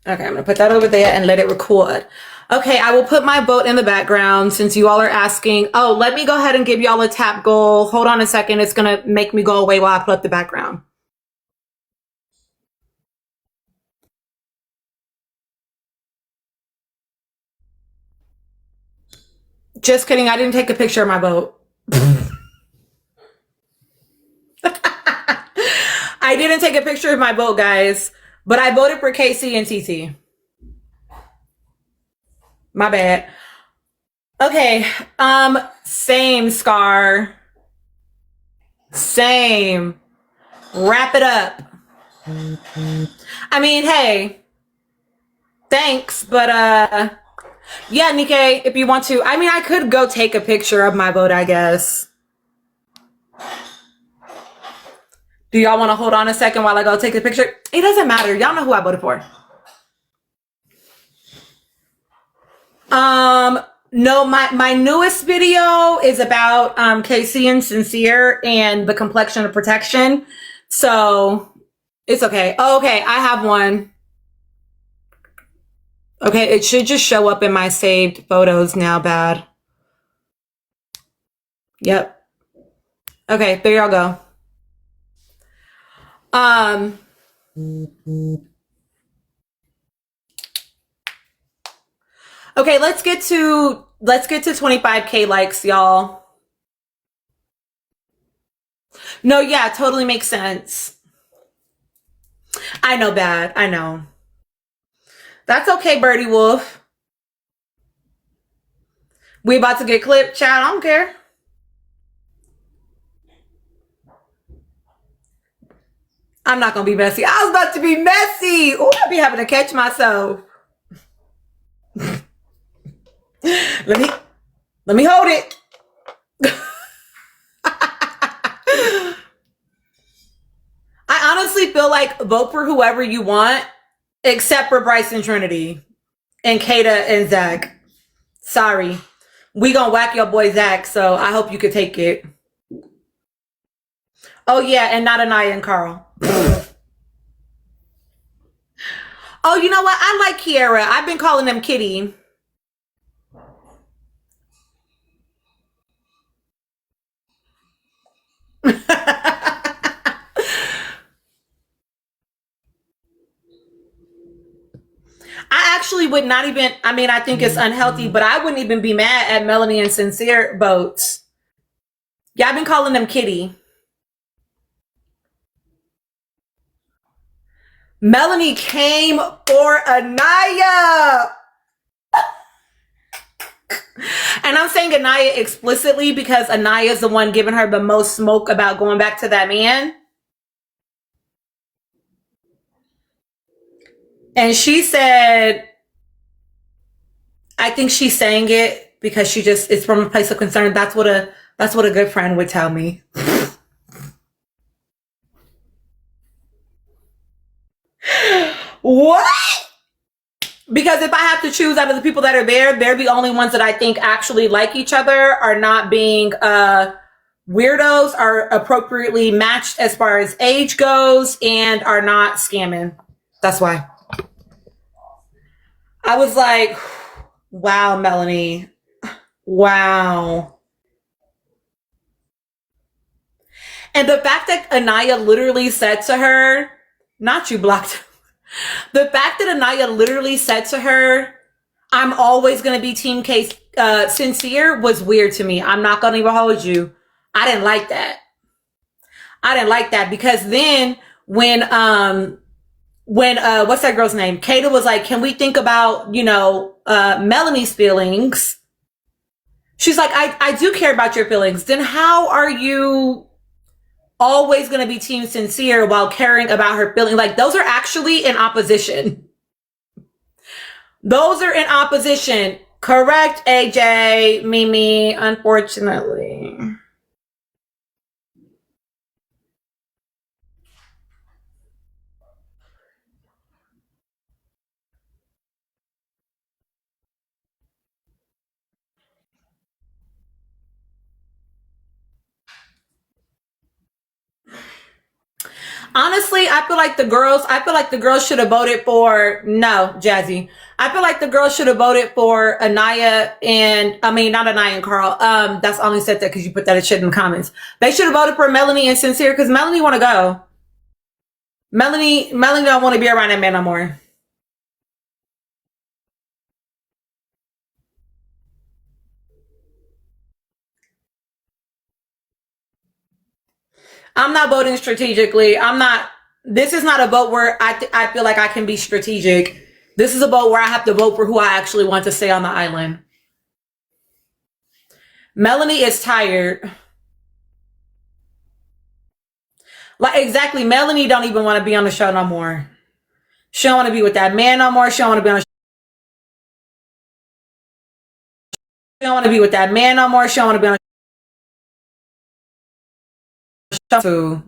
Okay, I'm gonna put that over there and let it record. Okay, I will put my boat in the background since you all are asking. Oh, let me go ahead and give y'all a tap goal. Hold on a second. It's gonna make me go away while I put up the background. Just kidding. I didn't take a picture of my boat. I didn't take a picture of my boat, guys, but I voted for KC and TiTi. My bad. Okay. Same, Scar. Same. Wrap it up. I mean, hey, thanks, but yeah, Nikkei, if you want to. I mean, I could go take a picture of my boat, I guess. Do y'all want to hold on a second while I go take a picture? It doesn't matter. Y'all know who I voted for. No, my newest video is about KC and Sincere and the complexion of protection. So it's okay. Oh, okay, I have one. Okay, it should just show up in my saved photos now, bad. Yep. Okay, there y'all go. Okay, let's get to 25K likes, y'all. No, yeah, totally makes sense. I know, bad. I know. That's okay, Birdie Wolf. We about to get clipped, chat. I don't care. I'm not gonna be messy. I was about to be messy. Oh, I'll be having to catch myself. Let me hold it. I honestly feel like vote for whoever you want, except for Bryce and Trinity and Kata and Zach. Sorry. We gonna whack your boy Zach, so I hope you could take it. Oh yeah, and not Anaya and Carl. Oh, you know what? I like Kiara. I've been calling them Kitty. I actually would not even, I mean, I think it's unhealthy, but I wouldn't even be mad at Melanie and Sincere votes. Yeah, I've been calling them Kitty. Melanie came for Anaya. And I'm saying Anaya explicitly because Anaya is the one giving her the most smoke about going back to that man. And she said, I think she's saying it because she just, it's from a place of concern. That's what a good friend would tell me. What? Because if I have to choose out of the people that are there, they're the only ones that I think actually like each other, are not being weirdos, are appropriately matched as far as age goes, and are not scamming. That's why. I was like, wow, Melanie. Wow. And the fact that Anaya literally said to her, not you blocked. The fact that Anaya literally said to her, I'm always going to be Team Case Sincere was weird to me. I'm not going to even hold you. I didn't like that. I didn't like that because then when what's that girl's name? Kata was like, can we think about, Melanie's feelings? She's like, I do care about your feelings. Then how are you always going to be Team Sincere while caring about her feelings? Like, those are actually in opposition. Those are in opposition. Correct, AJ, Mimi, unfortunately. Honestly, I feel like the girls should have voted for, no, Jazzy. I feel like the girls should have voted for Anaya and, I mean, not Anaya and Carl. That's only said that because you put that shit in the comments. They should have voted for Melanie and Sincere because Melanie want to go. Melanie don't want to be around that man no more. I'm not voting strategically. This is not a vote where I feel like I can be strategic. This is a vote where I have to vote for who I actually want to stay on the island. Melanie is tired. Like, exactly. Melanie don't even want to be on the show no more. She don't want to be with that man no more. She don't want to be on the show. She don't want to be with that man no more. She don't want to be on the show.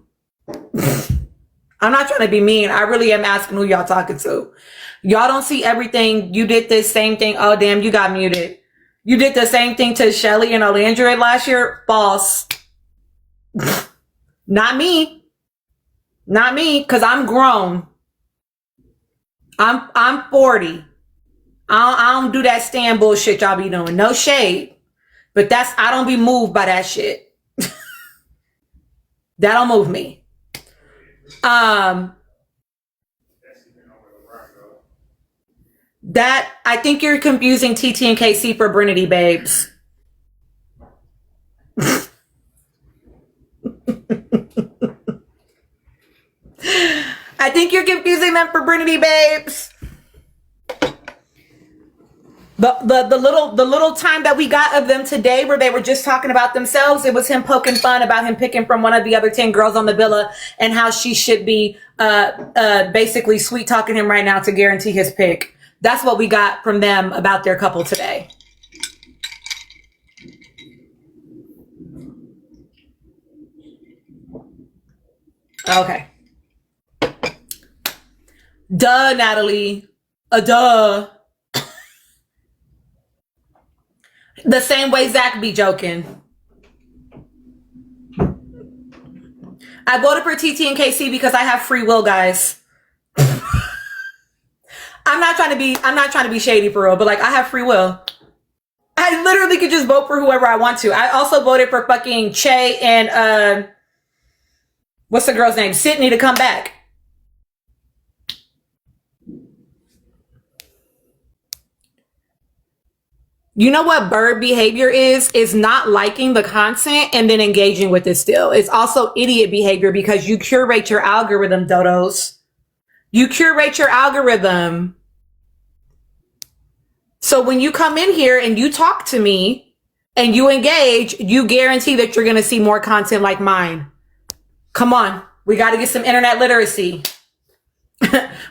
I'm not trying to be mean. I really am asking who y'all talking to. Y'all don't see everything. You did this same thing. Oh, damn, you got muted. You did the same thing to Shelly and Alandra last year. False. Not me. Not me, because I'm grown. I'm 40. I don't do that stand bullshit y'all be doing. No shade. But I don't be moved by that shit. That don't move me. That I think you're confusing TT and KC for Brinity babes. I think you're confusing them for Brinity babes. The little time that we got of them today where they were just talking about themselves, it was him poking fun about him picking from one of the other 10 girls on the villa and how she should be basically sweet talking him right now to guarantee his pick. That's what we got from them about their couple today. Okay. Duh, Natalie. Duh. The same way Zach be joking. I voted for TT and KC because I have free will, guys. I'm not trying to be shady for real, but like I have free will. I literally could just vote for whoever I want to. I also voted for fucking Che and what's the girl's name? Sydney to come back. You know what bird behavior is not liking the content and then engaging with it still. It's also idiot behavior because you curate your algorithm, dodos. You curate your algorithm. So when you come in here and you talk to me and you engage, you guarantee that you're going to see more content like mine. Come on. We got to get some internet literacy.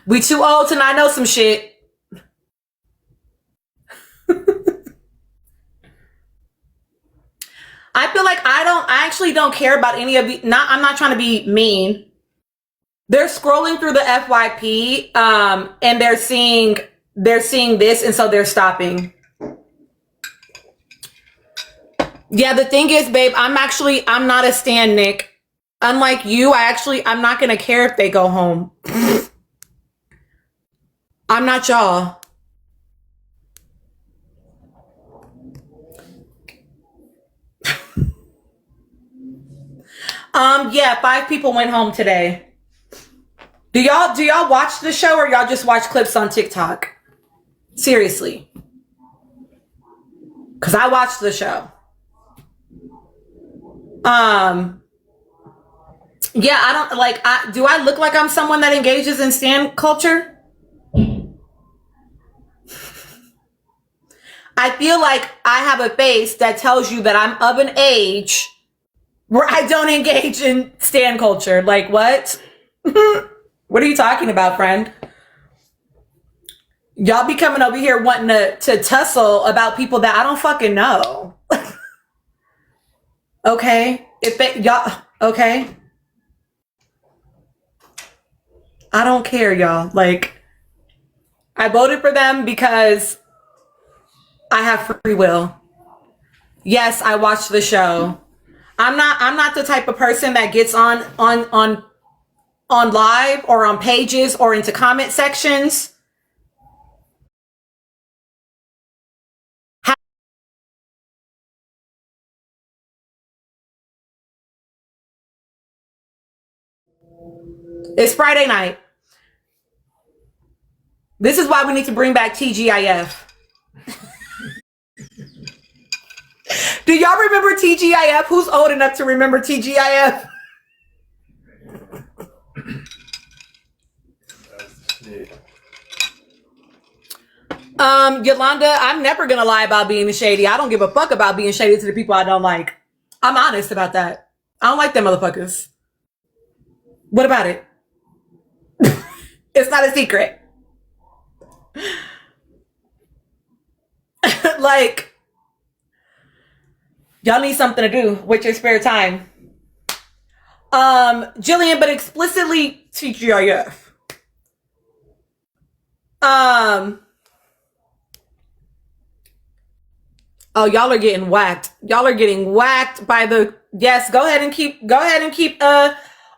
We too old to not know some shit. I feel like I actually don't care about any of the, I'm not trying to be mean. They're scrolling through the FYP, and they're seeing this, and so they're stopping. Yeah, the thing is, babe, I'm not a stan, Nick. Unlike you, I'm not gonna care if they go home. I'm not y'all. Yeah, 5 people went home today. Do y'all watch the show or y'all just watch clips on TikTok? Seriously. Cause I watched the show. Yeah, I don't like do I look like I'm someone that engages in stan culture? I feel like I have a face that tells you that I'm of an age where I don't engage in stan culture. Like, what? What are you talking about, friend? Y'all be coming over here wanting to tussle about people that I don't fucking know. Okay? Y'all, okay? I don't care, y'all. Like, I voted for them because I have free will. Yes, I watched the show. I'm not the type of person that gets on on live or on pages or into comment sections. It's Friday night. This is why we need to bring back TGIF. Do y'all remember TGIF? Who's old enough to remember TGIF? Yolanda, I'm never gonna lie about being shady. I don't give a fuck about being shady to the people I don't like. I'm honest about that. I don't like them motherfuckers. What about it? It's not a secret. Like, y'all need something to do with your spare time. Jillian, but explicitly TGIF. Oh, y'all are getting whacked. Y'all are getting whacked by the, yes, go ahead and keep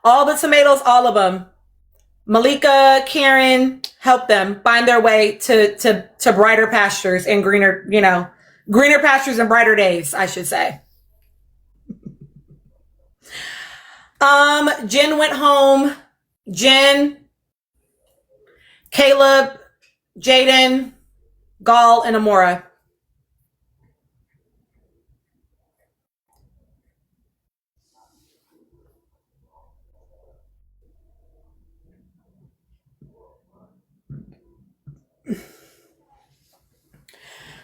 all the tomatoes, all of them. Malika, Karen, help them find their way to brighter pastures and greener, greener pastures and brighter days, I should say. Jen went home. Jen, Caleb, Jaden, Gall, and Amora.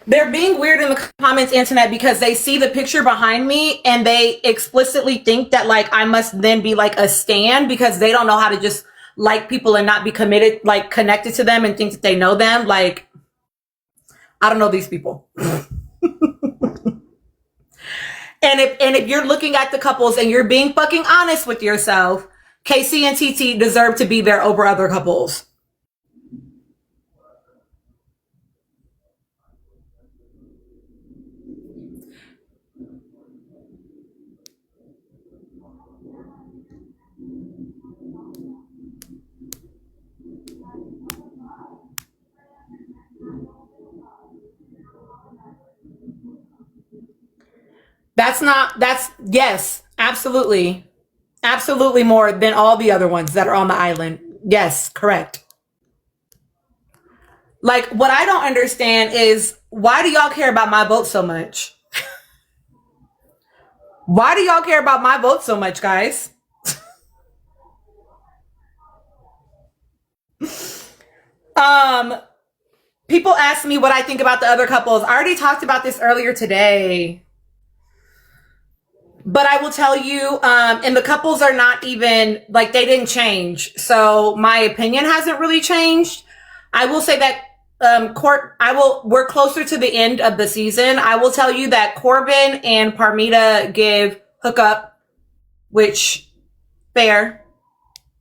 They're being weird in the comments, internet, because they see the picture behind me and they explicitly think that like I must then be like a stan because they don't know how to just like people and not be committed, like connected to them and think that they know them. Like, I don't know these people. And if you're looking at the couples and you're being fucking honest with yourself, KC and TiTi deserve to be there over other couples. Yes, absolutely. Absolutely more than all the other ones that are on the island. Yes, correct. Like, what I don't understand is, why do y'all care about my vote so much? Why do y'all care about my vote so much, guys? People ask me what I think about the other couples. I already talked about this earlier today. But I will tell you, and the couples are not even, like, they didn't change. So my opinion hasn't really changed. I will say that we're closer to the end of the season. I will tell you that Corbin and Parmita give hookup, which fair.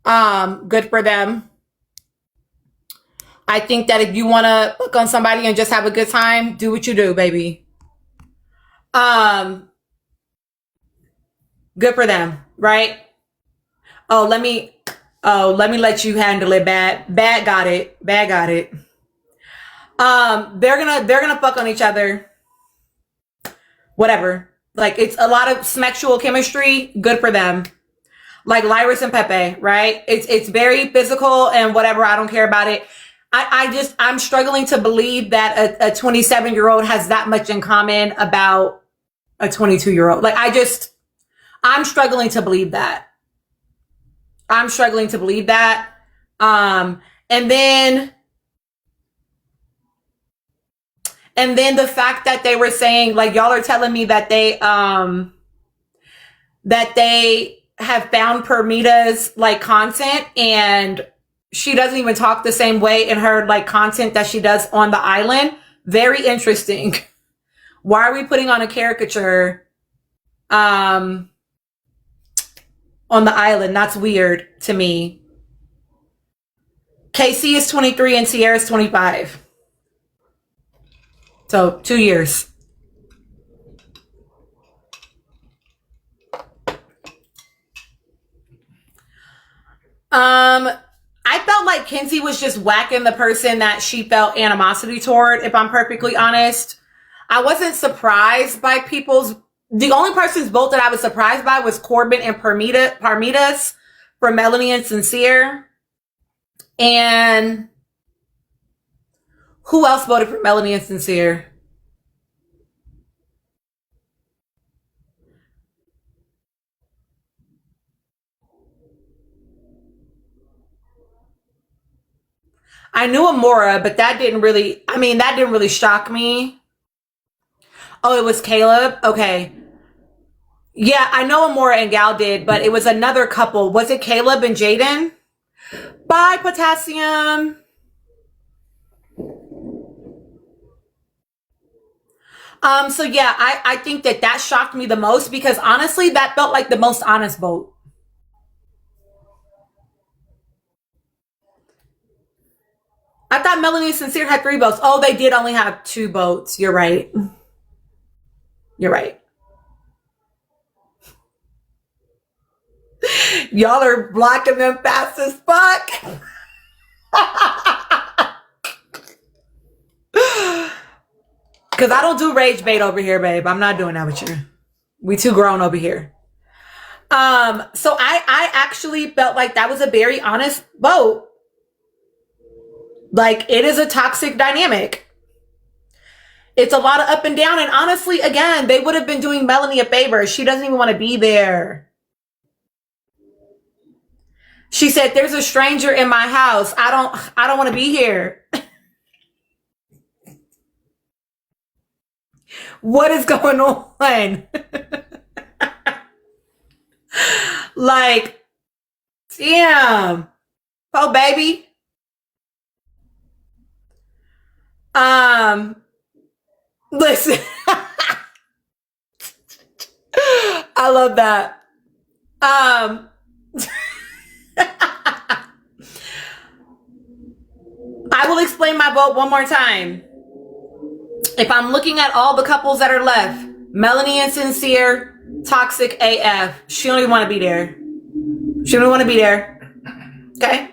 Good for them. I think that if you want to hook on somebody and just have a good time, do what you do, baby. Good for them, right? Let me let you handle it. Bad got it. They're gonna fuck on each other. Whatever. Like, it's a lot of sexual chemistry. Good for them. Like Lyris and Pepe, right? It's very physical and whatever. I don't care about it. I'm struggling to believe that a 27-year-old has that much in common about a 22-year-old. Like, I'm struggling to believe that. And then the fact that they were saying, like, y'all are telling me that they have found Permita's like content, and she doesn't even talk the same way in her like content that she does on the island. Very interesting. Why are we putting on a caricature on the island? That's weird to me. KC is 23 and Sierra's 25. So 2 years. I felt like Kenzie was just whacking the person that she felt animosity toward, if I'm perfectly honest. I wasn't surprised by the only person's vote that I was surprised by was Corbin and Parmitas for Melanie and Sincere. And who else voted for Melanie and Sincere? I knew Amora, but that didn't really shock me. Oh, it was Caleb? Okay. Yeah, I know Amora and Gal did, but it was another couple. Was it Caleb and Jaden? Bye, Potassium. So yeah, I think that shocked me the most because honestly, that felt like the most honest vote. I thought Melanie and Sincere had 3 votes. Oh, they did only have 2 votes. You're right. You're right. Y'all are blocking them fast as fuck. Because I don't do rage bait over here, babe. I'm not doing that with you. We too grown over here. So I actually felt like that was a very honest vote. Like, it is a toxic dynamic. It's a lot of up and down. And honestly, again, they would have been doing Melanie a favor. She doesn't even want to be there. She said, there's a stranger in my house. I don't want to be here. What is going on? Like, damn. Oh, baby. Listen. I love that. I will explain my vote one more time. If I'm looking at all the couples that are left, Melanie and Sincere, toxic AF. She don't even want to be there. She don't want to be there. Okay.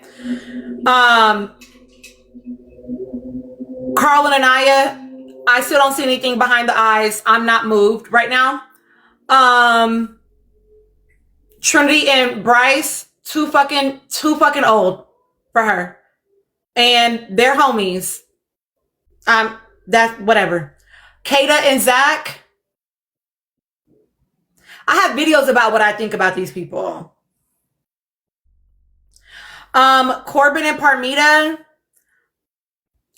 Carl and Anaya, I still don't see anything behind the eyes. I'm not moved right now. Trinity and Bryce, too fucking old for her. And they're homies. That's whatever. Kata and Zach. I have videos about what I think about these people. Corbin and Parmita.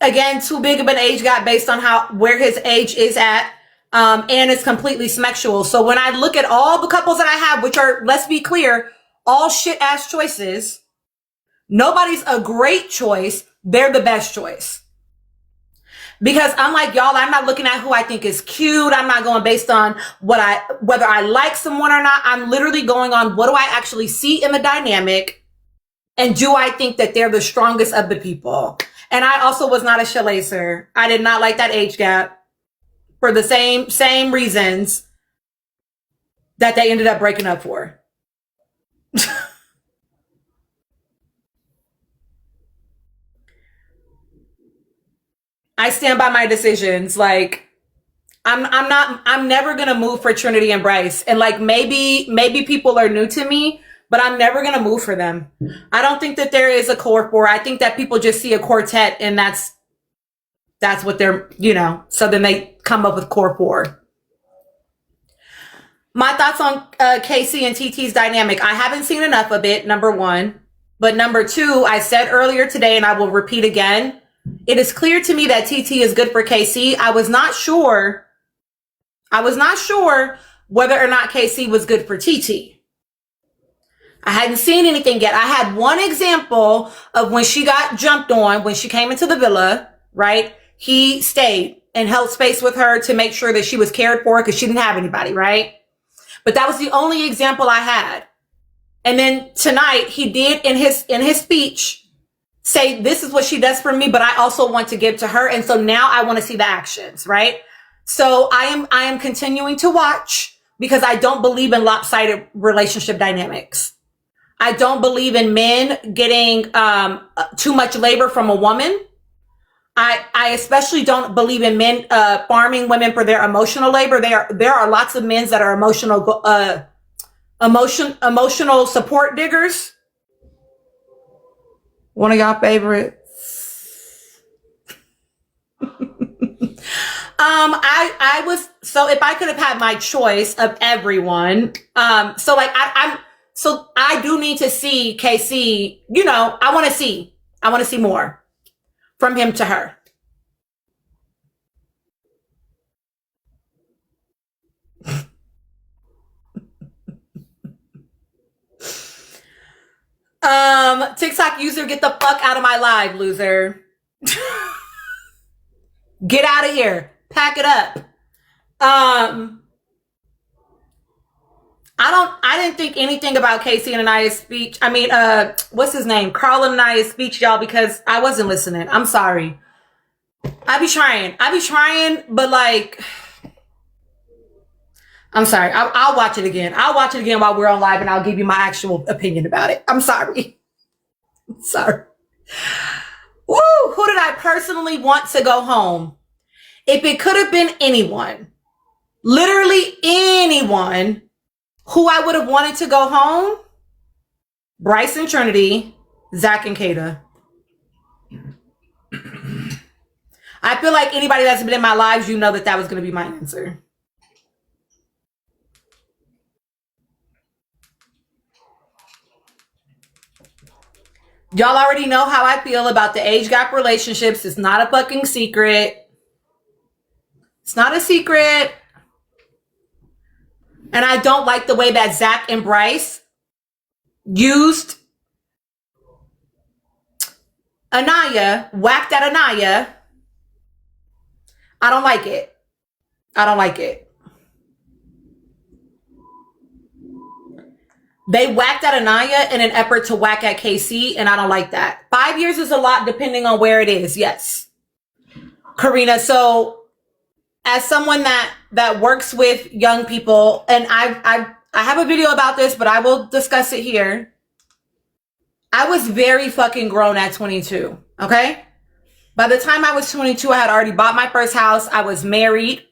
Again, too big of an age gap based on where his age is at. And it's completely sexual. So when I look at all the couples that I have, which are, let's be clear, all shit ass choices, nobody's a great choice. They're the best choice. Because unlike y'all, I'm not looking at who I think is cute. I'm not going based on whether I like someone or not. I'm literally going on what do I actually see in the dynamic, and do I think that they're the strongest of the people? And I also was not a shalacer. I did not like that age gap for the same reasons that they ended up breaking up for. I stand by my decisions. Like, I'm never going to move for Trinity and Bryce. And like, maybe people are new to me, but I'm never going to move for them. I don't think that there is a core 4. I think that people just see a quartet and that's what they're, so then they come up with core 4. My thoughts on KC and TiTi's dynamic. I haven't seen enough of it, number 1. But number 2, I said earlier today, and I will repeat again, it is clear to me that TiTi is good for KC. I was not sure whether or not KC was good for TiTi. I hadn't seen anything yet. I had one example of when she got jumped on, when she came into the villa, right? He stayed and held space with her to make sure that she was cared for because she didn't have anybody, right? But that was the only example I had. And then tonight he did in his speech say, this is what she does for me, but I also want to give to her. And so now I want to see the actions, right? So I am continuing to watch because I don't believe in lopsided relationship dynamics. I don't believe in men getting too much labor from a woman. I especially don't believe in men farming women for their emotional labor. There are lots of men that are emotional support diggers. One of y'all favorites. I was, so if I could have had my choice of everyone, so like I do need to see KC, you know, I want to see more from him to her. TikTok user, get the fuck out of my live, loser. Get out of here. Pack it up. I didn't think anything about KC and Ania's speech. I mean, what's his name? Carl and Ania's speech, y'all, because I wasn't listening. I'm sorry. I be trying, but like, I'm sorry. I'll watch it again. I'll watch it again while we're on live and I'll give you my actual opinion about it. I'm sorry. Sorry. Woo! Who did I personally want to go home? If it could have been anyone, literally anyone who I would have wanted to go home, Bryce and Trinity, Zach and Kata. I feel like anybody that's been in my lives, you know that was going to be my answer. Y'all already know how I feel about the age gap relationships. It's not a fucking secret. It's not a secret. And I don't like the way that Zach and Bryce used Anaya, whacked at Anaya. I don't like it. I don't like it. They whacked at Anaya in an effort to whack at KC, and I don't like that. 5 years is a lot depending on where it is. Yes. Karina, so as someone that works with young people, and I have a video about this, but I will discuss it here. I was very fucking grown at 22, okay? By the time I was 22, I had already bought my first house. I was married.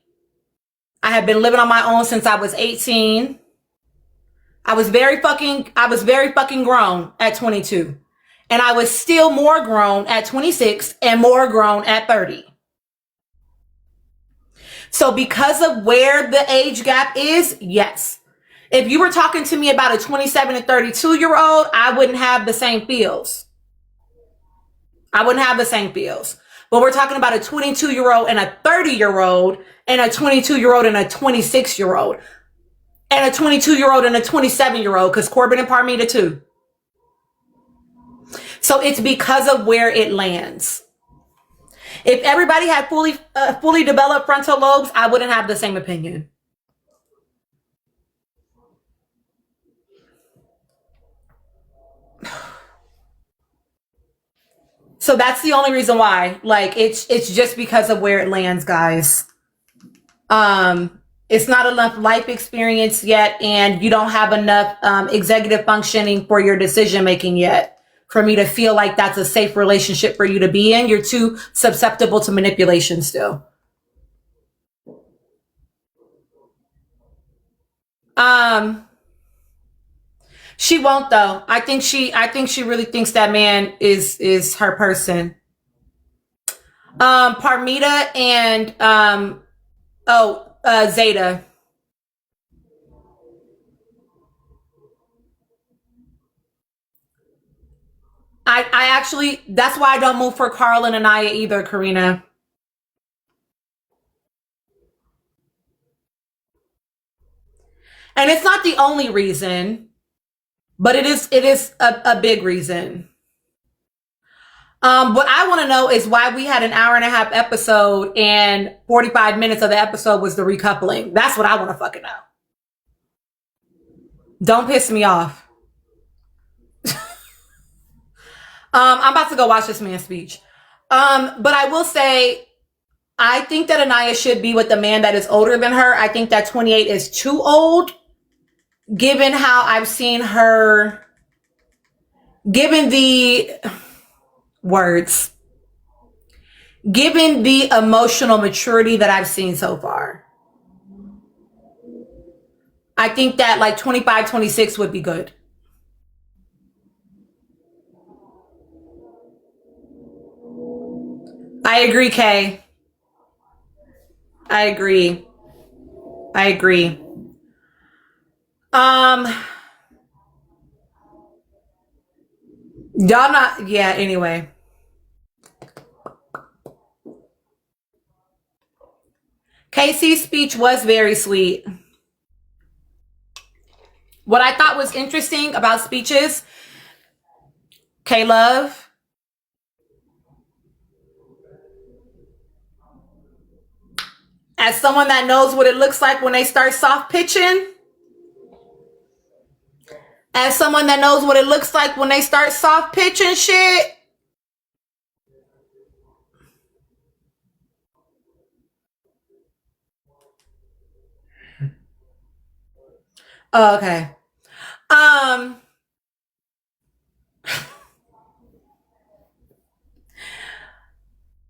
I had been living on my own since I was 18. I was very fucking grown at 22. And I was still more grown at 26 and more grown at 30. So because of where the age gap is, yes. If you were talking to me about a 27 and 32-year-old, I wouldn't have the same feels. I wouldn't have the same feels. But we're talking about a 22-year-old and a 30-year-old and a 22-year-old and a 26-year-old. And a 22-year-old and a 27-year-old, because Corbin and Parmita too. So it's because of where it lands. If everybody had fully developed frontal lobes, I wouldn't have the same opinion. So that's the only reason why. Like, it's just because of where it lands, guys. It's not enough life experience yet, and you don't have enough executive functioning for your decision making yet for me to feel like that's a safe relationship for you to be in. You're too susceptible to manipulation still. She won't though. I think she really thinks that man is her person. Parmita and Zeta. I actually, that's why I don't move for Carl and Anaya either, Karina. And it's not the only reason, but it is a big reason. What I want to know is why we had an hour-and-a-half episode and 45 minutes of the episode was the recoupling. That's what I want to fucking know. Don't piss me off. I'm about to go watch this man's speech. But I will say, I think that Anaya should be with a man that is older than her. I think that 28 is too old, given how I've seen her given the words, given the emotional maturity that I've seen so far, I think that like 25, 26 would be good. I agree, Kay. I agree. I agree. Um, y'all not, yeah, anyway. KC's speech was very sweet. What I thought was interesting about speeches, K-Love, as someone that knows what it looks like when they start soft pitching, as someone that knows what it looks like when they start soft pitching shit, oh, okay.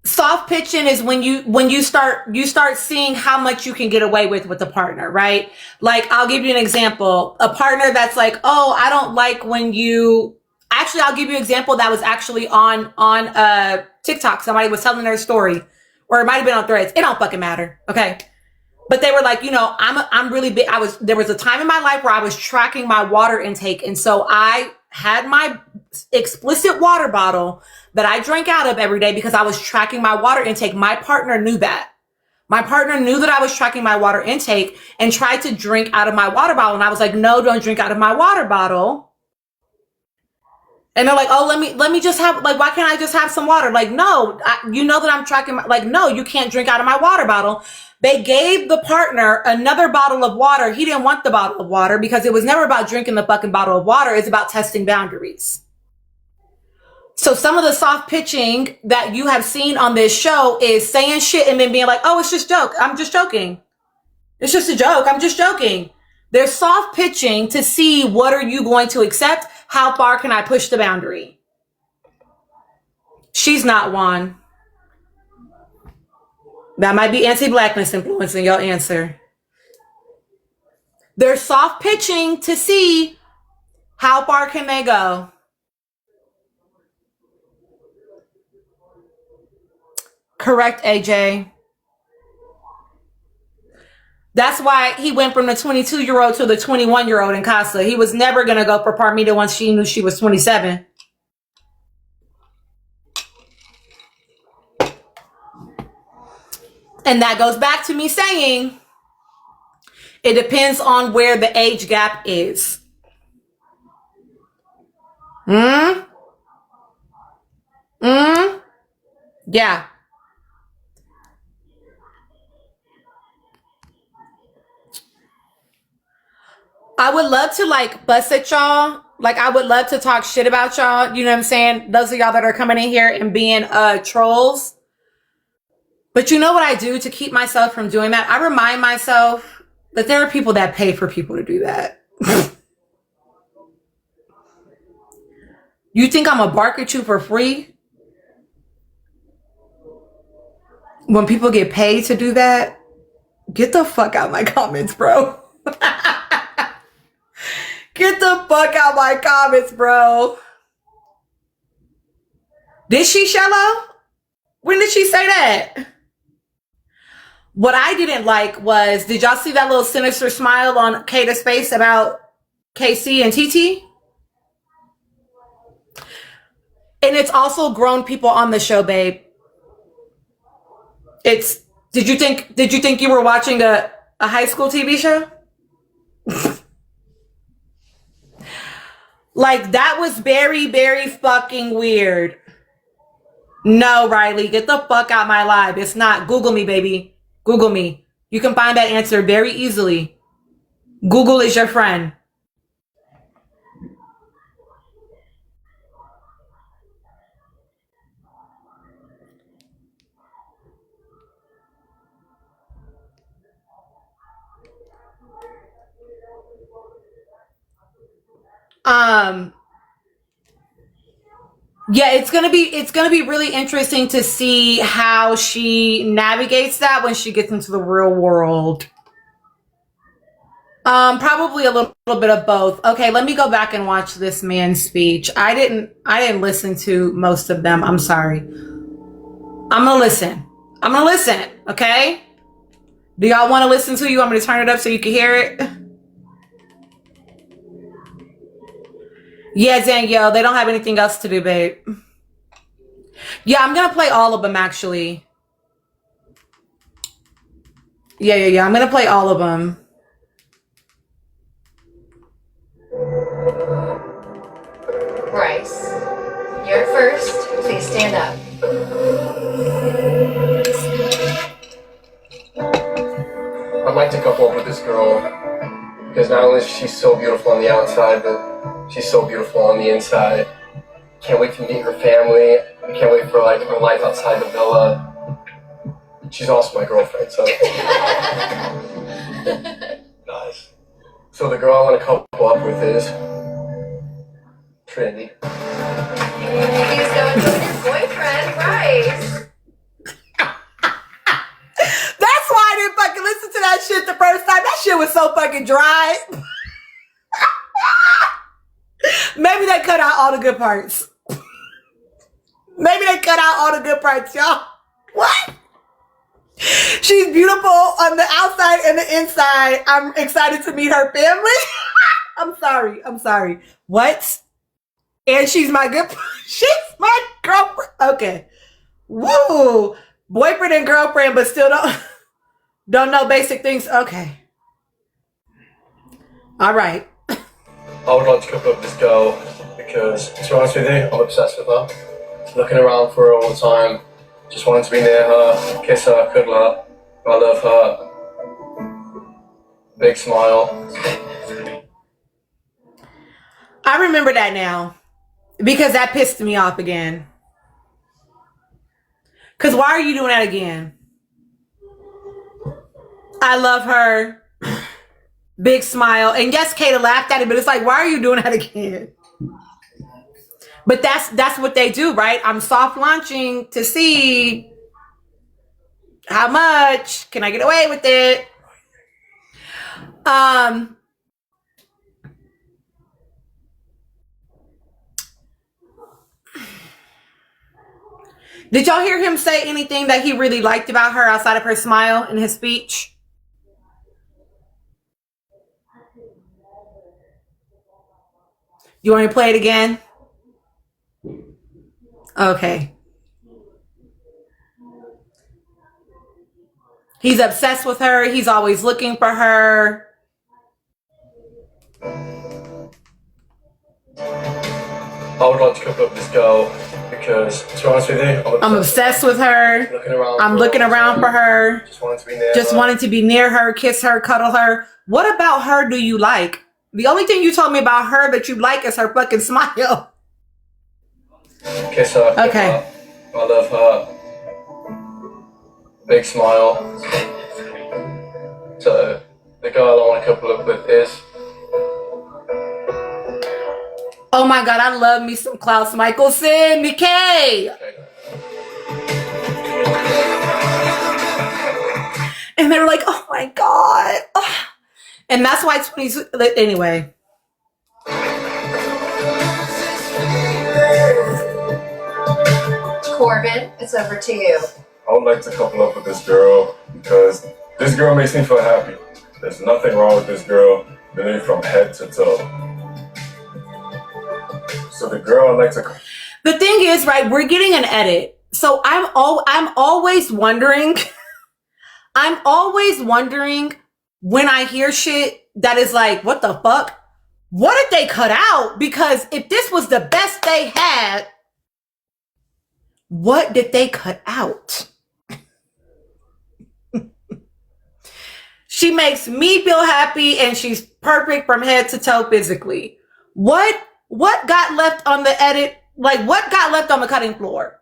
Soft pitching is when you start seeing how much you can get away with the partner, right? Like, I'll give you an example. A partner that's like, oh, I don't like when you, actually, I'll give you an example that was actually on TikTok. Somebody was telling their story, or it might have been on Threads. It don't fucking matter. Okay. But they were like, you know, I'm really big. There was a time in my life where I was tracking my water intake. And so I had my explicit water bottle that I drank out of every day because I was tracking my water intake. My partner knew that. My partner knew that I was tracking my water intake and tried to drink out of my water bottle. And I was like, no, don't drink out of my water bottle. And they're like, oh, let me just have, like, why can't I just have some water? Like, no, you know that I'm tracking like, no, you can't drink out of my water bottle. They gave the partner another bottle of water. He didn't want the bottle of water because it was never about drinking the fucking bottle of water. It's about testing boundaries. So some of the soft pitching that you have seen on this show is saying shit and then being like, oh, it's just joke. I'm just joking. It's just a joke. I'm just joking. They're soft pitching to see what are you going to accept? How far can I push the boundary? She's not one. That might be anti-blackness influencing your answer. They're soft pitching to see how far can they go. Correct, AJ. That's why he went from the 22-year-old to the 21-year-old in Casa. He was never going to go for Parmita once she knew she was 27. And that goes back to me saying it depends on where the age gap is. Yeah. I would love to like fuss at y'all. Like, I would love to talk shit about y'all. You know what I'm saying? Those of y'all that are coming in here and being trolls. But you know what I do to keep myself from doing that? I remind myself that there are people that pay for people to do that. You think I'm gonna bark at you for free? When people get paid to do that, get the fuck out my comments, bro. Get the fuck out my comments, bro. Did she, Shello? When did she say that? What I didn't like was, did y'all see that little sinister smile on Kata's face about KC and TiTi? And it's also grown people on the show, babe. It's, did you think you were watching a high school TV show? Like, that was very, very fucking weird. No, Riley, get the fuck out my live. It's not. Google me, baby. Google me. You can find that answer very easily. Google is your friend. Yeah, it's gonna be really interesting to see how she navigates that when she gets into the real world. Probably a little bit of both. Okay, let me go back and watch this man's speech. I didn't listen to most of them. I'm sorry. I'm gonna listen. I'm gonna listen, okay? Do y'all want to listen to you? I'm gonna turn it up so you can hear it. Yeah, Danielle, they don't have anything else to do, babe. Yeah, I'm gonna play all of them actually. Yeah. I'm gonna play all of them. Bryce, you're first. Please stand up. I'd like to couple up with this girl because not only is she so beautiful on the outside, but she's so beautiful on the inside. Can't wait to meet her family. I can't wait for like her life outside the villa. She's also my girlfriend, so nice. So the girl I want to couple up with is Trinity. He's going to his boyfriend, Bryce. That's why I didn't fucking listen to that shit the first time. That shit was so fucking dry. Maybe they cut out all the good parts. Maybe they cut out all the good parts, y'all. What? She's beautiful on the outside and the inside. I'm excited to meet her family. I'm sorry. What? And she's my girlfriend. Okay. Woo. Boyfriend and girlfriend, but still don't know basic things. Okay. All right. I would like to couple up with this girl because, to be honest with you, I'm obsessed with her. Looking around for her all the time. Just wanting to be near her, kiss her, cuddle her. I love her. Big smile. I remember that now because that pissed me off again. Because why are you doing that again? I love her. Big smile. And yes, Kata laughed at it, but it's like, why are you doing that again? But that's what they do, right? I'm soft launching to see how much can I get away with it. Did y'all hear him say anything that he really liked about her outside of her smile in his speech? You want me to play it again? Okay. He's obsessed with her. He's always looking for her. I would like to couple up with this girl because, to be honest with you, I'm obsessed with her. I'm looking around for her. Just wanting to be near her, kiss her, cuddle her. What about her do you like? The only thing you told me about her that you like is her fucking smile. Kiss her. Okay. Her. I love her. Big smile. So, the girl I want to couple up with is... Oh my God, I love me some Klaus Michelson, Nikkei. And they're like, oh my God. Oh. And that's why 20, anyway. Corbin, it's over to you. I would like to couple up with this girl because this girl makes me feel happy. There's nothing wrong with this girl, really from head to toe. So the girl I'd like to... The thing is, right, we're getting an edit. So I'm always wondering, I'm always wondering when I hear shit that is like, what the fuck? What did they cut out? Because if this was the best they had, what did they cut out? She makes me feel happy and she's perfect from head to toe physically. What got left on the edit? Like, what got left on the cutting floor?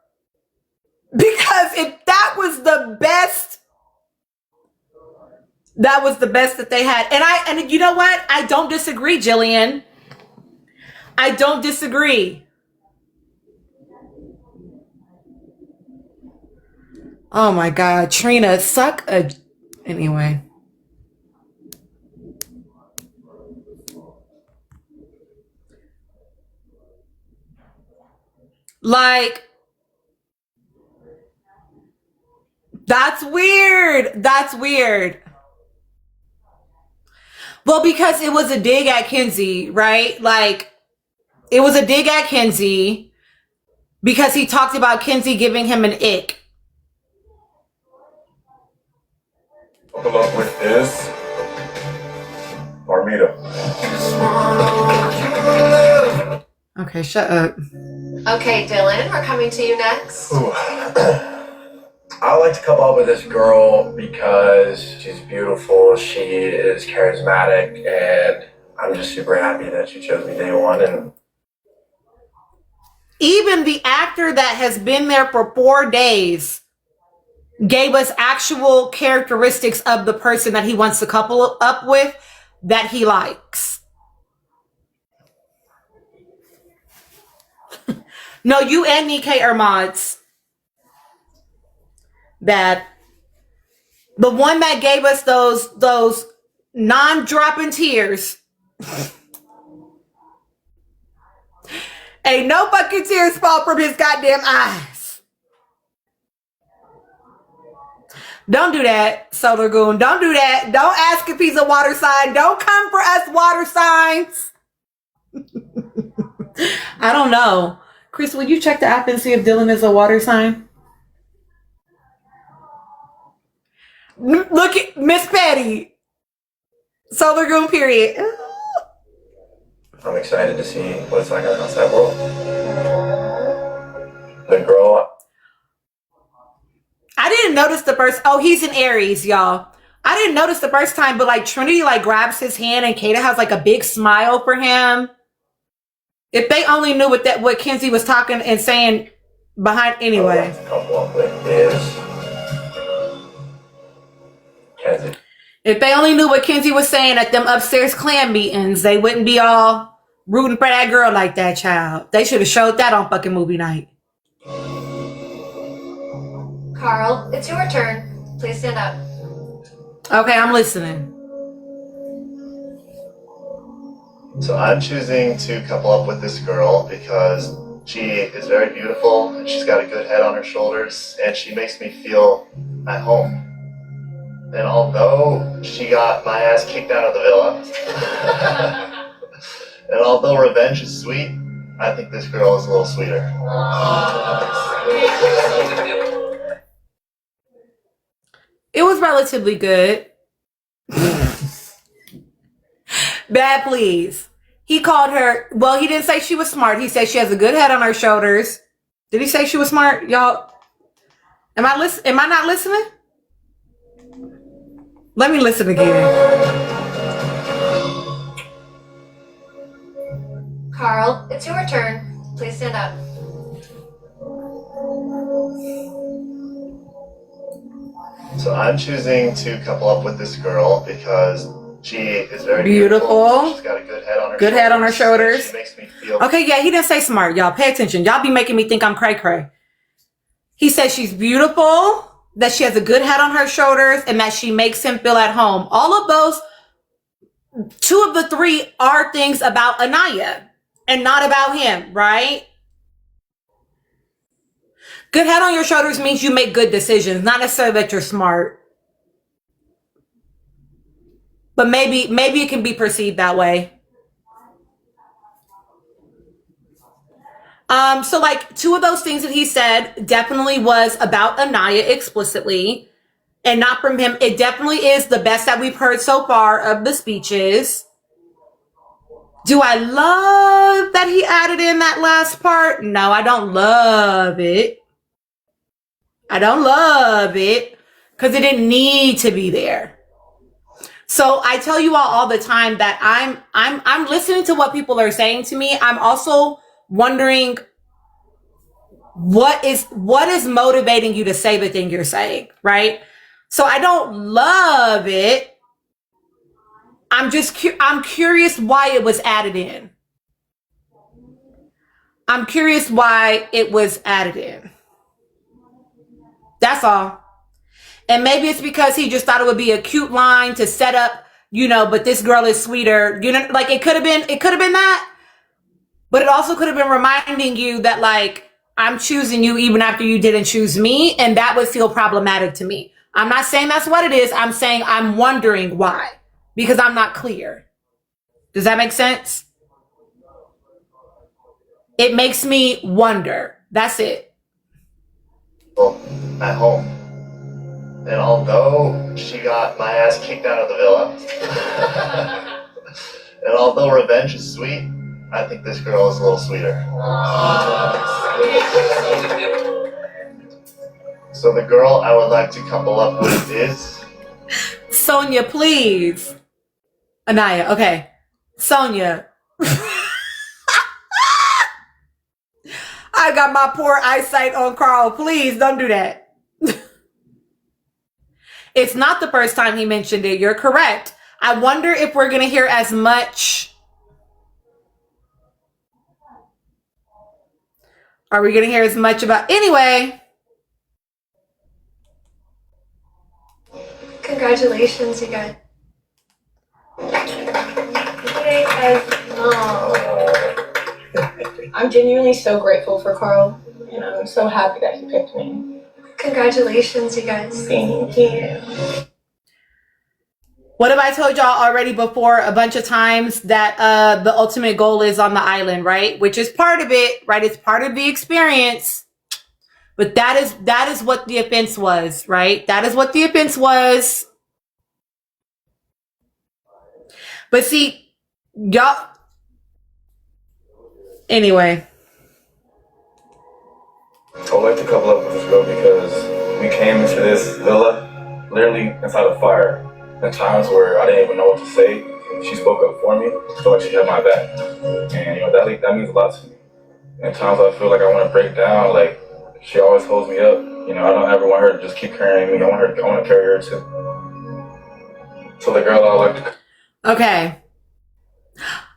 Because if that was the best, that was the best that they had. And you know what? I don't disagree, Jillian. I don't disagree. Oh my God, Trina, suck a. Anyway. Like, that's weird. That's weird. Well, because it was a dig at Kenzie, right? Like, it was a dig at Kenzie because he talked about Kenzie giving him an ick. Couple up with is Armida. Okay, shut up. Okay, Dylan, we're coming to you next. Ooh. I like to couple up with this girl because she's beautiful, she is charismatic, and I'm just super happy that she chose me day one. And Even the actor that has been there for 4 days gave us actual characteristics of the person that he wants to couple up with that he likes. No, you and Nikkei are mods. That the one that gave us those non-dropping tears. Ain't no fucking tears fall from his goddamn eyes. Don't do that, Solar Goon. Don't do that. Don't ask if he's a water sign. Don't come for us water signs. I don't know. Chris, would you check the app and see if Dylan is a water sign? Look at Miss Petty. Solar Goon, period. I'm excited to see what it's like on the outside world. The girl. I didn't notice the first. Oh, he's in Aries, y'all. I didn't notice the first time, but like Trinity like grabs his hand and Kata has like a big smile for him. If they only knew what Kenzie was talking and saying behind anyway. To couple up with is Kenzie. If they only knew what Kenzie was saying at them upstairs clan meetings, they wouldn't be all rooting for that girl like that, child. They should have showed that on fucking movie night. Carl, it's your turn. Please stand up. Okay, I'm listening. So I'm choosing to couple up with this girl because she is very beautiful and she's got a good head on her shoulders and she makes me feel at home. And although she got my ass kicked out of the villa, and although revenge is sweet, I think this girl is a little sweeter. It was relatively good. Bad, please. He called her, well, he didn't say she was smart. He said she has a good head on her shoulders. Did he say she was smart? Y'all, am I not listening? Let me listen again. Carl, it's your turn. Please stand up. So I'm choosing to couple up with this girl because she is very Beautiful. She's got a good head on her Good shoulders. head on her shoulders. She makes me feel Okay, yeah, he didn't say smart. Y'all pay attention. Y'all be making me think I'm cray-cray. He says she's beautiful, that she has a good head on her shoulders, and that she makes him feel at home. All of those, 2 of the 3 are things about Anaya and not about him, right? Good head on your shoulders means you make good decisions, not necessarily that you're smart. But maybe it can be perceived that way. So like 2 of those things that he said definitely was about Anaya explicitly and not from him. It definitely is the best that we've heard so far of the speeches. Do I love that he added in that last part? No, I don't love it. I don't love it because it didn't need to be there. So I tell you all the time that I'm listening to what people are saying to me. I'm also wondering what is motivating you to say the thing you're saying, right? So I don't love it. I'm curious why it was added in. I'm curious why it was added in. That's all. And maybe it's because he just thought it would be a cute line to set up, you know, but this girl is sweeter. You know, like it could have been that. But it also could have been reminding you that, like, I'm choosing you even after you didn't choose me. And that would feel problematic to me. I'm not saying that's what it is. I'm saying I'm wondering why. Because I'm not clear. Does that make sense? It makes me wonder. That's it. Well, at home. And although she got my ass kicked out of the villa, and although revenge is sweet, I think this girl is a little sweeter. So the girl I would like to couple up with is... Sonia, please. Anaya, okay. Sonia. I got my poor eyesight on Carl. Please don't do that. It's not the first time he mentioned it. You're correct. I wonder if we're going to hear as much. Are we going to hear as much about... Anyway. Congratulations, you guys. I'm genuinely so grateful for Carl, and I'm so happy that he picked me. Congratulations, you guys. Thank you. What have I told y'all already before a bunch of times? That the ultimate goal is on the island, right? Which is part of it, right? It's part of the experience. But that is what the offense was, right? That is what the offense was. But see, y'all... Anyway. I would like to couple up with this girl because we came into this villa literally inside a fire. In times where I didn't even know what to say, she spoke up for me. I feel like she had my back. And, you know, that means a lot to me. In times I feel like I want to break down, like, she always holds me up. You know, I don't ever want her to just keep carrying me. I want to carry her too. So the girl I like to... Okay.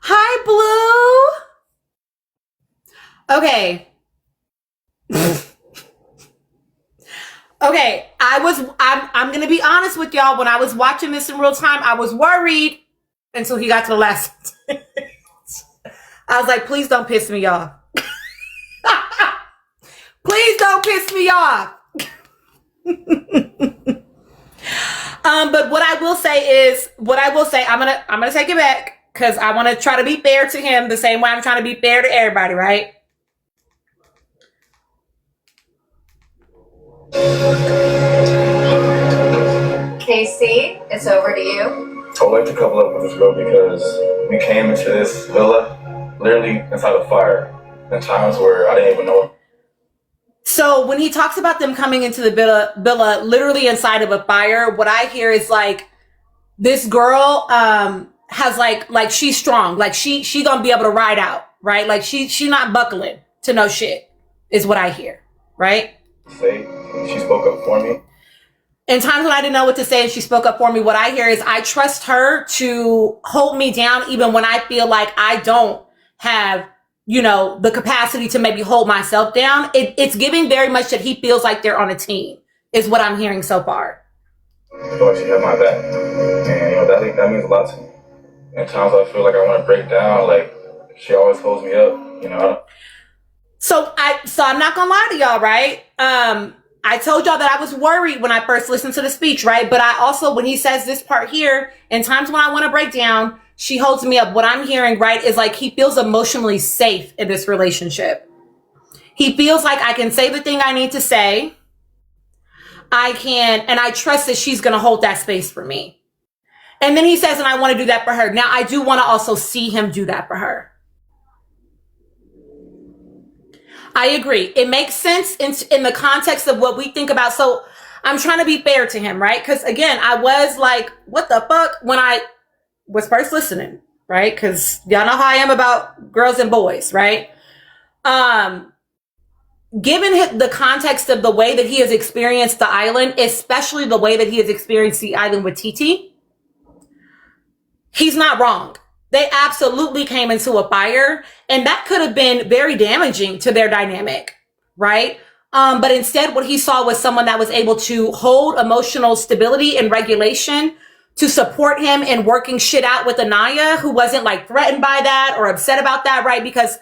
Hi, Blue. Okay. Okay, I'm gonna be honest with y'all. When I was watching this in real time, I was worried until he got to the last. I was like, please don't piss me off. Please don't piss me off. But what I will say, I'm gonna take it back because I want to try to be fair to him the same way I'm trying to be fair to everybody, right? KC, it's over to you. I would like to couple up with this girl because we came into this villa literally inside a fire. In times where I didn't even know. So when he talks about them coming into the villa literally inside of a fire, what I hear is like this girl has like she's strong, like she gonna be able to ride out, right? Like she not buckling to no shit is what I hear, right? Say she spoke up for me. In times when I didn't know what to say and she spoke up for me, what I hear is I trust her to hold me down even when I feel like I don't have, you know, the capacity to maybe hold myself down. It's giving very much that he feels like they're on a team, is what I'm hearing so far. I feel like she had my back. And, you know, that means a lot to me. In times I feel like I want to break down, like, she always holds me up, you know. So I'm not gonna lie to y'all, right? I told y'all that I was worried when I first listened to the speech, right? But I also, when he says this part here, in times when I want to break down, she holds me up. What I'm hearing, right, is like he feels emotionally safe in this relationship. He feels like I can say the thing I need to say. I can, and I trust that she's going to hold that space for me. And then he says, and I want to do that for her. Now, I do want to also see him do that for her. I agree. It makes sense in the context of what we think about. So I'm trying to be fair to him, right? Because again, I was like, what the fuck when I was first listening, right? Because y'all know how I am about girls and boys, right? Given the context of the way that he has experienced the island, especially the way that he has experienced the island with TiTi, he's not wrong. They absolutely came into a fire, and that could have been very damaging to their dynamic, right? But instead, what he saw was someone that was able to hold emotional stability and regulation to support him in working shit out with Anaya, who wasn't like threatened by that or upset about that, right? Because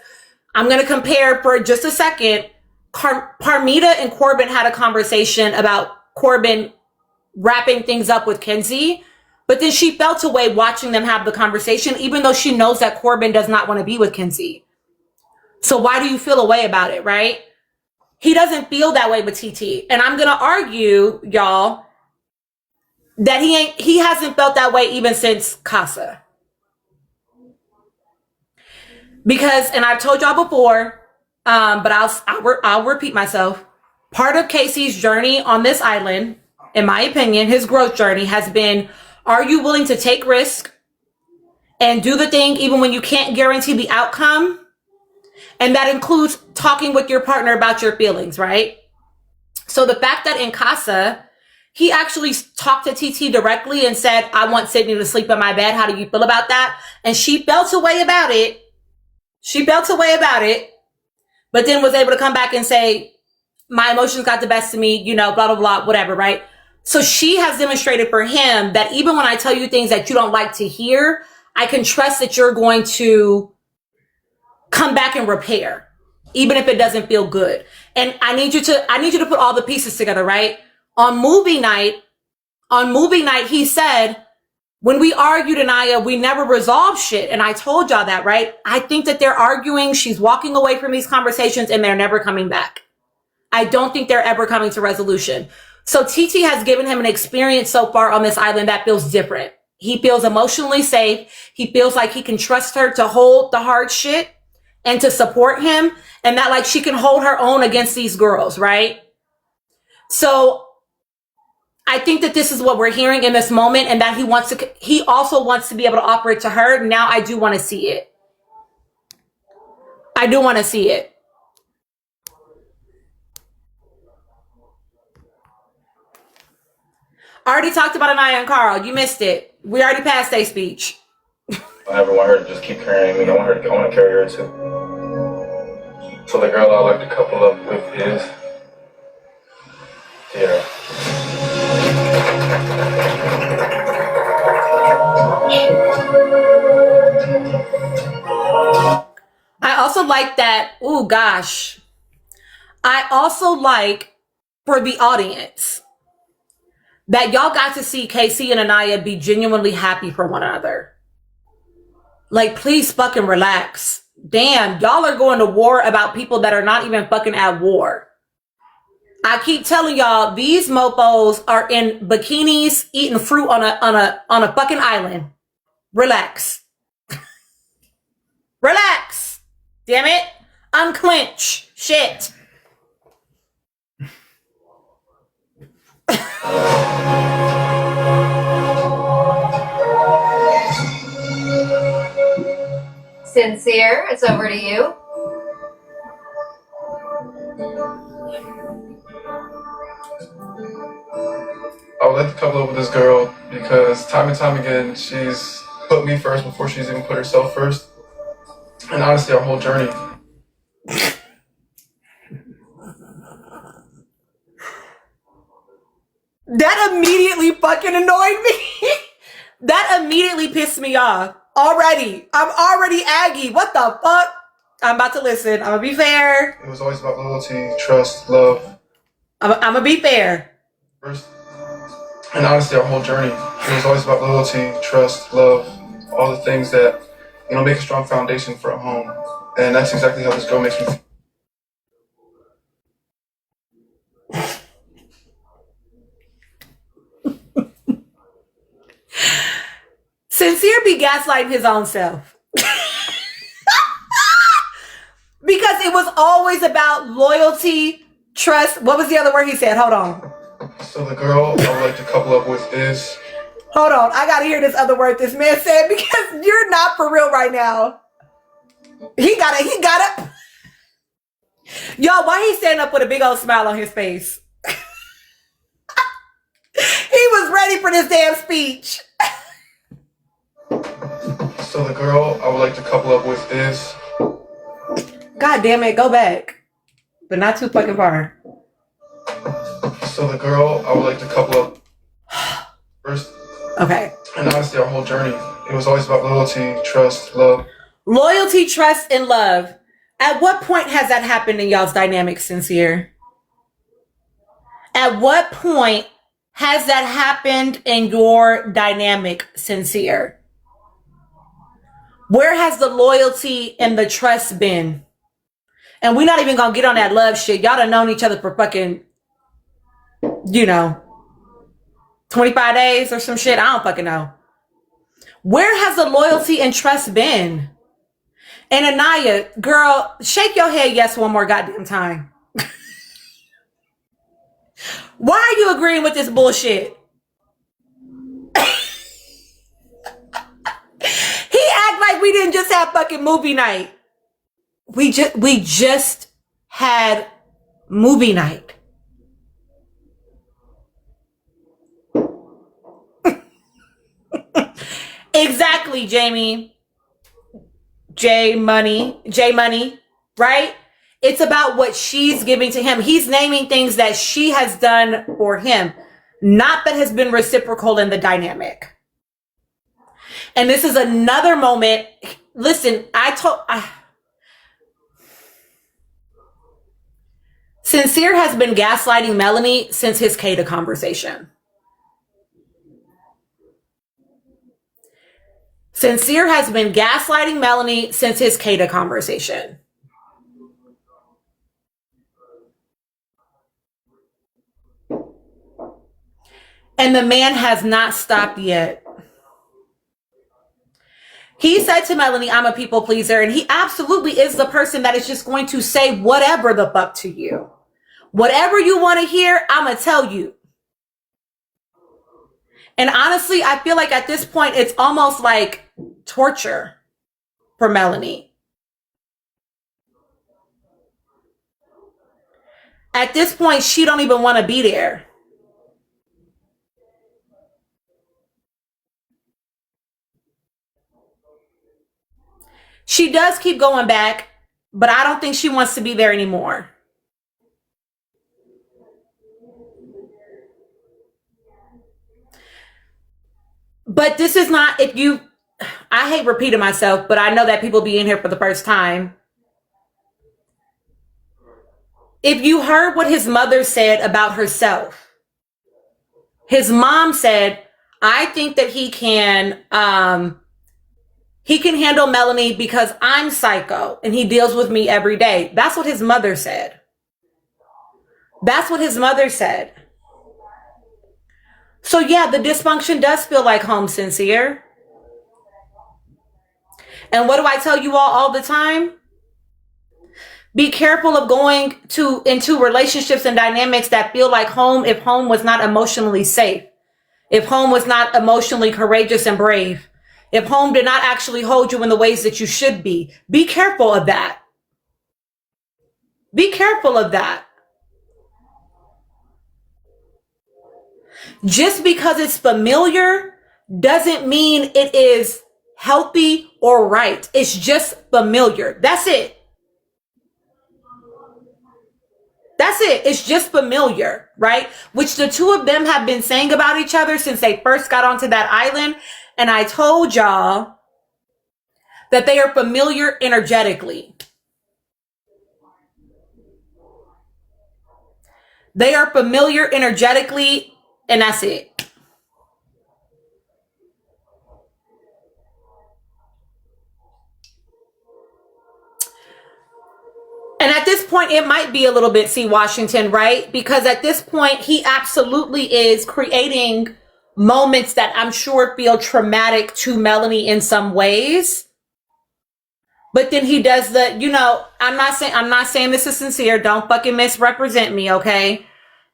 I'm going to compare for just a second. Parmita and Corbin had a conversation about Corbin wrapping things up with Kenzie, but then she felt away watching them have the conversation, even though she knows that Corbin does not want to be with Kenzie. So why do you feel a way about it, right? He doesn't feel that way with TT. And I'm going to argue, y'all, that he hasn't felt that way even since Casa. Because, and I've told y'all before, but I'll repeat myself. Part of Casey's journey on this island, in my opinion, his growth journey has been, are you willing to take risk and do the thing even when you can't guarantee the outcome? And that includes talking with your partner about your feelings, right? So the fact that in Casa, he actually talked to TT directly and said, I want Sydney to sleep in my bed. How do you feel about that? And she felt a way about it. But then was able to come back and say, my emotions got the best of me, you know, blah, blah, blah, whatever, right? So she has demonstrated for him that even when I tell you things that you don't like to hear, I can trust that you're going to come back and repair, even if it doesn't feel good. And I need you to put all the pieces together, right? On movie night, he said, when we argued, Anaya, we never resolved shit. And I told y'all that, right? I think that they're arguing. She's walking away from these conversations and they're never coming back. I don't think they're ever coming to resolution. So TT has given him an experience so far on this island that feels different. He feels emotionally safe. He feels like he can trust her to hold the hard shit and to support him, and that like she can hold her own against these girls, right? So I think that this is what we're hearing in this moment, and that he also wants to be able to offer it to her. Now I do want to see it. I already talked about Anaya and Carl. You missed it. We already passed their speech. I never want her to just keep carrying me. I want to carry her too. So the girl I like to couple up with is Tierra. I also like that. Oh gosh. I also like for the audience that y'all got to see KC and Anaya be genuinely happy for one another. Like, please fucking relax. Damn, y'all are going to war about people that are not even fucking at war. I keep telling y'all, these mofos are in bikinis eating fruit on a fucking island. Relax. Relax. Damn it. Unclench. Shit. Sincere, it's over to you. I would like to couple up with this girl because time and time again, she's put me first before she's even put herself first. And honestly, our whole journey. That immediately fucking annoyed me. That immediately pissed me off. Already. I'm already Aggie. What the fuck? I'm about to listen. I'm gonna be fair. It was always about loyalty, trust, love. I'm gonna be fair. First. And honestly, our whole journey, it was always about loyalty, trust, love, all the things that, you know, make a strong foundation for a home. And that's exactly how this girl makes me feel. Sincere be gaslighting his own self. Because it was always about loyalty, trust. What was the other word he said? Hold on. So the girl I would like to couple up with is... Hold on. I gotta hear this other word this man said because you're not for real right now. He got it. Y'all, why he standing up with a big old smile on his face? He was ready for this damn speech. So the girl I would like to couple up with is... God damn it, go back. But not too fucking far. So the girl I would like to couple up first. Okay. And honestly, our whole journey, it was always about loyalty, trust, love. Loyalty, trust, and love. At what point has that happened in y'all's dynamic, Sincere? At what point has that happened in your dynamic, Sincere? Where has the loyalty and the trust been? And we're not even gonna get on that love shit. Y'all done known each other for fucking, 25 days or some shit. I don't fucking know. Where has the loyalty and trust been? And Anaya, girl, shake your head yes one more goddamn time. Why are you agreeing with this bullshit? He act like we didn't just have fucking movie night. We just had movie night. Exactly, Jamie. J Money, right? It's about what she's giving to him. He's naming things that she has done for him, not that has been reciprocal in the dynamic. And this is another moment. Listen, Sincere has been gaslighting Melanie since his Kata conversation. Sincere has been gaslighting Melanie since his Kata conversation. And the man has not stopped yet. He said to Melanie, I'm a people pleaser. And he absolutely is the person that is just going to say whatever the fuck to you. Whatever you want to hear, I'm going to tell you. And honestly, I feel like at this point, it's almost like torture for Melanie. At this point, she don't even want to be there. She does keep going back, but I don't think she wants to be there anymore. But this is not, I hate repeating myself, but I know that people be in here for the first time. If you heard what his mother said about herself, his mom said, I think that he can handle Melanie because I'm psycho and he deals with me every day. That's what his mother said. That's what his mother said. So yeah, the dysfunction does feel like home, Sincere. And what do I tell you all the time? Be careful of going into relationships and dynamics that feel like home if home was not emotionally safe. If home was not emotionally courageous and brave. If home did not actually hold you in the ways that you should be. Be careful of that. Be careful of that. Just because it's familiar doesn't mean it is healthy or right. It's just familiar. That's it. That's it. It's just familiar, right? Which the two of them have been saying about each other since they first got onto that island. And I told y'all that they are familiar energetically. They are familiar energetically, and that's it. And at this point, it might be a little bit C. Washington, right? Because at this point, he absolutely is creating moments that I'm sure feel traumatic to Melanie in some ways. But then he does the, I'm not saying this is sincere. Don't fucking misrepresent me, okay?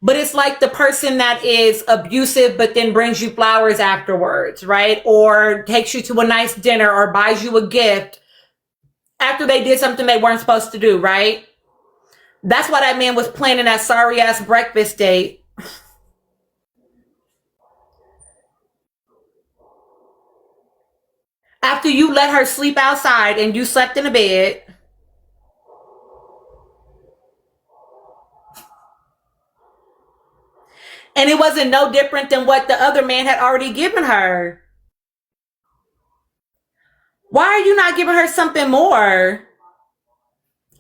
But it's like the person that is abusive, but then brings you flowers afterwards, right? Or takes you to a nice dinner or buys you a gift after they did something they weren't supposed to do, right? That's why that man was planning that sorry ass breakfast date. After you let her sleep outside and you slept in a bed. And it wasn't no different than what the other man had already given her. Why are you not giving her something more?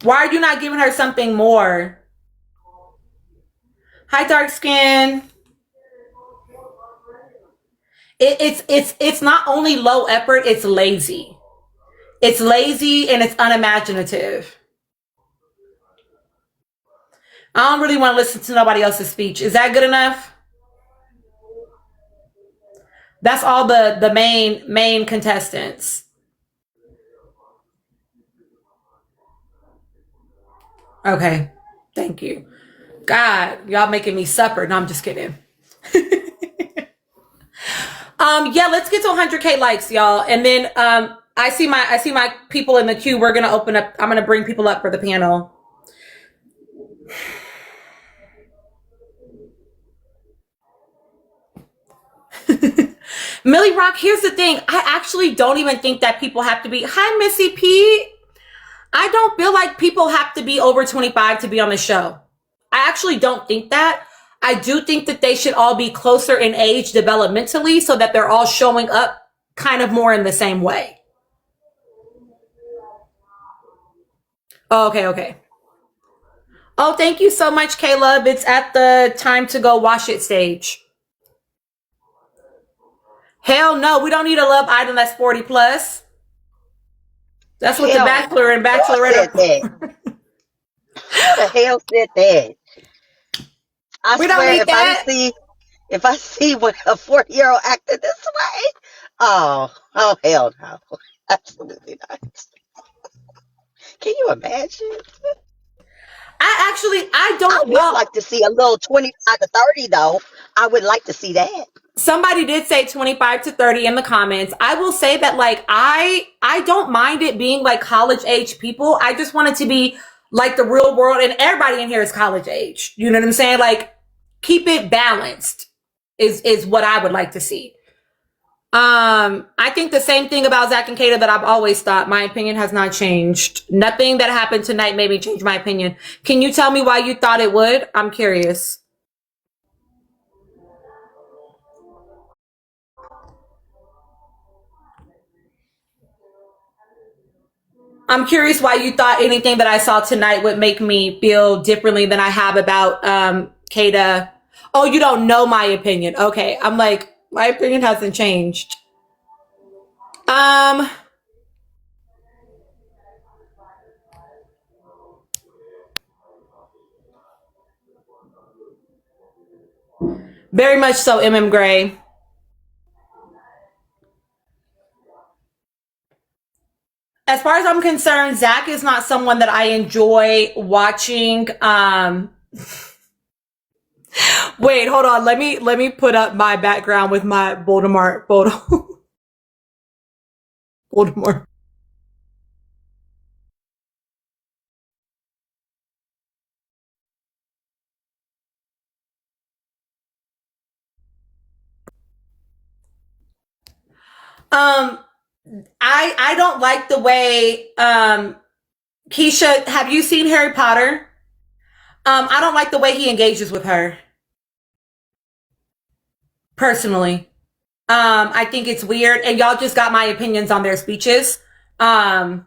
Why are you not giving her something more? Hi, dark skin. It's not only low effort, it's lazy. It's lazy and it's unimaginative. I don't really want to listen to nobody else's speech. Is that good enough? That's all the main contestants. Okay. Thank you. God, y'all making me suffer. No, I'm just kidding. Yeah, let's get to 100K likes, y'all. And then I see my people in the queue. We're gonna open up. I'm gonna bring people up for the panel. Millie Rock, here's the thing. I actually don't even think that people have to be. Hi, Missy P. I don't feel like people have to be over 25 to be on the show. I actually don't think that. I do think that they should all be closer in age developmentally so that they're all showing up kind of more in the same way. Oh, okay. Oh, thank you so much, Caleb. It's at the time to go wash it stage. Hell no, we don't need a love item that's 40 plus. That's what the Bachelor and Bachelorette are. Who the hell said that? I We don't swear, need that. if I see what a 40-year-old acting this way, oh hell no, absolutely not. Can you imagine? I don't I would like to see a little 25 to 30 though. I would like to see that. Somebody did say 25 to 30 in the comments. I will say that like I don't mind it being like college age people. I just want it to be like the real world, and everybody in here is college age. You know what I'm saying? Like keep it balanced is what I would like to see. I think the same thing about Zach and Kata that I've always thought. My opinion has not changed. Nothing that happened tonight made me change my opinion. Can you tell me why you thought it would? I'm curious. I'm curious why you thought anything that I saw tonight would make me feel differently than I have about Kata. Oh, you don't know my opinion. Okay. I'm like, my opinion hasn't changed. Very much so, MM Gray. As far as I'm concerned, Zach is not someone that I enjoy watching. Wait, hold on. Let me put up my background with my Voldemort photo. Voldemort. I don't like the way Keisha, have you seen Harry Potter? I don't like the way he engages with her. Personally. I think it's weird, and y'all just got my opinions on their speeches. Correct.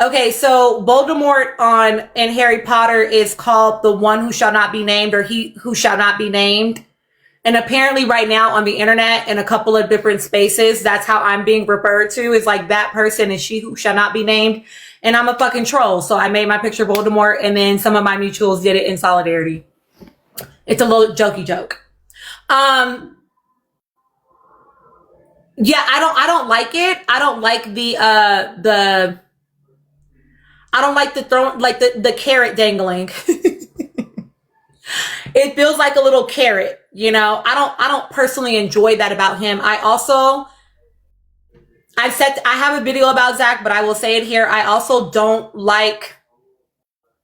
Okay, so Voldemort in Harry Potter is called the one who shall not be named, or he who shall not be named. And apparently right now on the internet in a couple of different spaces, that's how I'm being referred to, is like that person is she who shall not be named. And I'm a fucking troll. So I made my picture Voldemort, and then some of my mutuals did it in solidarity. It's a little jokey joke. Yeah, I don't like it. I don't like I don't like the carrot dangling. It feels like a little carrot, you know. I don't personally enjoy that about him. I have a video about Zach, but I will say it here. I also don't like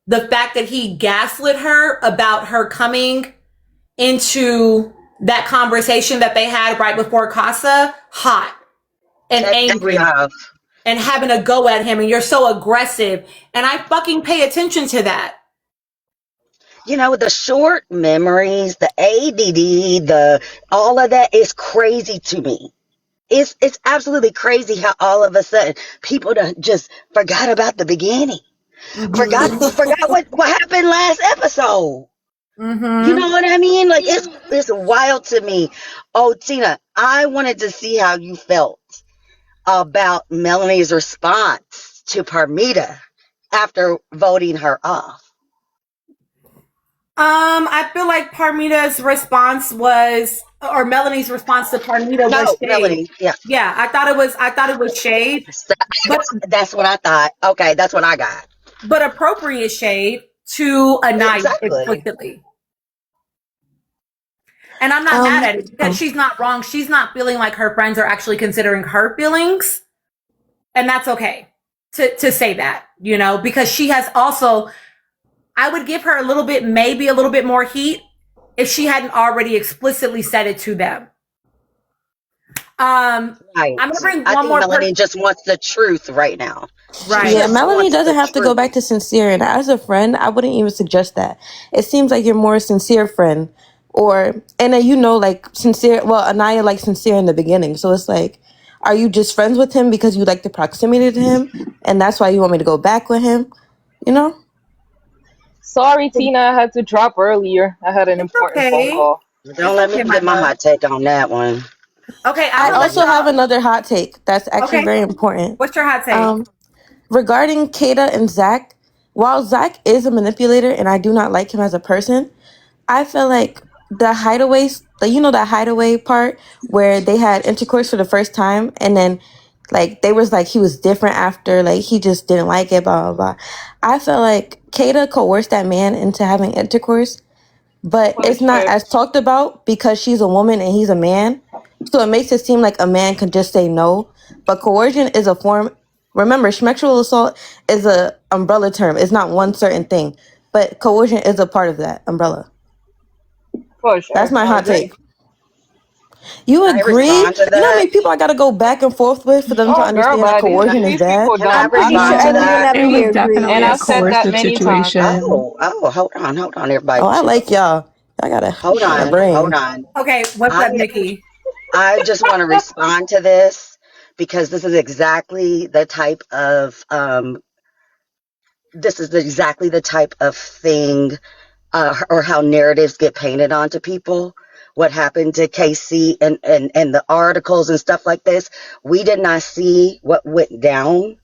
the fact that he gaslit her about her coming into that conversation that they had right before Casa, hot and angry and having a go at him, and you're so aggressive. And I fucking pay attention to that. The short memories, the ADD, the all of that is crazy to me. It's absolutely crazy how all of a sudden people just forgot about the beginning. Forgot Mm-hmm. forgot what happened last episode. You Mm-hmm. know what I mean? Like it's wild to me. Oh, Tina, I wanted to see how you felt about Melanie's response to Parmita after voting her off. I feel like Parmita's response was, or Melanie's response to Parmita was No, shade. Melanie. Yeah. Yeah, I thought it was shade, but That's what I thought. Okay, that's what I got. appropriate shade to Anaya Exactly. explicitly. And I'm not mad at it because she's not wrong. She's not feeling like her friends are actually considering her feelings. And that's okay to say that, because she has also, I would give her maybe a little bit more heat if she hadn't already explicitly said it to them. Right. I'm gonna bring I one think more Melanie person. just wants the truth right now. She Right. Yeah, just Melanie wants doesn't the have to go truth. back to sincere. And as a friend, I wouldn't even suggest that. It seems like you're more a sincere friend. And then like sincere, well, Anaya liked sincere in the beginning. So it's like, are you just friends with him because you like the proximity to him? And that's why you want me to go back with him? You know? Sorry, Tina, I had to drop earlier. I had an It's important phone okay. call. Don't It's let me okay, my give my love. hot take on that one. Okay, I'm I gonna let also have y'all. another hot take that's actually Okay. very important. What's your hot take? Regarding Kata and Zach, while Zach is a manipulator and I do not like him as a person, I feel like the hideaways, that hideaway part where they had intercourse for the first time and then they was like he was different after, like he just didn't like it, blah blah blah. I feel like Kata coerced that man into having intercourse, but it's not Bullshit. as talked about because she's a woman and he's a man. So it makes it seem like a man can just say no. But coercion is a form. Remember, sexual assault is a umbrella term. It's not one certain thing. But coercion is a part of that umbrella. For That's sure. my I hot agree. take. You Can I agree? respond to You know how that? many people I gotta go back and forth with for them to Oh, girl, understand that bye. Can I, coercion is These bad? people can I dumb. I'm respond not to And we that? never It was agree. definitely and a I've said that coercive many times. situation. Hold on, everybody. Oh, I Chill. like y'all. Y'all got a Hold brain. on. Okay, what's I up, Nikki? I just want to respond to this because this is exactly the type of thing or how narratives get painted onto people. What happened to KC and the articles and stuff like this. We did not see what went down.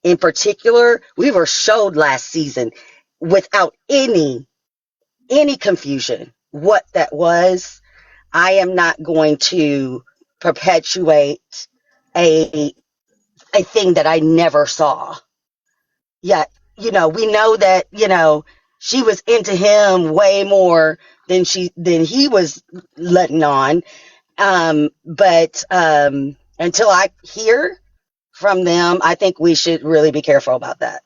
In particular, we were showed last season without any confusion what that was. I am not going to perpetuate a a thing that I never saw. Yet, we know that, she was into him way more than he was letting on. But until I hear from them, I think we should really be careful about that.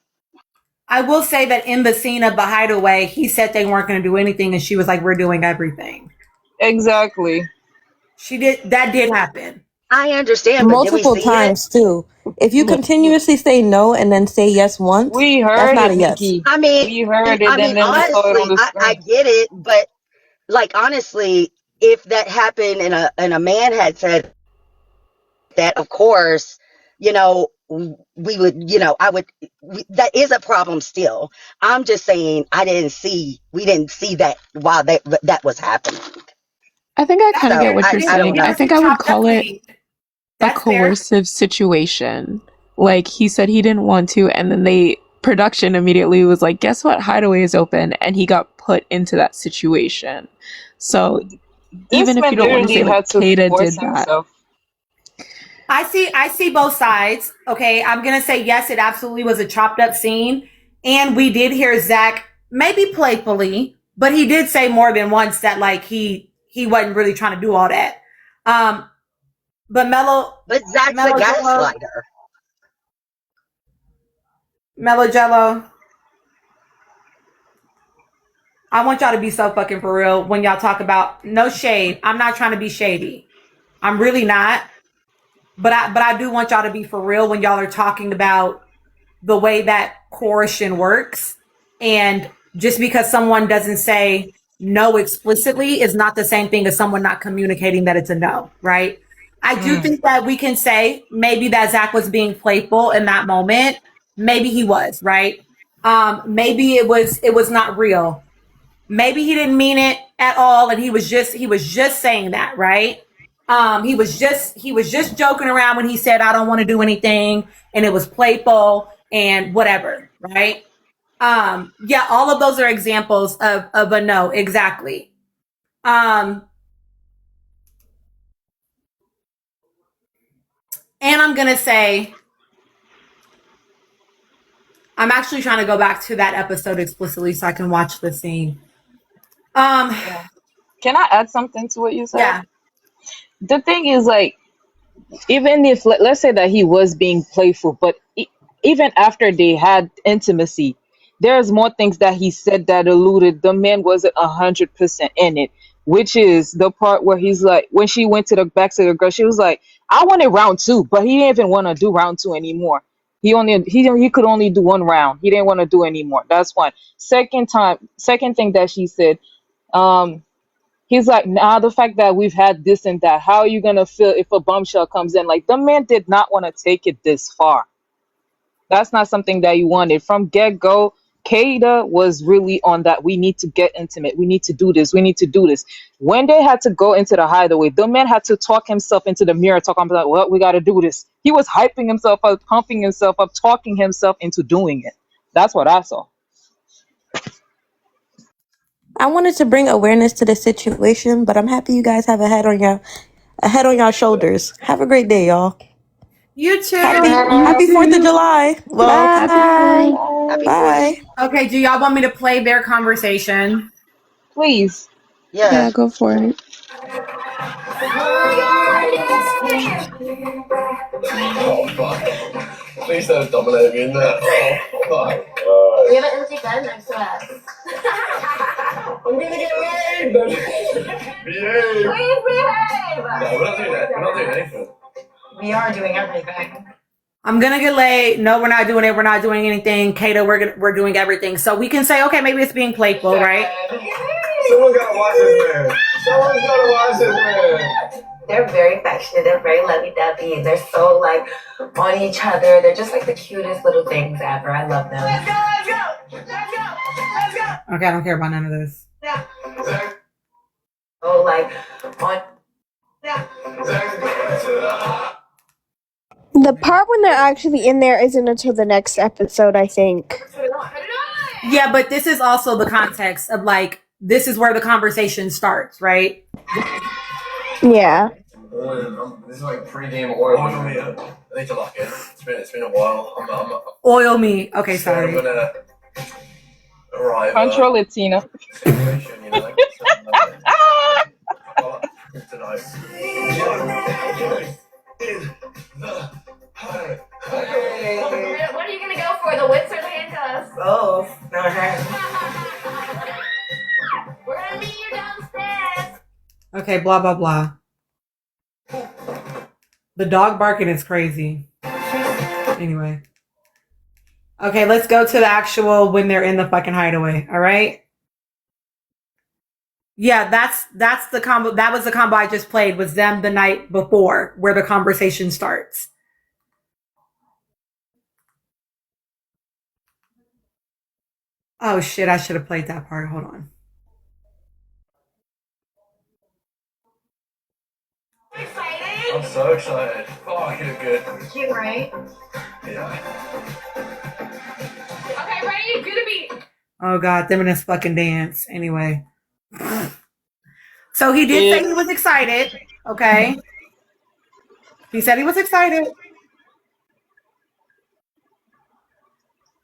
I will say that in the scene of the hideaway, he said they weren't going to do anything, and she was like, "We're doing everything." Exactly. That did happen. I understand, but did we Multiple see it? times too. If you continuously say no and then say yes once, We that's heard not a it, yes. Nikki. I mean, We heard it, and then we But saw it on honestly, the I screen. get it, but like honestly, if that happened and a man had said that, of course, we would, that is a problem still. I'm just saying we didn't see that while that was happening. I think I that's kind of So get fair. what I you're didn't. I don't saying. We know. I never think see I would Chop. call it a That's fair. coercive situation. Like he said he didn't want to, and then production immediately was like, guess what? Hideaway is open, and he got put into that situation. So This even if you man don't want to literally say like had to Kata force did that, himself. I see both sides. Okay, I'm gonna say yes. It absolutely was a chopped up scene, and we did hear Zach maybe playfully, but he did say more than once that like he wasn't really trying to do all that. But But Zach's a Jello, gaslighter. Mellow Jello. I want y'all to be so fucking for real when y'all talk about no shade. I'm not trying to be shady. I'm really not. But I do want y'all to be for real when y'all are talking about the way that coercion works and just because someone doesn't say no explicitly is not the same thing as someone not communicating that it's a no, right? I do think that we can say maybe that Zach was being playful in that moment. Maybe he was, right? Maybe it was not real. Maybe he didn't mean it at all, and he was just saying that, right? He was just joking around when he said, "I don't want to do anything," and it was playful and whatever, right? Yeah, all of those are examples of a no, exactly. Um, and I'm gonna say, I'm actually trying to go back to that episode explicitly so I can watch the scene. Um, Can I add something to what you said? yeah, The thing is, like, even if let's say that he was being playful, but even after they had intimacy, there's more things that he said that alluded the man wasn't 100% in it, which is the part where he's like, when she went to the back to the girl, she was like, I wanted round two, but he didn't even want to do round two anymore. He could only do one round. He didn't want to do anymore. That's one. Second thing that she said, um he's like, nah, the fact that we've had this and that, how are you gonna feel if a bombshell comes in? Like, the man did not want to take it this far. That's not something that you wanted. From get-go, Kada was really on that. We need to get intimate. We need to do this. We need to do this. When they had to go into the hideaway, the man had to talk himself into the mirror, talking about, well, we got to do this. He was hyping himself up, pumping himself up, talking himself into doing it. That's what I saw. I wanted to bring awareness to the situation, but I'm happy you guys have a head on your shoulders. Have a great day, y'all. you too. Happy 4th of July. Well, Happy Happy bye. 4th. Okay, do y'all want me to play their conversation? Please. Yeah, Yes. go for it. Oh, fuck. Please don't dominate me in that. Oh, fuck. We have an empty bed next to us. I'm gonna get laid! Behave! Please behave! No, we're not doing that. We're not doing anything. We are doing everything. I'm gonna get laid. No, we're not doing it. We're not doing anything. Kata, we're doing everything. So we can say, okay, maybe it's being playful, right? Someone gotta watch this man. Someone's gotta watch this man. They're very affectionate. They're very lovey-dovey. They're so, like, on each other. They're just, like, the cutest little things ever. I love them. Let's go, let's go! Let's go! Let's go! Okay, I don't care about none of this. Oh, like, on... The part when they're actually in there isn't until the next episode, I think. Yeah, but this is also the context of, like, this is where the conversation starts, right? Yeah. This is like pre-game oil. I need to lock in. It's been a while. I'm Oil me. Okay, sorry. I'm gonna arrive. Control it, Tina. Situation, you know, like tonight. What are you gonna go for? The whips or the handcuffs? Both. Never heard. We're gonna meet you downstairs. Okay, blah, blah, blah. The dog barking is crazy. Anyway. Okay, let's go to the actual when they're in the fucking hideaway, all right? Yeah, that's the combo. That was the combo I just played, was them the night before, where the conversation starts. Oh shit, I should have played that part. Hold on. I'm so excited. Fuck, you look good. Cute, right? Yeah. Okay, ready? Do the beat. Oh god, them in this fucking dance. Anyway. So he did say he was excited. Okay. He said he was excited.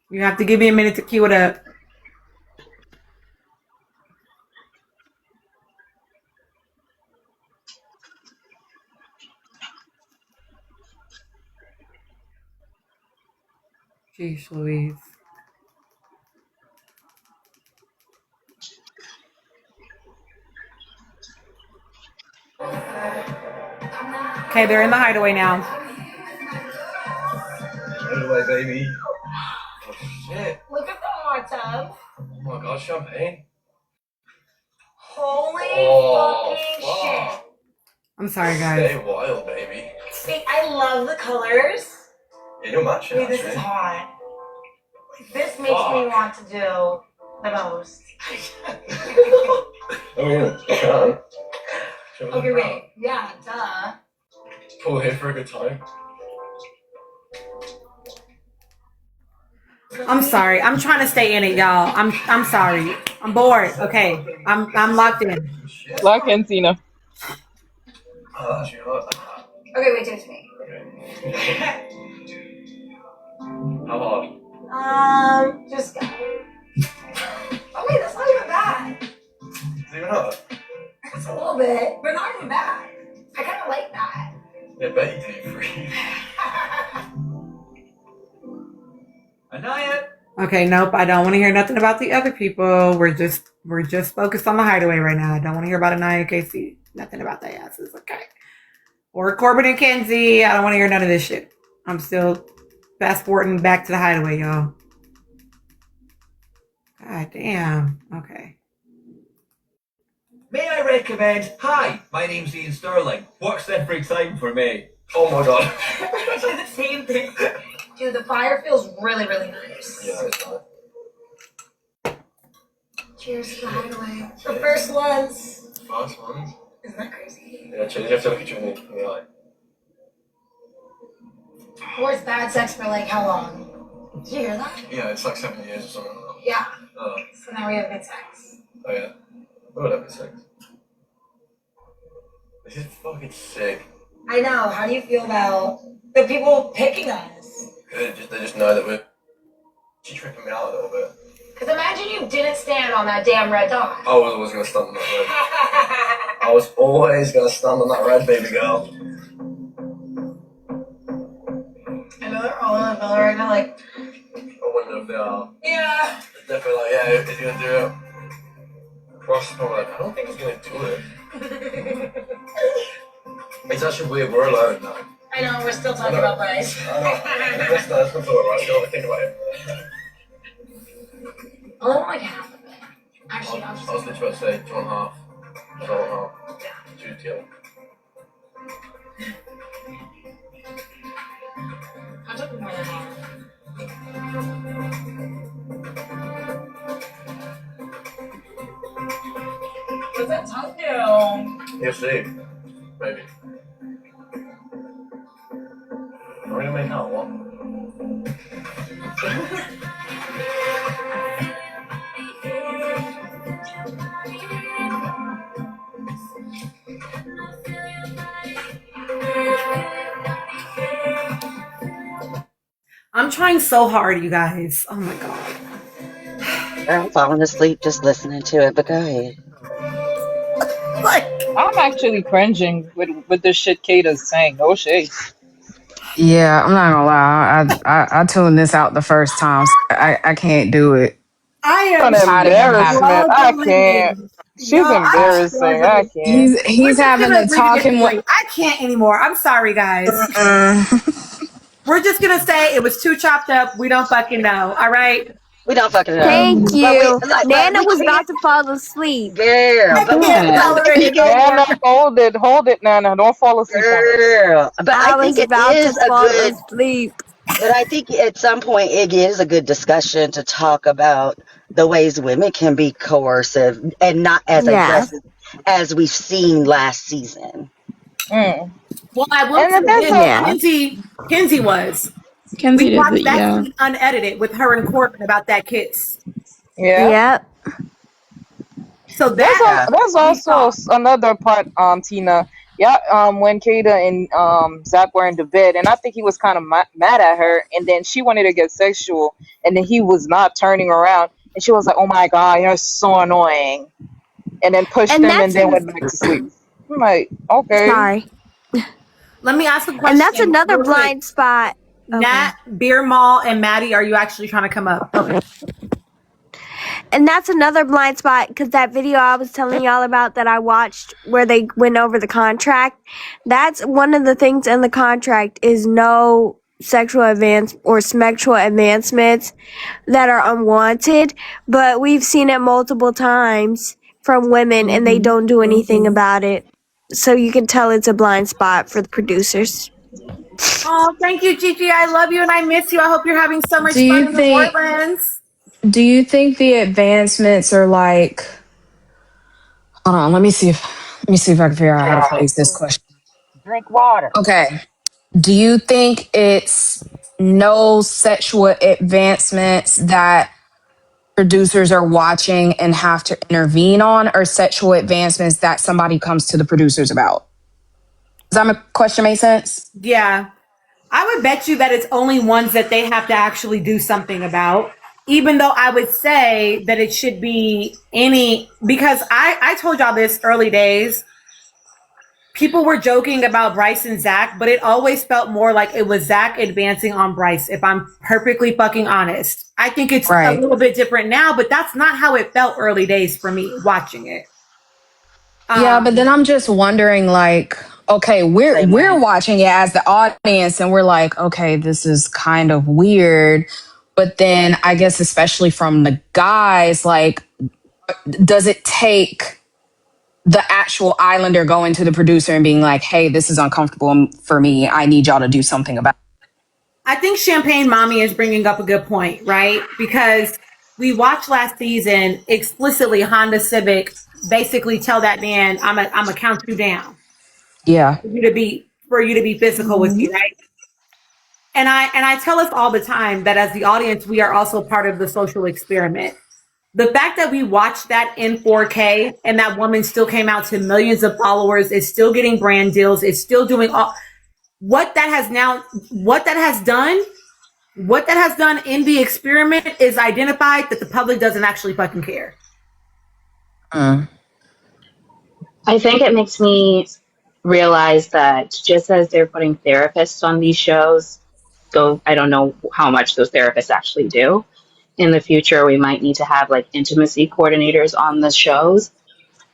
You have to give me a minute to cue it up. Jeez Louise. Okay, they're in the hideaway now. Hideaway, baby. Oh shit. Look at the hot tub. Oh my god, champagne. Holy fucking shit. I'm sorry, guys. Stay wild, baby. See, I love the colors. Yeah, you're matching, Dude, this is actually. hot. This makes me want to do the most. I mean, you can. Okay, wait. Yeah, duh. Pull here for a good time. I'm sorry. I'm trying to stay in it, y'all. I'm sorry. I'm bored. Okay. I'm locked in. Lock in, Tina. Actually, hot. Okay, wait, do it to me. Okay. How hard? Just go. Oh wait, that's not even bad. Is it even hot? It's a little bit, but not even bad. I kind of like that. Yeah, bet you do free. Anaya! Okay, nope. I don't want to hear nothing about the other people. We're just focused on the hideaway right now. I don't want to hear about Anaya and KC. Nothing about their asses, okay? Or Corbin and Kenzie. I don't want to hear none of this shit. I'm still fast forwarding back to the hideaway, y'all. God damn. Okay. May I recommend? Hi, my name's Ian Sterling. Works every time for me. Oh my god. I do the same thing. Dude, the fire feels really, really nice. Yeah, it's hot. Cheers to the hideaway. The first ones. Fast ones. Isn't that crazy? Yeah, you have to look at you in the eye. Wars bad sex for like how long? Did you hear that? Yeah, it's like 7 years or something like that. Yeah. Oh. So now we have good sex. Oh yeah. Whatever, sex. This is fucking sick. I know. How do you feel about the people picking us? Good, they just know that she's tripping me out a little bit. Because imagine you didn't stand on that damn red dot. I was always gonna stand on that red. I was always gonna stand on that red, baby girl. I know they're all in the villa right now, like, I wonder if they are. yeah. They're definitely like, yeah, is he gonna do it? Cross is probably like, I don't think he's gonna do it. It's actually weird, we're alone now. I know, we're still talking about Bryce. I know. That's not right, I don't think about it. I want like half of it. Actually, I'll just. I was literally about to say, do you want half? Do you want half? Yeah. 2 together. I'll take more than half. What's that tongue do? You'll see. Maybe. I'm gonna make out one. I'm trying so hard, you guys. Oh my god. I'm falling asleep just listening to it, but go ahead. Like, I'm actually cringing with the shit Kata's saying. No shade. Yeah, I'm not gonna lie. I tuned this out the first time. So I can't do it. I am An embarrassment. I can't. She's embarrassing. I can't. He's having a talking. I can't anymore. I'm sorry, guys. We're just gonna say it was too chopped up. We don't fucking know. All right. We don't fucking know. Thank you. But Nana we was can't- about to fall asleep. Girl, but Nana, hold it, Nana. Don't fall asleep. Girl, but I think was it about is to a fall good. asleep. But I think at some point it is a good discussion to talk about the ways women can be coercive and not as aggressive as we've seen last season. Well, I will say Kenzie was. Kenzie we did watched it, that yeah. scene unedited with her and Corbin about that kiss. Yeah. Yep. So there's also another part, Tina. Yeah, when Kata and Zach were in the bed, and I think he was kind of mad at her, and then she wanted to get sexual, and then he was not turning around, and she was like, "Oh my god, you're so annoying," and then pushed him, and then went back to sleep. I'm like, okay. Sorry. Let me ask a question. And that's another real quick. blind spot. Nat, Beer Mall, and Maddie, are you actually trying to come up? Okay. And that's another blind spot because that video I was telling y'all about that I watched where they went over the contract, that's one of the things in the contract is no sexual advancements that are unwanted, but we've seen it multiple times from women and they don't do anything about it. So you can tell it's a blind spot for the producers. Oh, thank you, Gigi. I love you and I miss you. I hope you're having so much Do fun you in New think Orleans. the advancements are like, hold on, let me see if I can figure out how to phrase this question. Drink water. Okay. Do you think it's no sexual advancements that producers are watching and have to intervene on, or sexual advancements that somebody comes to the producers about? Does that question make sense? Yeah. I would bet you that it's only ones that they have to actually do something about. Even though I would say that it should be because I told y'all this early days. People were joking about Bryce and Zach, but it always felt more like it was Zach advancing on Bryce, if I'm perfectly fucking honest. I think it's a little bit different now, but that's not how it felt early days for me watching it. Yeah, but then I'm just wondering, like, okay, we're watching it as the audience and we're like, okay, this is kind of weird. But then I guess especially from the guys, like, does it take the actual Islander going to the producer and being like, hey, this is uncomfortable for me. I need y'all to do something about it? I think Champagne Mommy is bringing up a good point, right? Because we watched last season explicitly Honda Civic basically tell that man, I'm a count you down. Yeah. For you to be physical with me, right? And I tell us all the time that as the audience, we are also part of the social experiment. The fact that we watched that in 4K and that woman still came out to millions of followers, is still getting brand deals, is still doing what that has done in the experiment is identified that the public doesn't actually fucking care. I think it makes me realize that just as they're putting therapists on these shows, though I don't know how much those therapists actually do, in the future we might need to have like intimacy coordinators on the shows,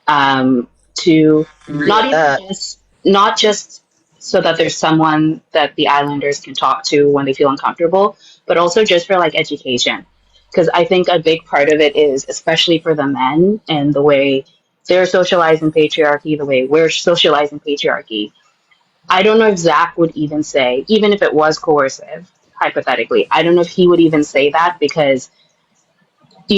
to not just so that there's someone that the Islanders can talk to when they feel uncomfortable, but also just for like education. Because I think a big part of it is, especially for the men and the way they're socialized in patriarchy, the way we're socialized in patriarchy. I don't know if Zach would even say, even if it was coercive, hypothetically, I don't know if he would even say that, because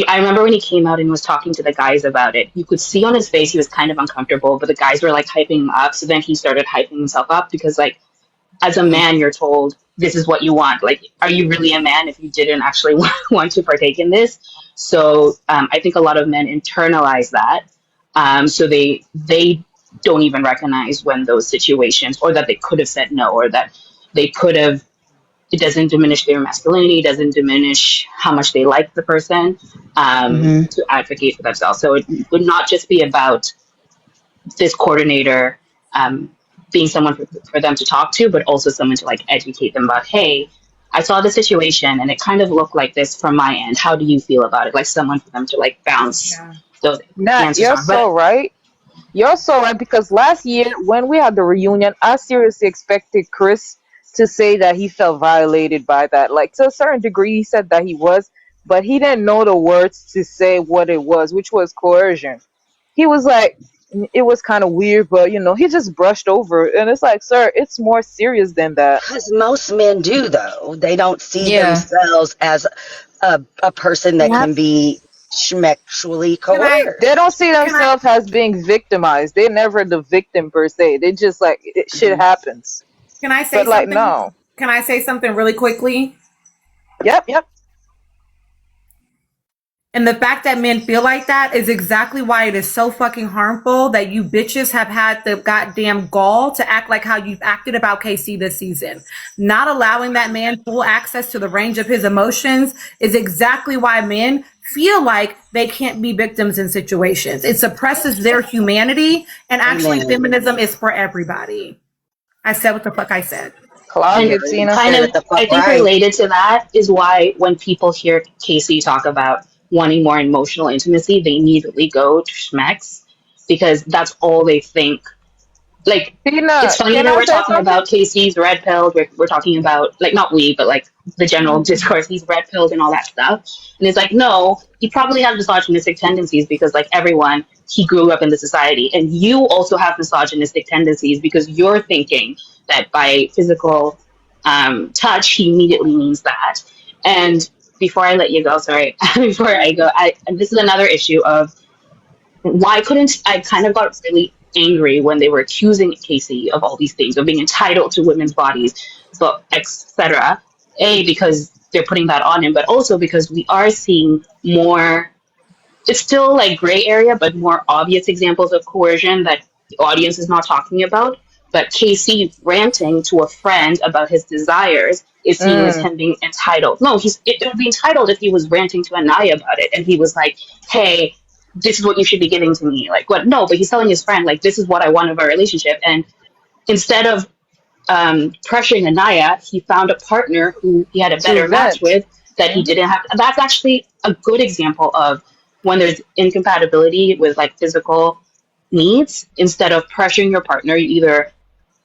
I remember when he came out and was talking to the guys about it, you could see on his face he was kind of uncomfortable, but the guys were like hyping him up. So then he started hyping himself up because, like, as a man, you're told this is what you want. Like, are you really a man if you didn't actually want to partake in this? So I think a lot of men internalize that. So they don't even recognize when those situations, or that they could have said no, or that they could have. It doesn't diminish their masculinity. It doesn't diminish how much they like the person, to advocate for themselves. So it would not just be about this coordinator being someone for them to talk to, but also someone to like educate them about, hey, I saw the situation and it kind of looked like this from my end. How do you feel about it? Like someone for them to like bounce those answers You're on. so right. You're so right, because last year when we had the reunion, I seriously expected Chris to say that he felt violated by that. Like, to a certain degree, he said that he was, but he didn't know the words to say what it was, which was coercion. He was like, it was kind of weird, but he just brushed over it. And it's like, sir, it's more serious than that. Because most men do, though. They don't see themselves as a person that can be sexually coerced. They don't see themselves as being victimized. They're never the victim per se. They just like shit happens. Can I say but like something? no. Can I say something really quickly? Yep. And the fact that men feel like that is exactly why it is so fucking harmful that you bitches have had the goddamn gall to act like how you've acted about KC this season. Not allowing that man full access to the range of his emotions is exactly why men feel like they can't be victims in situations. It suppresses their humanity, and actually feminism is for everybody. I said what the fuck I said. And kind of, I think related to that is why when people hear Casey talk about wanting more emotional intimacy, they immediately go to Schmex, because that's all they think Like, it's Tina, funny can that I we're say talking something? about Casey's red pills. We're talking about, like, not we, but like the general discourse, he's red pilled and all that stuff. And it's like, no, he probably has misogynistic tendencies because, like everyone, he grew up in the society. And you also have misogynistic tendencies because you're thinking that by physical touch, he immediately means that. And before I let you go, sorry, before I go, and this is another issue of why couldn't I kind of got really angry when they were accusing Casey of all these things, of being entitled to women's bodies, so etc. A, because they're putting that on him, but also because we are seeing more, it's still like gray area, but more obvious examples of coercion that the audience is not talking about. But Casey ranting to a friend about his desires is seen as Mm. him being entitled. No, it would be entitled if he was ranting to Anaya about it and he was like, "Hey, this is what you should be giving to me." Like, what? No, but he's telling his friend, like, "This is what I want of our relationship." And instead of pressuring Anaya, he found a partner who he had a To better match vent. with that he didn't have. That's actually a good example of when there's incompatibility with like physical needs. Instead of pressuring your partner, you either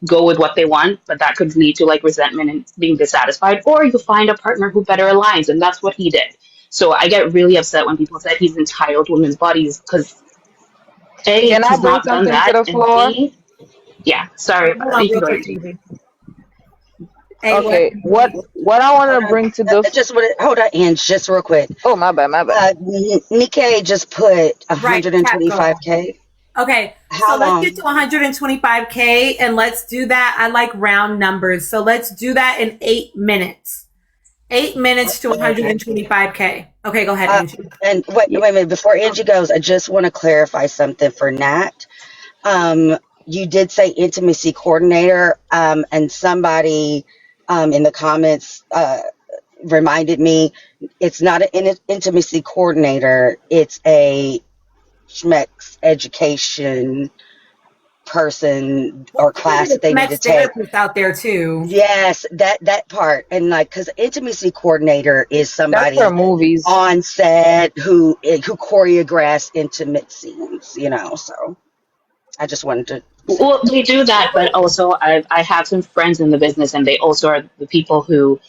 go with what they want, but that could lead to like resentment and being dissatisfied, or you find a partner who better aligns, and that's what he did. So I get really upset when people say he's entitled to women's bodies because A, Can I he's bring not done something to that, the and floor? B, yeah, sorry, Hold on you can real go quick, ahead. TJ. Hey, what? Okay, what I want Hold to on. bring to the Just hold on, Ange, just real quick. oh, my bad, my bad. Nikkei just put Right, Cap, go ahead. 125K. Okay, so How let's get to long? 125K and let's do that. I like round numbers. So let's do that in 8 minutes. 8 minutes to Okay. 125K. Okay, go ahead, Angie. And wait a minute. Before Angie goes, I just want to clarify something for Nat. You did say intimacy coordinator, and somebody in the comments reminded me it's not an intimacy coordinator, it's a schmex education person Well, or there could class be that a they need to next take. therapist out there too. Yes, that part. And like, because intimacy coordinator is That's for somebody movies. on set who choreographs intimate scenes, so I just wanted to say Well, that. they do that, but also I have some friends in the business, and they also are the people who,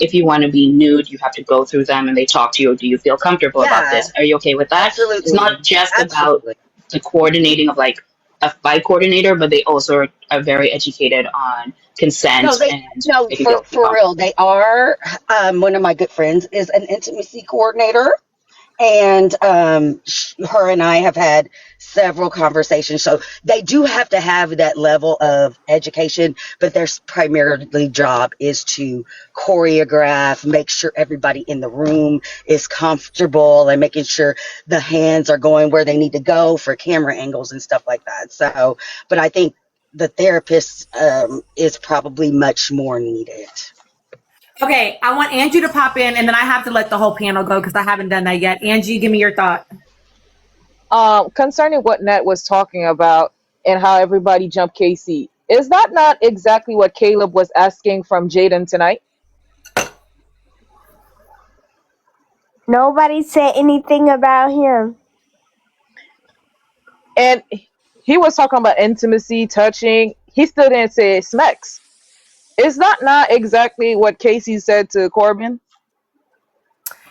if you want to be nude, you have to go through them, and they talk to you. Do you feel comfortable about Yeah, this? Are you okay with that? It's not absolutely. just about Absolutely. the coordinating of like a fight coordinator, but they also are very educated on No, consent they and no making people feel for real. comfortable. They are. One of my good friends is an intimacy coordinator, and her and I have had several conversations. So they do have to have that level of education, but their primarily job is to choreograph, make sure everybody in the room is comfortable, and making sure the hands are going where they need to go for camera angles and stuff like that. So, but I think the therapist is probably much more needed. Okay, I want Angie to pop in and then I have to let the whole panel go because I haven't done that yet. Angie, give me your thought. Concerning what Nat was talking about and how everybody jumped KC, is that not exactly what Caleb was asking from Jaden tonight? Nobody said anything about him. And he was talking about intimacy, touching. He still didn't say smecks. Is that not exactly what Casey said to Corbin?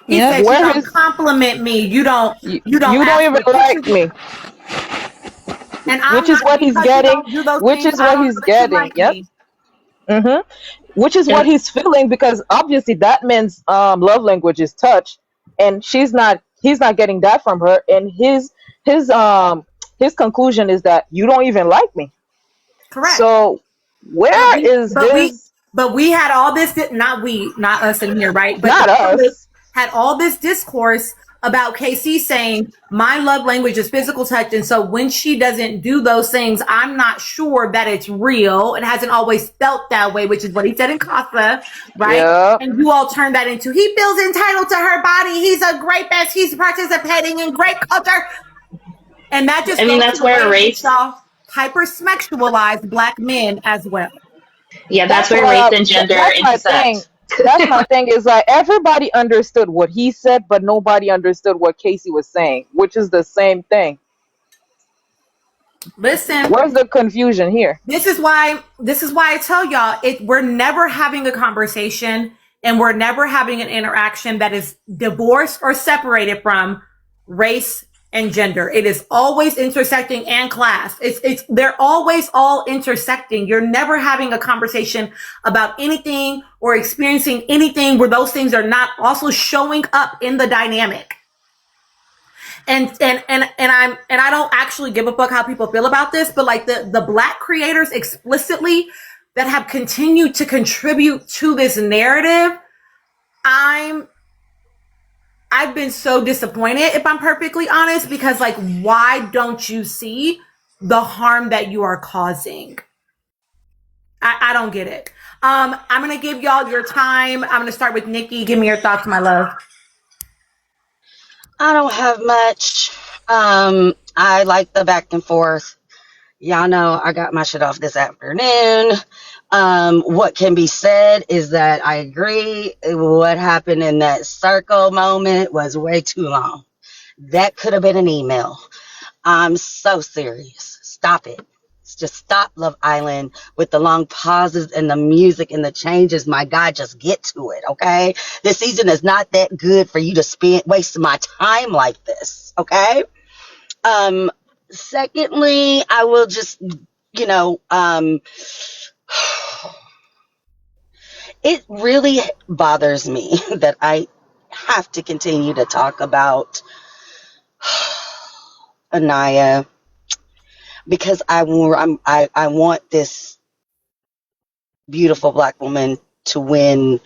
He Yep. said, "You Where don't his compliment me. You don't. You don't you don't ask even for like pictures." me, And I'm which is not what he's because you getting. don't do those Which things. is I what don't know he's that you getting. like Yep. me. Which is what And he's feeling because obviously that man's love language is touch, and he's not getting that from her, and his his conclusion is that you don't even like me. Correct. So But where we, is but we, his, but we had all this. Not we, not us in here, right? But the not public us? had all this discourse about KC saying my love language is physical touch, and so when she doesn't do those things, I'm not sure that it's real. It hasn't always felt that way, which is what he said in Casa, right? Yep. And you all turned that into he feels entitled to her body. He's a great best. He's participating in great culture, and that just I mean, goes to that's the way where in which race, y'all hypersexualize black men as well. yeah, that's That's where what race and gender that's my thing. intersect. That's my thing is like everybody understood what he said, but nobody understood what Casey was saying, which is the same thing. Listen, Where's the confusion here? this is why I tell y'all we're never having a conversation and we're never having an interaction that is divorced or separated from race and gender. It is always intersecting, and class. They're always all intersecting. You're never having a conversation about anything or experiencing anything where those things are not also showing up in the dynamic. And I don't actually give a fuck how people feel about this, but like the Black creators explicitly that have continued to contribute to this narrative, I've been so disappointed, if I'm perfectly honest, because like, why don't you see the harm that you are causing? I don't get it. I'm gonna give y'all your time. I'm gonna start with Nikki. Give me your thoughts, my love. I don't have much. I like the back and forth. Y'all know I got my shit off this afternoon. What can be said is that I agree. What happened in that circle moment was way too long. That could have been an email. I'm so serious. Stop it. Just stop Love Island with the long pauses and the music and the changes. My God, just get to it, okay? This season is not that good for you to waste my time like this, okay? Secondly, I will just, it really bothers me that I have to continue to talk about Anaya because I want this beautiful Black woman to win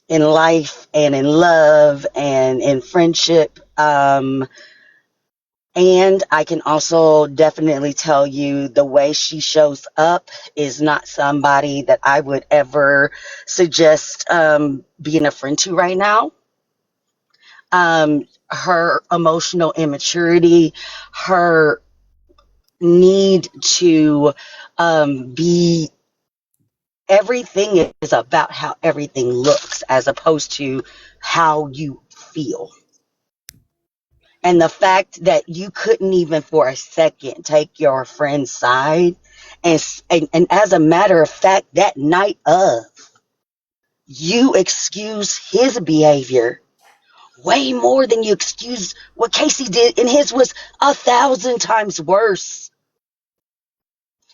in life and in love and in friendship. And I can also definitely tell you the way she shows up is not somebody that I would ever suggest being a friend to right now. Her emotional immaturity, her need to be, everything is about how everything looks as opposed to how you feel. And the fact that you couldn't even for a second take your friend's side, and as a matter of fact, that night of, you excuse his behavior way more than you excuse what Casey did, and his was 1,000 times worse.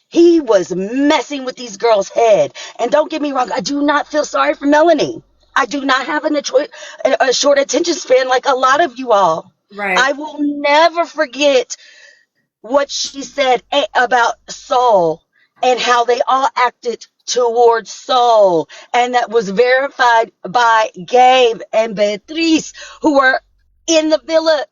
He was messing with these girls' head. And don't get me wrong, I do not feel sorry for Melanie. I do not have a short attention span like a lot of you all. Right. I will never forget what she said about Saul and how they all acted towards Saul. And that was verified by Gabe and Beatrice, who were in the villa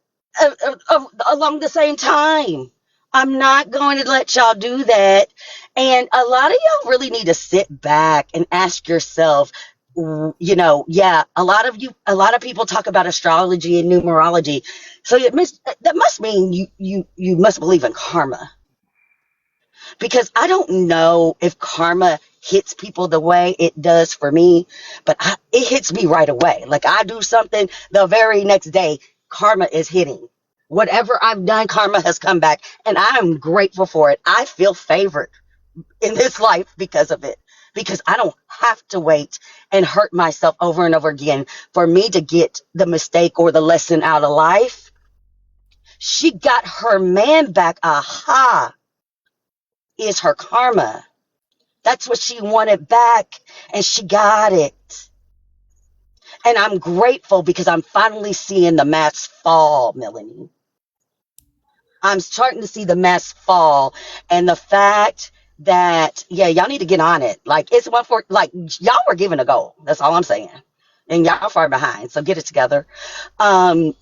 along the same time. I'm not going to let y'all do that. And a lot of y'all really need to sit back and ask yourself, a lot of people talk about astrology and numerology. So that must mean you must believe in karma. Because I don't know if karma hits people the way it does for me, but it hits me right away. Like I do something, the very next day, karma is hitting. Whatever I've done, karma has come back, and I am grateful for it. I feel favored in this life because of it, because I don't have to wait and hurt myself over and over again for me to get the mistake or the lesson out of life. She got her man back. Aha, is her karma. That's what she wanted back, and she got it. And I'm grateful because I'm finally seeing the mask fall, Melanie. I'm starting to see the mask fall, and the fact that, y'all need to get on it. Like, it's one for, like, y'all were given a goal. That's all I'm saying. And y'all far behind, so get it together. And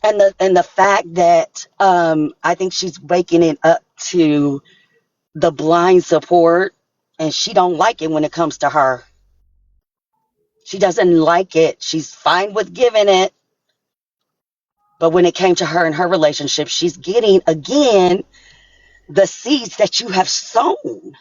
the fact that I think she's waking it up to the blind support, and she don't like it when it comes to her. She doesn't like it. She's fine with giving it. But when it came to her and her relationship, she's getting, again, the seeds that you have sown.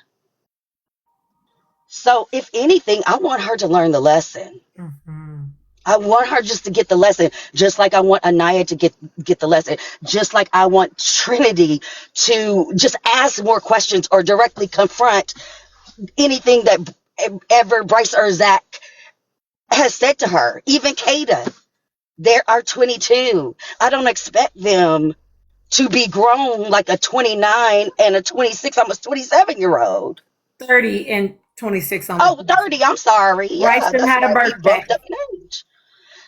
So if anything, I want her to learn the lesson. Mm-hmm. I want her just to get the lesson, just like I want Anaya to get the lesson, just like I want Trinity to just ask more questions or directly confront anything that ever Bryce or Zach has said to her. Even Kada, they are 22. I don't expect them to be grown like a 29 and a 26, almost 27-year-old. 30 and 26 on Oh, 30. I'm sorry. Bryce Yeah, done that's had a right. We birthday. bumped up in age.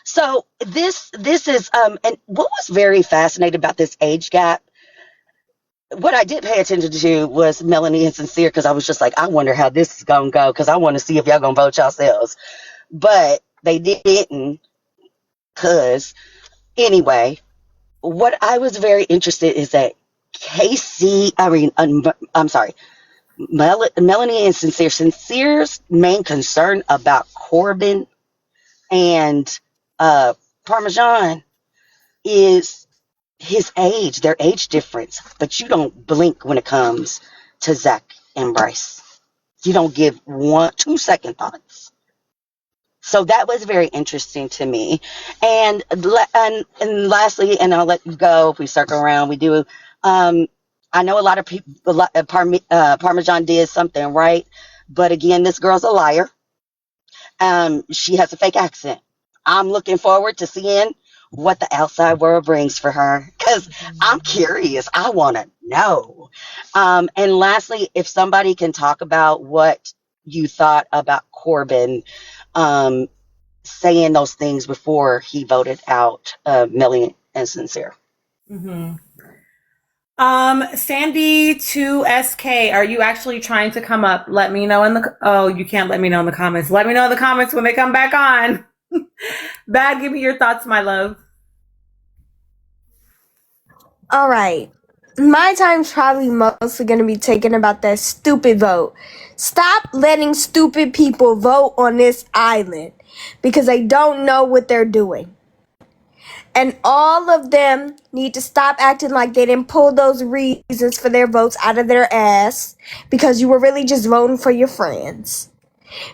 So this is and what was very fascinating about this age gap, what I did pay attention to was Melanie and Sincere, because I was just like, I wonder how this is gonna go, because I want to see if y'all gonna vote yourselves. But they didn't, because anyway, what I was very interested is that I'm sorry, Melanie and Sincere's main concern about Corbin and Parmesan is his age, their age difference. But you don't blink when it comes to Zach and Bryce. You don't give 2 second thoughts. So that was very interesting to me. And lastly, and I'll let you go if we circle around. We do. I know a lot of people. Parmesan did something right, but again, this girl's a liar. She has a fake accent. I'm looking forward to seeing what the outside world brings for her, because I'm curious. I want to know. And lastly, if somebody can talk about what you thought about Corbin saying those things before he voted out Millie and Sincere. Mm-hmm. Sandy 2SK, are you actually trying to come up? Let me know in the, oh, you can't let me know in the comments. Let me know in the comments when they come back on. Bad, give me your thoughts, my love. All right. My time's probably mostly going to be taken about that stupid vote. Stop letting stupid people vote on this island because they don't know what they're doing. And all of them need to stop acting like they didn't pull those reasons for their votes out of their ass because you were really just voting for your friends.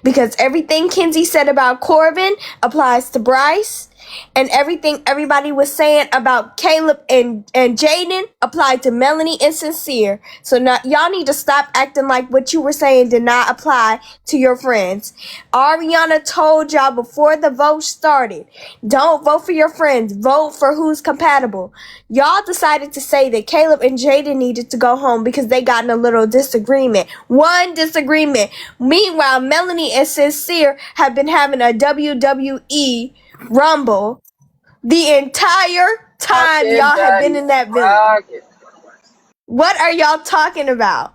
Because everything Kenzie said about Corbin applies to Bryce, and everything everybody was saying about Caleb and Jaden applied to Melanie and Sincere. So now y'all need to stop acting like what you were saying did not apply to your friends. Ariana told y'all before the vote started, don't vote for your friends, vote for who's compatible. Y'all decided to say that Caleb and Jaden needed to go home because they got in a little disagreement. One disagreement. Meanwhile, Melanie and Sincere have been having a WWE Rumble the entire time y'all have been in that villa. What are y'all talking about?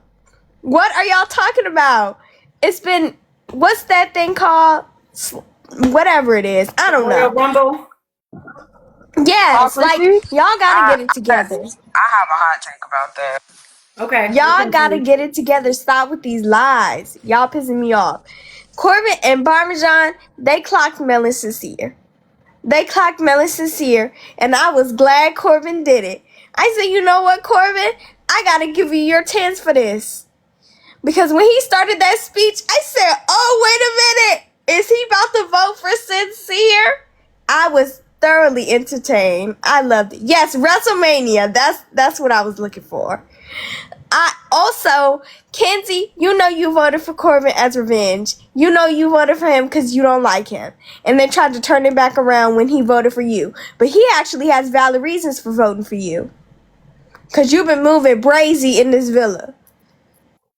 What are y'all talking about? It's been, what's that thing called? Whatever it is. I don't know. Royal Rumble. Yes, like y'all gotta get it together. I have a hot take about that. Okay. Y'all gotta get it together. Stop with these lies. Y'all pissing me off. Corbin and Parmesan, they clocked Mel and Sincere. They clocked Mel and Sincere, and I was glad Corbin did it. I said, you know what, Corbin? I gotta give you your chance for this. Because when he started that speech, I said, oh, wait a minute. Is he about to vote for Sincere? I was thoroughly entertained. I loved it. Yes, WrestleMania. That's what I was looking for. I also, Kenzie, you know you voted for Corbin as revenge. You know you voted for him because you don't like him. And then tried to turn it back around when he voted for you. But he actually has valid reasons for voting for you. Because you've been moving brazy in this villa.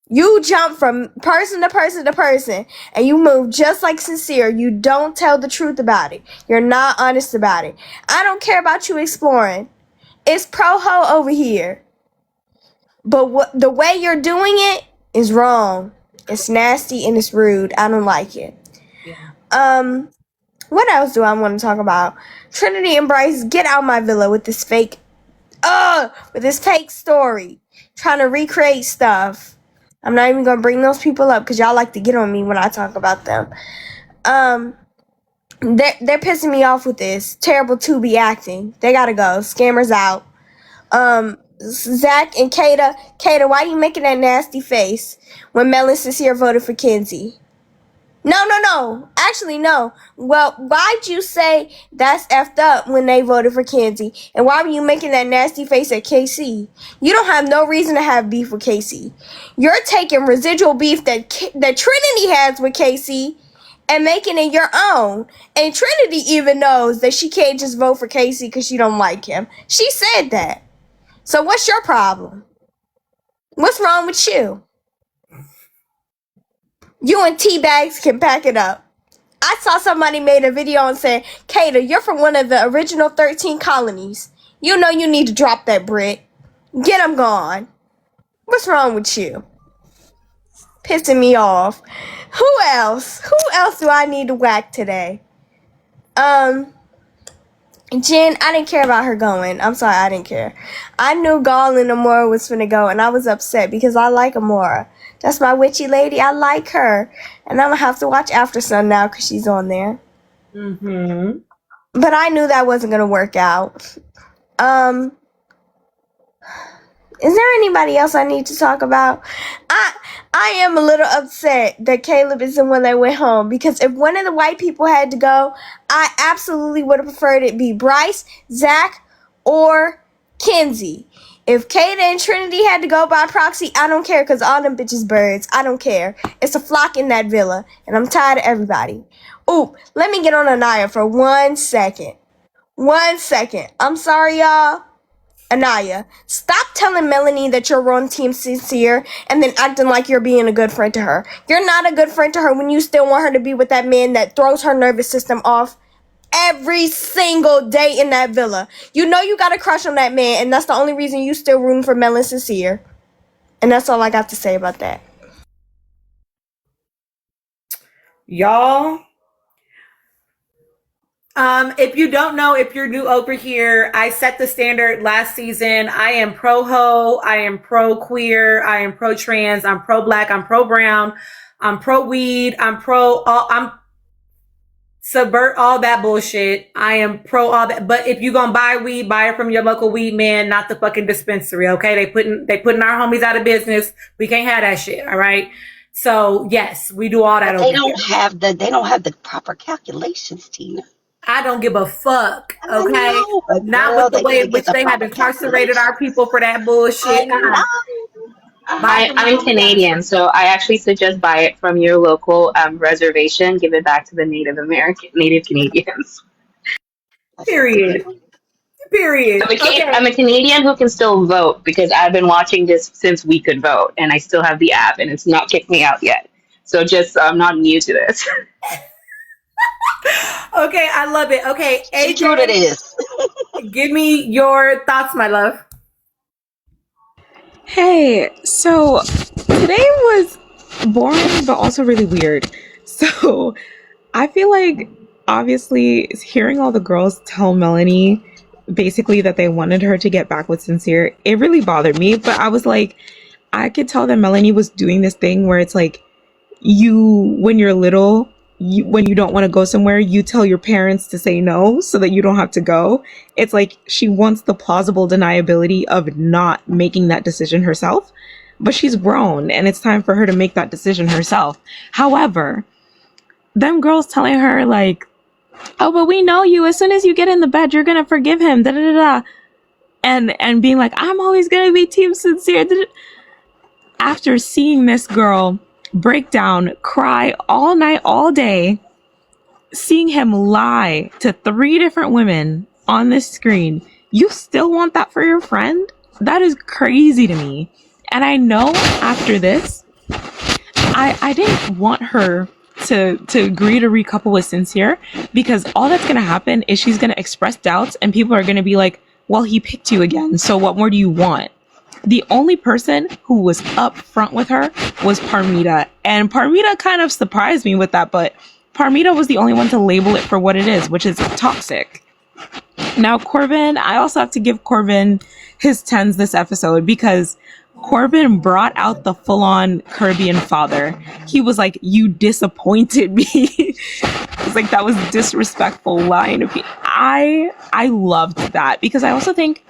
You jump from person to person to person, and you move just like Sincere. You don't tell the truth about it. You're not honest about it. I don't care about you exploring. It's pro-ho over here. But the way you're doing it is wrong. It's nasty and it's rude. I don't like it. Yeah. What else do I want to talk about? Trinity and Bryce, get out my villa with this fake story. Trying to recreate stuff. I'm not even gonna bring those people up because y'all like to get on me when I talk about them. They're pissing me off with this. Terrible to be acting. They gotta go. Scammers out. Zach and Kada, why you making that nasty face when Mel and Sincere voted for Kenzie? No. Actually, no. Well, why'd you say that's effed up when they voted for Kenzie? And why were you making that nasty face at KC? You don't have no reason to have beef with KC. You're taking residual beef that Trinity has with KC and making it your own. And Trinity even knows that she can't just vote for KC because she don't like him. She said that. So what's your problem? What's wrong with you? You and T-Bags can pack it up. I saw somebody made a video and said, Kata, you're from one of the original 13 colonies. You know you need to drop that Brit. Get them gone. What's wrong with you? Pissing me off. Who else? Who else do I need to whack today? Jen, I didn't care about her going. I'm sorry, I didn't care. I knew Gall and Amora was finna go, and I was upset because I like Amora. That's my witchy lady. I like her. And I'm gonna have to watch After Sun now because she's on there. Mm-hmm. But I knew that wasn't gonna work out. Is there anybody else I need to talk about? I am a little upset that Caleb is the one that went home, because if one of the white people had to go, I absolutely would have preferred it be Bryce, Zach, or Kenzie. If Kata and Trinity had to go by proxy, I don't care, because all them bitches birds. I don't care. It's a flock in that villa, and I'm tired of everybody. Ooh, let me get on Anaya for 1 second. 1 second. I'm sorry, y'all. Anaya, stop telling Melanie that you're on Team Sincere and then acting like you're being a good friend to her. You're not a good friend to her when you still want her to be with that man that throws her nervous system off every single day in that villa. You know you got a crush on that man, and that's the only reason you still rooting for Mel and Sincere. And that's all I got to say about that. Y'all, if you don't know, if you're new over here, I set the standard last season. I am pro-ho, I am pro-queer, I am pro-trans, I'm pro-black, I'm pro-brown, I'm pro-weed, I'm subvert all that bullshit. I am pro all that. But if you gonna buy weed, buy it from your local weed man, not the fucking dispensary, okay? They putting our homies out of business. We can't have that shit, all right? So yes, we do all that. But they don't have the proper calculations, Tina. I don't give a fuck, okay? Know, not girl, with the way in which they have incarcerated our people for that bullshit. I'm Canadian, so I actually suggest buy it from your local reservation. Give it back to the Native Canadians. Period. I'm a Canadian who can still vote because I've been watching this since we could vote, and I still have the app, and it's not kicked me out yet. So I'm not new to this. Okay, I love it. Okay, AJ, what it is. Give me your thoughts, my love. Hey, so today was boring, but also really weird. So I feel like, obviously, hearing all the girls tell Melanie basically that they wanted her to get back with Sincere, it really bothered me. But I was like, I could tell that Melanie was doing this thing where it's like, when you're little, when you don't want to go somewhere, you tell your parents to say no so that you don't have to go. It's like she wants the plausible deniability of not making that decision herself, but she's grown and it's time for her to make that decision herself. However, them girls telling her like, oh, but we know you, as soon as you get in the bed, you're gonna forgive him, da da da, and being like, I'm always gonna be Team Sincere. After seeing this girl break down, cry all night, all day, seeing him lie to 3 different women on this screen, you still want that for your friend? That is crazy to me. And I know after this, I didn't want her to agree to recouple with Sincere, because all that's going to happen is she's going to express doubts and people are going to be like, well, he picked you again, so what more do you want? The only person who was up front with her was Parmita. And Parmita kind of surprised me with that, but Parmita was the only one to label it for what it is, which is toxic. Now, Corbin, I also have to give Corbin his 10s this episode, because Corbin brought out the full-on Caribbean father. He was like, you disappointed me. It's like, that was disrespectful, lying to me. I loved that, because I also think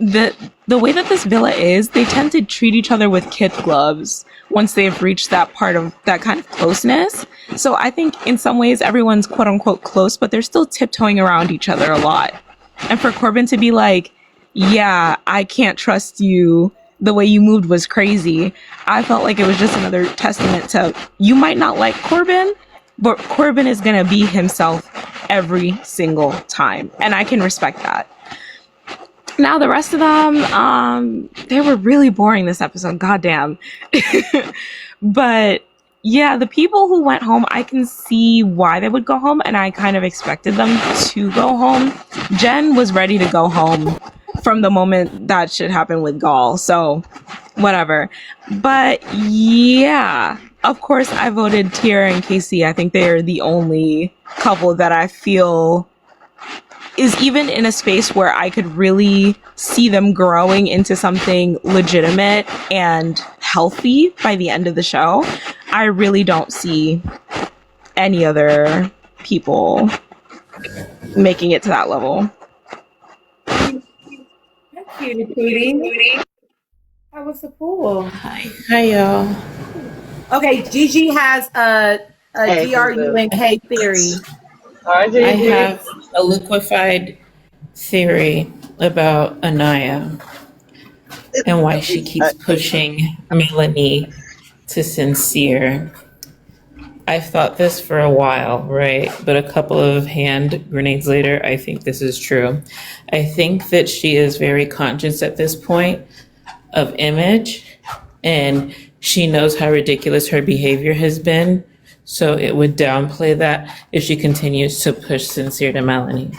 the way that this villa is, they tend to treat each other with kid gloves once they've reached that part of that kind of closeness. So I think in some ways everyone's quote unquote close, but they're still tiptoeing around each other a lot. And for Corbin to be like, yeah, I can't trust you. The way you moved was crazy. I felt like it was just another testament to, you might not like Corbin, but Corbin is going to be himself every single time. And I can respect that. Now, the rest of them, they were really boring this episode. Goddamn. But yeah, the people who went home, I can see why they would go home, and I kind of expected them to go home. Jen was ready to go home from the moment that shit happened with Gaul, so whatever. But yeah, of course, I voted Tiara and KC. I think they are the only couple that I feel is even in a space where I could really see them growing into something legitimate and healthy by the end of the show. I really don't see any other people making it to that level. Thank you, TiTi. How was the pool? Hi, y'all. Okay, Gigi has a Hey, DRU and K theory. I have a liquefied theory about Anaya and why she keeps pushing Melanie to Sincere. I've thought this for a while, right? But a couple of hand grenades later, I think this is true. I think that she is very conscious at this point of image, and she knows how ridiculous her behavior has been. So it would downplay that if she continues to push Sincere to Melanie.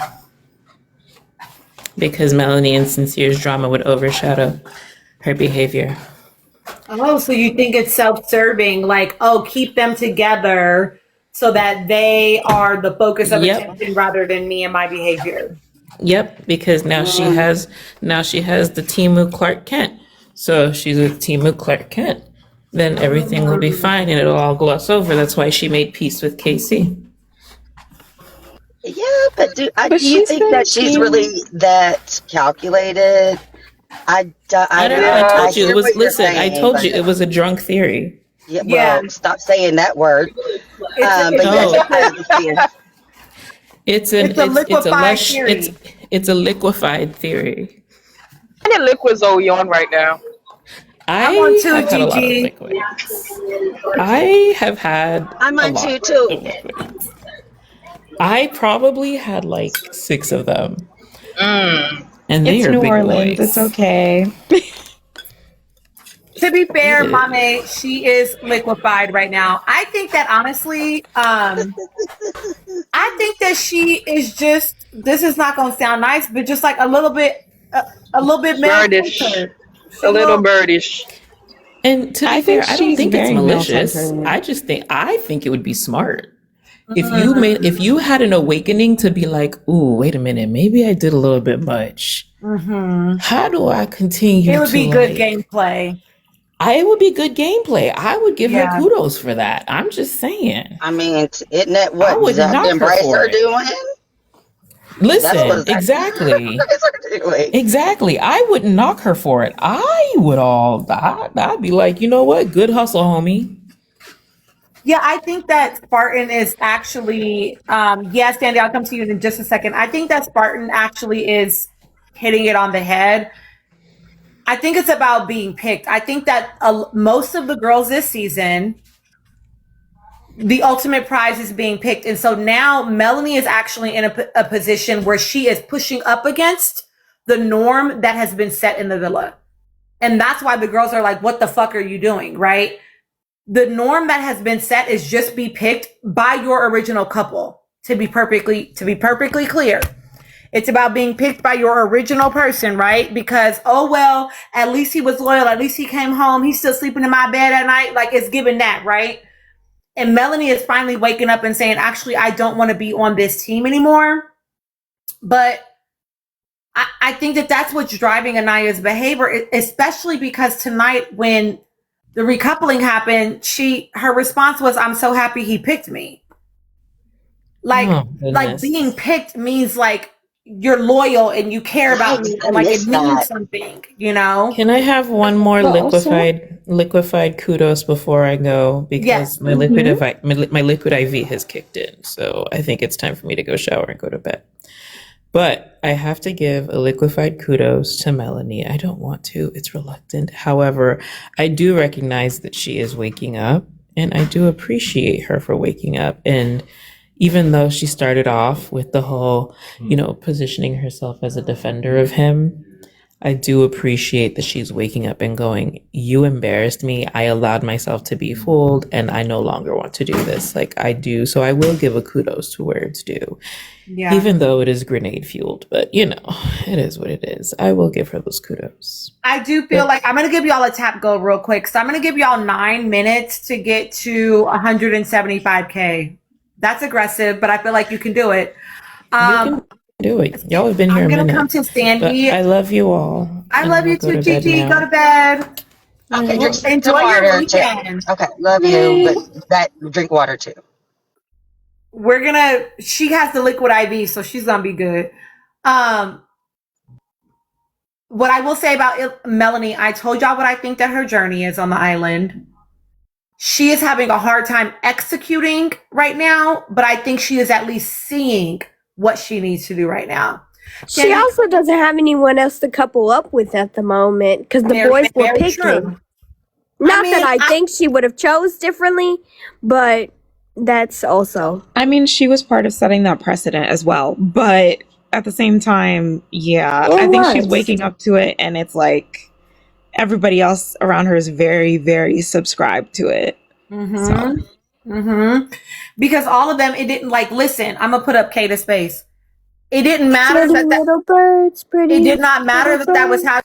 Because Melanie and Sincere's drama would overshadow her behavior. Oh, so you think it's self-serving, like, oh, keep them together so that they are the focus of attention rather than me and my behavior. Yep, because now she has the Timu Clark Kent. So if she's with Timu Clark Kent, then everything will be fine and it'll all gloss over. That's why she made peace with KC. Yeah, but do you think that she's really that calculated? I don't know. I told you it was. Listen, saying, I told you it was a drunk theory. Yeah, well, stop saying that word. It's a liquefied theory. How many liquids are we on right now? I'm on two, have had a lot of Gigi. liquids. I have had. I'm on two too. I probably had like 6 of them. And they It's are New big Orleans. boys. It's okay. To be fair, Mame, she is liquefied right now. I think that honestly, I think that she is just, this is not going to sound nice, but just like a little bit birdish. A little birdish. And to be fair, I don't think it's malicious. I think it would be smart. If you had an awakening to be like, ooh, wait a minute, maybe I did a little bit much. How do I continue? It would be good gameplay. It would be good gameplay. I would give her kudos for that. I'm just saying. I mean, isn't that what I would knock Embrace her her doing? Listen, exactly. Exactly. I wouldn't knock her for it. I'd be like, you know what? Good hustle, homie. Yeah, I think that Spartan is actually, yes, Sandy, I'll come to you in just a second. I think that Spartan actually is hitting it on the head. I think it's about being picked. I think that most of the girls this season, the ultimate prize is being picked. And so now Melanie is actually in a position where she is pushing up against the norm that has been set in the villa. And that's why the girls are like, what the fuck are you doing, right? The norm that has been set is just be picked by your original couple, to be perfectly clear. It's about being picked by your original person, right? Because, oh, well, at least he was loyal. At least he came home. He's still sleeping in my bed at night. Like, it's given that, right? And Melanie is finally waking up and saying, actually, I don't want to be on this team anymore. But I think that that's what's driving Anaya's behavior, especially because tonight when the recoupling happened, her response was, I'm so happy he picked me. Like being picked means like you're loyal and you care about me I and like it missed means that. something, you know? Can I have one more But also, liquefied kudos before I go? Because Yes. my my liquid IV has kicked in. So I think it's time for me to go shower and go to bed. But I have to give a liquefied kudos to Melanie. I don't want to, it's reluctant. However, I do recognize that she is waking up, and I do appreciate her for waking up. And even though she started off with the whole, positioning herself as a defender of him, I do appreciate that she's waking up and going, you embarrassed me. I allowed myself to be fooled, and I no longer want to do this. Like I do. So I will give a kudos to where it's due, Yeah. even though it is grenade fueled. But, it is what it is. I will give her those kudos. I do feel like I'm going to give y'all a tap go real quick. So I'm going to give y'all 9 minutes to get to 175K. That's aggressive, but I feel like you can do it. You can do it. Y'all have been here I'm a going to minute. come to Sandy. But I love you all. I and love you will go too, to bed TT. now. Go to bed. Okay, drink some Enjoy your water. weekend. Okay, love you, but drink water too. She has the liquid IV, so she's going to be good. What I will say about Melanie, I told y'all what I think that her journey is on the island. She is having a hard time executing right now, but I think she is at least seeing what she needs to do right now. She also doesn't have anyone else to couple up with at the moment because the boys were very picking. true. Not that I think she would have chose differently, but that's also. I mean, she was part of setting that precedent as well, but at the same time, yeah, I think she's waking up to it, and it's like everybody else around her is very, very subscribed to it. Because all of them, it didn't listen, I'm gonna put up Kata space. It didn't matter Pretty little birds, pretty. It did not matter little that was birds. how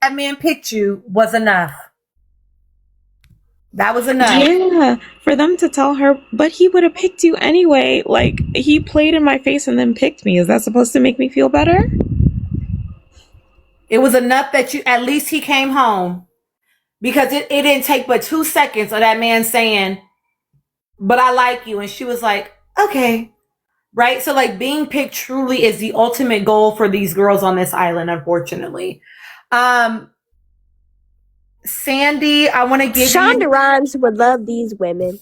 that man picked you was enough. That was enough. Yeah, for them to tell her, but he would have picked you anyway. Like, he played in my face and then picked me. Is that supposed to make me feel better? It was enough that at least he came home. Because it didn't take but 2 seconds of that man saying, but I like you. And she was like, okay. Right? So being picked truly is the ultimate goal for these girls on this island, unfortunately. Sandy, I want to give Shonda Rhimes would love these women.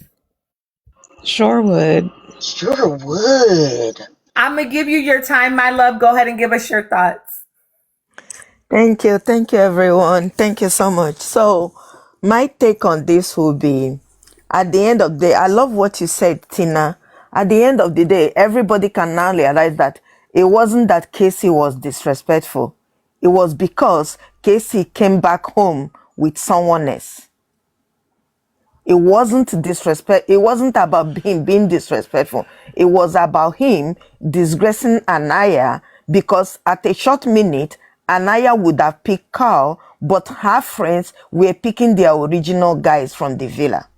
Sure would. Sure would. I'm going to give you your time, my love. Go ahead and give us your thoughts. Thank you, everyone. Thank you so much. So, my take on this will be, at the end of the day, I love what you said, Tina. At the end of the day, everybody can now realize that it wasn't that Casey was disrespectful. It was because Casey came back home with someone else. It wasn't disrespect. It wasn't about him being disrespectful. It was about him disgracing Anaya, because at a short minute, Anaya would have picked Carl, but her friends were picking their original guys from the villa.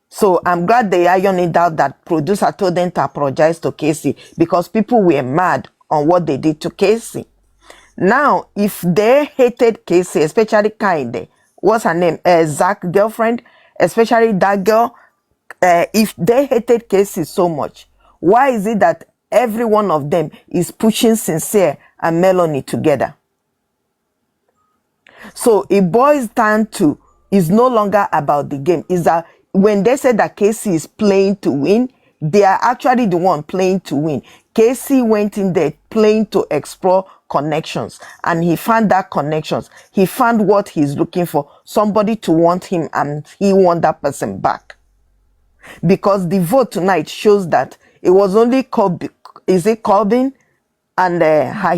So I'm glad they ironed it out that producer told them to apologize to Casey, because people were mad on what they did to Casey. Now, if they hated Casey, especially Kainde, what's her name? Zach's girlfriend, especially that girl, if they hated Casey so much, why is it that every one of them is pushing Sincere and Melanie together? So it boils down to, it's no longer about the game. Is that when they say that Casey is playing to win, they are actually the one playing to win. Casey went in there playing to explore connections, and he found that connections. He found what he's looking for, somebody to want him, and he want that person back. Because the vote tonight shows that it was only Corbin and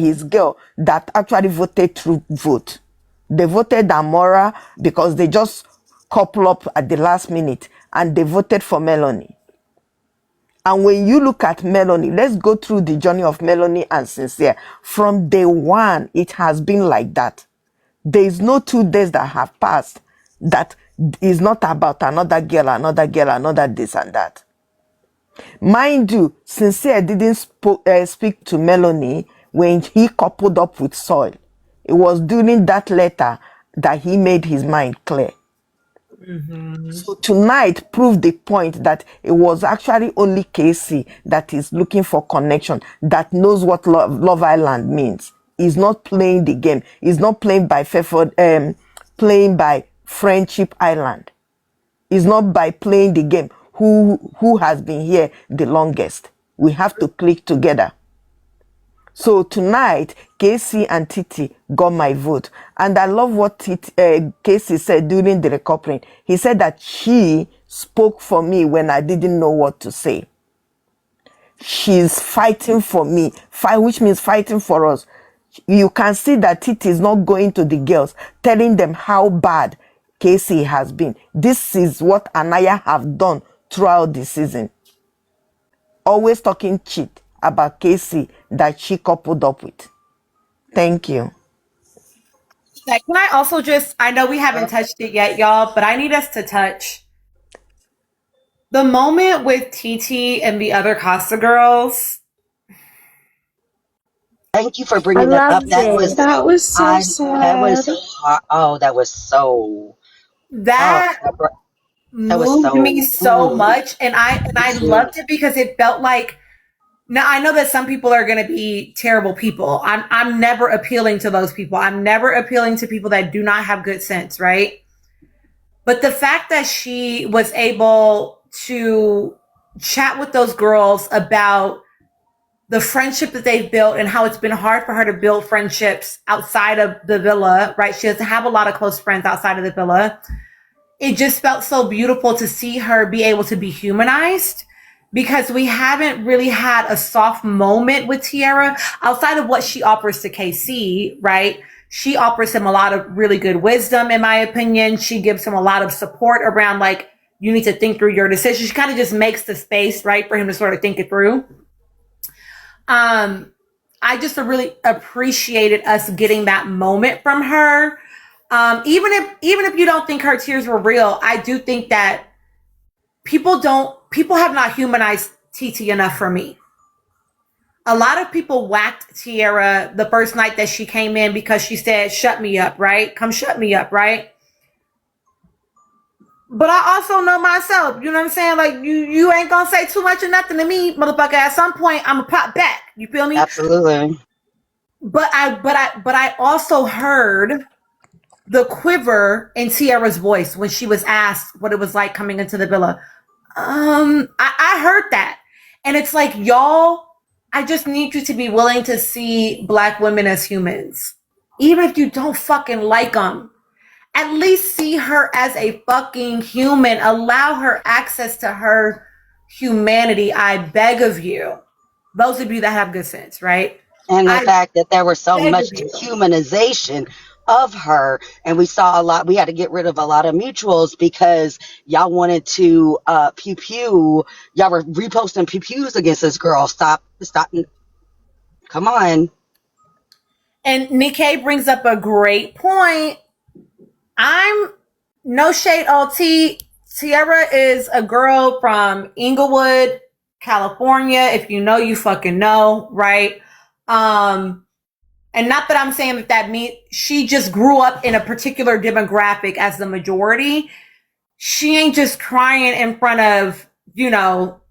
his girl that actually voted through vote. They voted Amora because they just couple up at the last minute, and they voted for Melanie. And when you look at Melanie, let's go through the journey of Melanie and Sincere. From day one, it has been like that. There is no 2 days that have passed that is not about another girl, another this and that. Mind you, Sincere didn't speak to Melanie when he coupled up with Soil. It was during that letter that he made his mind clear. So tonight proved the point that it was actually only KC that is looking for connection, that knows what Love Island means. He's not playing the game. He's not playing by playing by Friendship Island. It's not by playing the game. Who has been here the longest? We have to click together. So tonight, KC and TiTi got my vote. And I love what KC said during the recoupling. He said that she spoke for me when I didn't know what to say. She's fighting for me, which means fighting for us. You can see that TiTi is not going to the girls, telling them how bad KC has been. This is what Anaya have done throughout the season. Always talking shit about KC that she coupled up with. Thank you. Can I also I know we haven't touched it yet, y'all, but I need us to touch the moment with TiTi and the other Casa girls. Thank you for bringing that up. That was so sad. That was hard. Oh, that was so. That moved me so much, and I loved it because it felt like. Now I know that some people are going to be terrible people. I'm never appealing to those people. I'm never appealing to people that do not have good sense, right? But the fact that she was able to chat with those girls about the friendship that they've built and how it's been hard for her to build friendships outside of the villa, right? She doesn't have a lot of close friends outside of the villa. It just felt so beautiful to see her be able to be humanized, because we haven't really had a soft moment with Tiara outside of what she offers to KC, right? She offers him a lot of really good wisdom, in my opinion. She gives him a lot of support around, like, you need to think through your decisions. She kind of just makes the space, right, for him to sort of think it through. I just really appreciated us getting that moment from her. Even if you don't think her tears were real, I do think that people have not humanized TiTi enough for me. A lot of people whacked Tiara the first night that she came in because she said, shut me up, right? Come shut me up, right? But I also know myself, you know what I'm saying? Like, you ain't gonna say too much or nothing to me, motherfucker. At some point, I'm gonna pop back. You feel me? Absolutely. But I also heard the quiver in Tiara's voice when she was asked what it was like coming into the villa. I heard that. And it's like, y'all, I just need you to be willing to see Black women as humans. Even if you don't fucking like them, at least see her as a fucking human. Allow her access to her humanity. I beg of you. Those of you that have good sense, right? And the fact that there was so much dehumanization of her, and we saw a lot. We had to get rid of a lot of mutuals because y'all wanted to pew pew. Y'all were reposting pew pews against this girl. Stop! Come on. And Nikkei brings up a great point. I'm no shade LT. Tiara is a girl from Inglewood, California. If you know, you fucking know, right? And not that I'm saying that means she just grew up in a particular demographic as the majority. She ain't just crying in front of,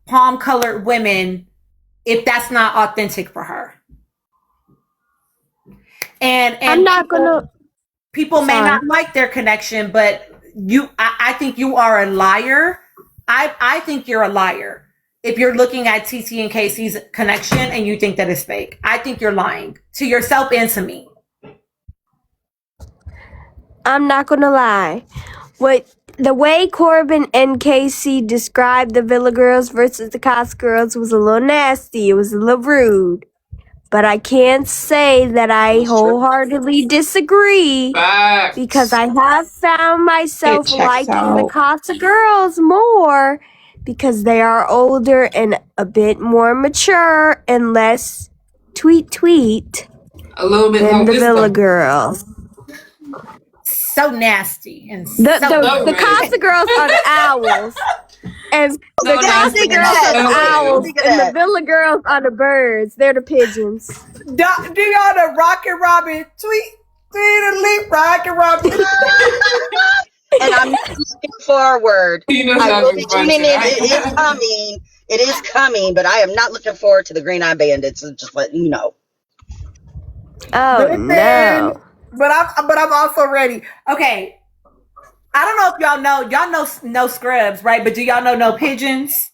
palm colored women if that's not authentic for her. And I'm not gonna. People may not like their connection, but I think you are a liar. I think you're a liar if you're looking at TiTi and KC's connection and you think that it's fake. I think you're lying to yourself and to me. I'm not gonna lie. The way Corbin and KC described the Villa Girls versus the Casa Girls was a little nasty. It was a little rude. But I can't say that I wholeheartedly disagree. Facts. Because I have found myself liking the Casa Girls more because they are older and a bit more mature and less tweet a little bit than more the wisdom. Villa Girls. So nasty and the Casa Girls are the owls. And the Casa Girls are the owls, and the Villa Girls are the birds. They're the pigeons. Do y'all the Rocket Robin tweet and leap Rocket Robin? And I'm not looking forward. Tina's I will having be fun tuning in. tonight. It is coming. It is coming, but I am not looking forward to the Green Eye Bandits. So just letting you know. Oh Listen, no. but I'm also ready. Okay, I don't know if y'all know no scrubs, right? But do y'all know no pigeons?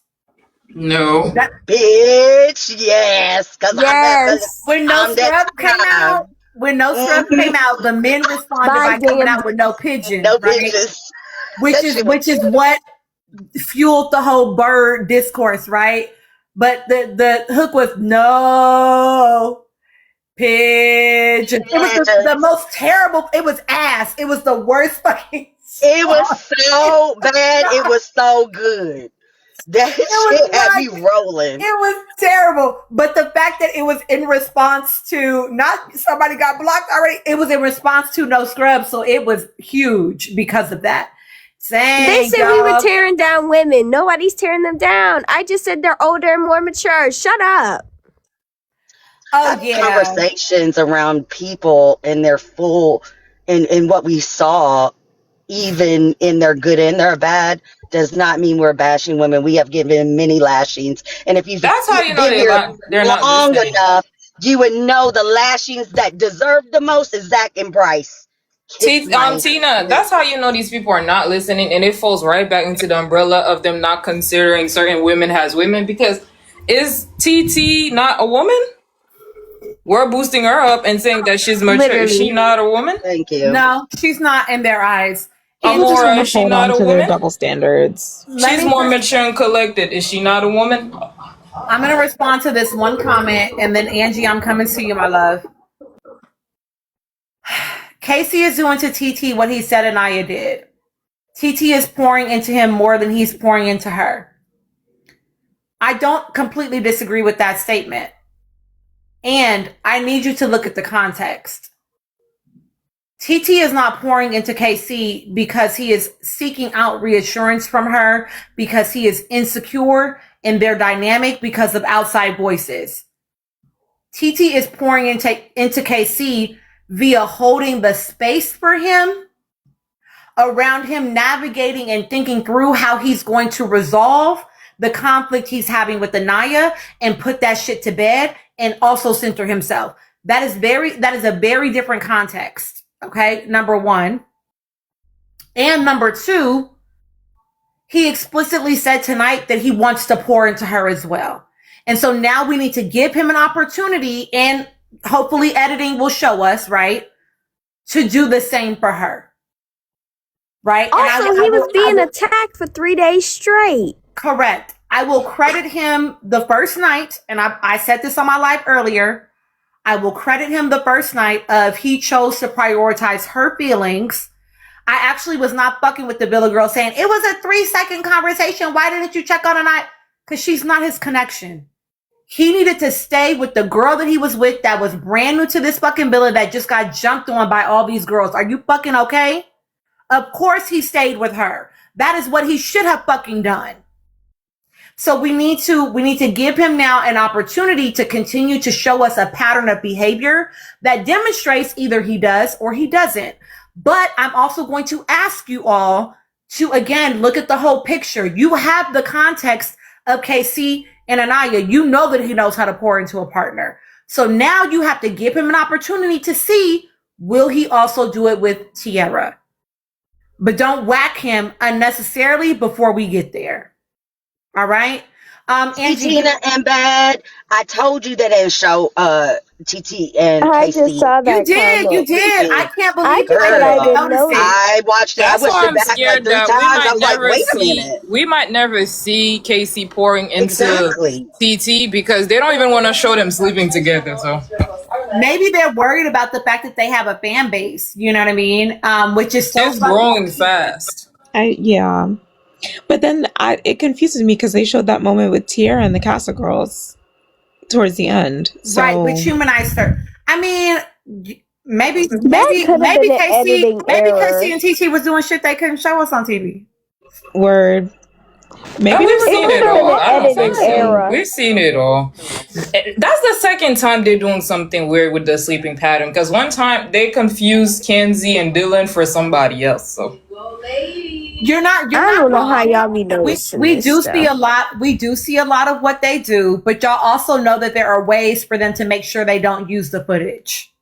No. That Bitch, yes, because Yes. when no I'm that scrubs came out, time. the men responded Bye, by coming damn. out with no pigeons, No right? bitches. Which That is shit was which is what fueled the whole bird discourse, right? But the hook was no pigeon. It was the most terrible. It was ass. It was the worst fucking It was song. so bad. It was so good. That It was shit had me like rolling. it was terrible. But the fact that it was in response to not somebody got blocked already, it was in response to no scrubs, so it was huge because of that. They Dang, said we were dog. tearing down women. Nobody's tearing them down. I just said they're older and more mature. Shut up. Oh Having yeah. conversations around people and their full and what we saw, even in their good and their bad, does not mean we're bashing women. We have given many lashings. And if you've That's how you know been here they're not long listening. enough, you would know the lashings that deserve the most is Zach and Bryce. Kiss my Tina, that's how you know these people are not listening, and it falls right back into the umbrella of them not considering certain women as women. Because is TT not a woman? We're boosting her up and saying that she's mature. Is she Literally. not a woman? Thank you. No, she's not in their eyes. People And just Amora, want is to she hold not on a to their woman? double standards. let She's me more mature and collected. Is she not a woman? I'm gonna respond to this one comment, and then Angie, I'm coming to you, my love. Casey is doing to TT what he said Anaya did. TT is pouring into him more than he's pouring into her. I don't completely disagree with that statement. And I need you to look at the context. TT is not pouring into KC because he is seeking out reassurance from her, because he is insecure in their dynamic because of outside voices. TT is pouring into KC via holding the space for him, around him navigating and thinking through how he's going to resolve the conflict he's having with Anaya and put that shit to bed and also center himself. That is a very different context. Okay. Number one. And number two, he explicitly said tonight that he wants to pour into her as well. And so now we need to give him an opportunity, and hopefully editing will show us, right, to do the same for her. Right? Also, he was being attacked for 3 days straight. Correct. I will credit him the first night, and I said this on my live earlier. I will credit him the first night of he chose to prioritize her feelings. I actually was not fucking with the Villa girl saying it was a 3-second conversation. Why didn't you check on her night? Because she's not his connection. He needed to stay with the girl that he was with that was brand new to this fucking villa that just got jumped on by all these girls. Are you fucking okay? Of course he stayed with her. That is what he should have fucking done. So we need to give him now an opportunity to continue to show us a pattern of behavior that demonstrates either he does or he doesn't. But I'm also going to ask you all to, again, look at the whole picture. You have the context of KC and Anaya. You know that he knows how to pour into a partner. So now you have to give him an opportunity to see, will he also do it with Tierra? But don't whack him unnecessarily before we get there. All right. Angie, Tina and Bad. I told you that didn't show TT and I KC. just saw that. You did. I can't believe I you just said I didn't noticed it. I watched it. I That's watched why it I'm back like scared 3 that times. I was like, wait a minute. we might never see Casey pouring into Exactly. TT because they don't even want to show them sleeping together. So Maybe they're worried about the fact that they have a fan base. You know what I mean? Which is so it's growing fast. Yeah. But then it confuses me because they showed that moment with Tierra and the Casa girls towards the end. So. Right, which humanized her. I mean, maybe could have been an editing error. KC and TT was doing shit they couldn't show us on TV. Word. Maybe Oh, we've there seen was it It was all. in the I don't think editing so. era. We've seen it all. That's the second time they're doing something weird with the sleeping pattern. Because one time they confused Kenzie and Dylan for somebody else. So You're not I don't know how wrong. y'all be noticing We this do see stuff. a lot. We do see a lot of what they do, but y'all also know that there are ways for them to make sure they don't use the footage.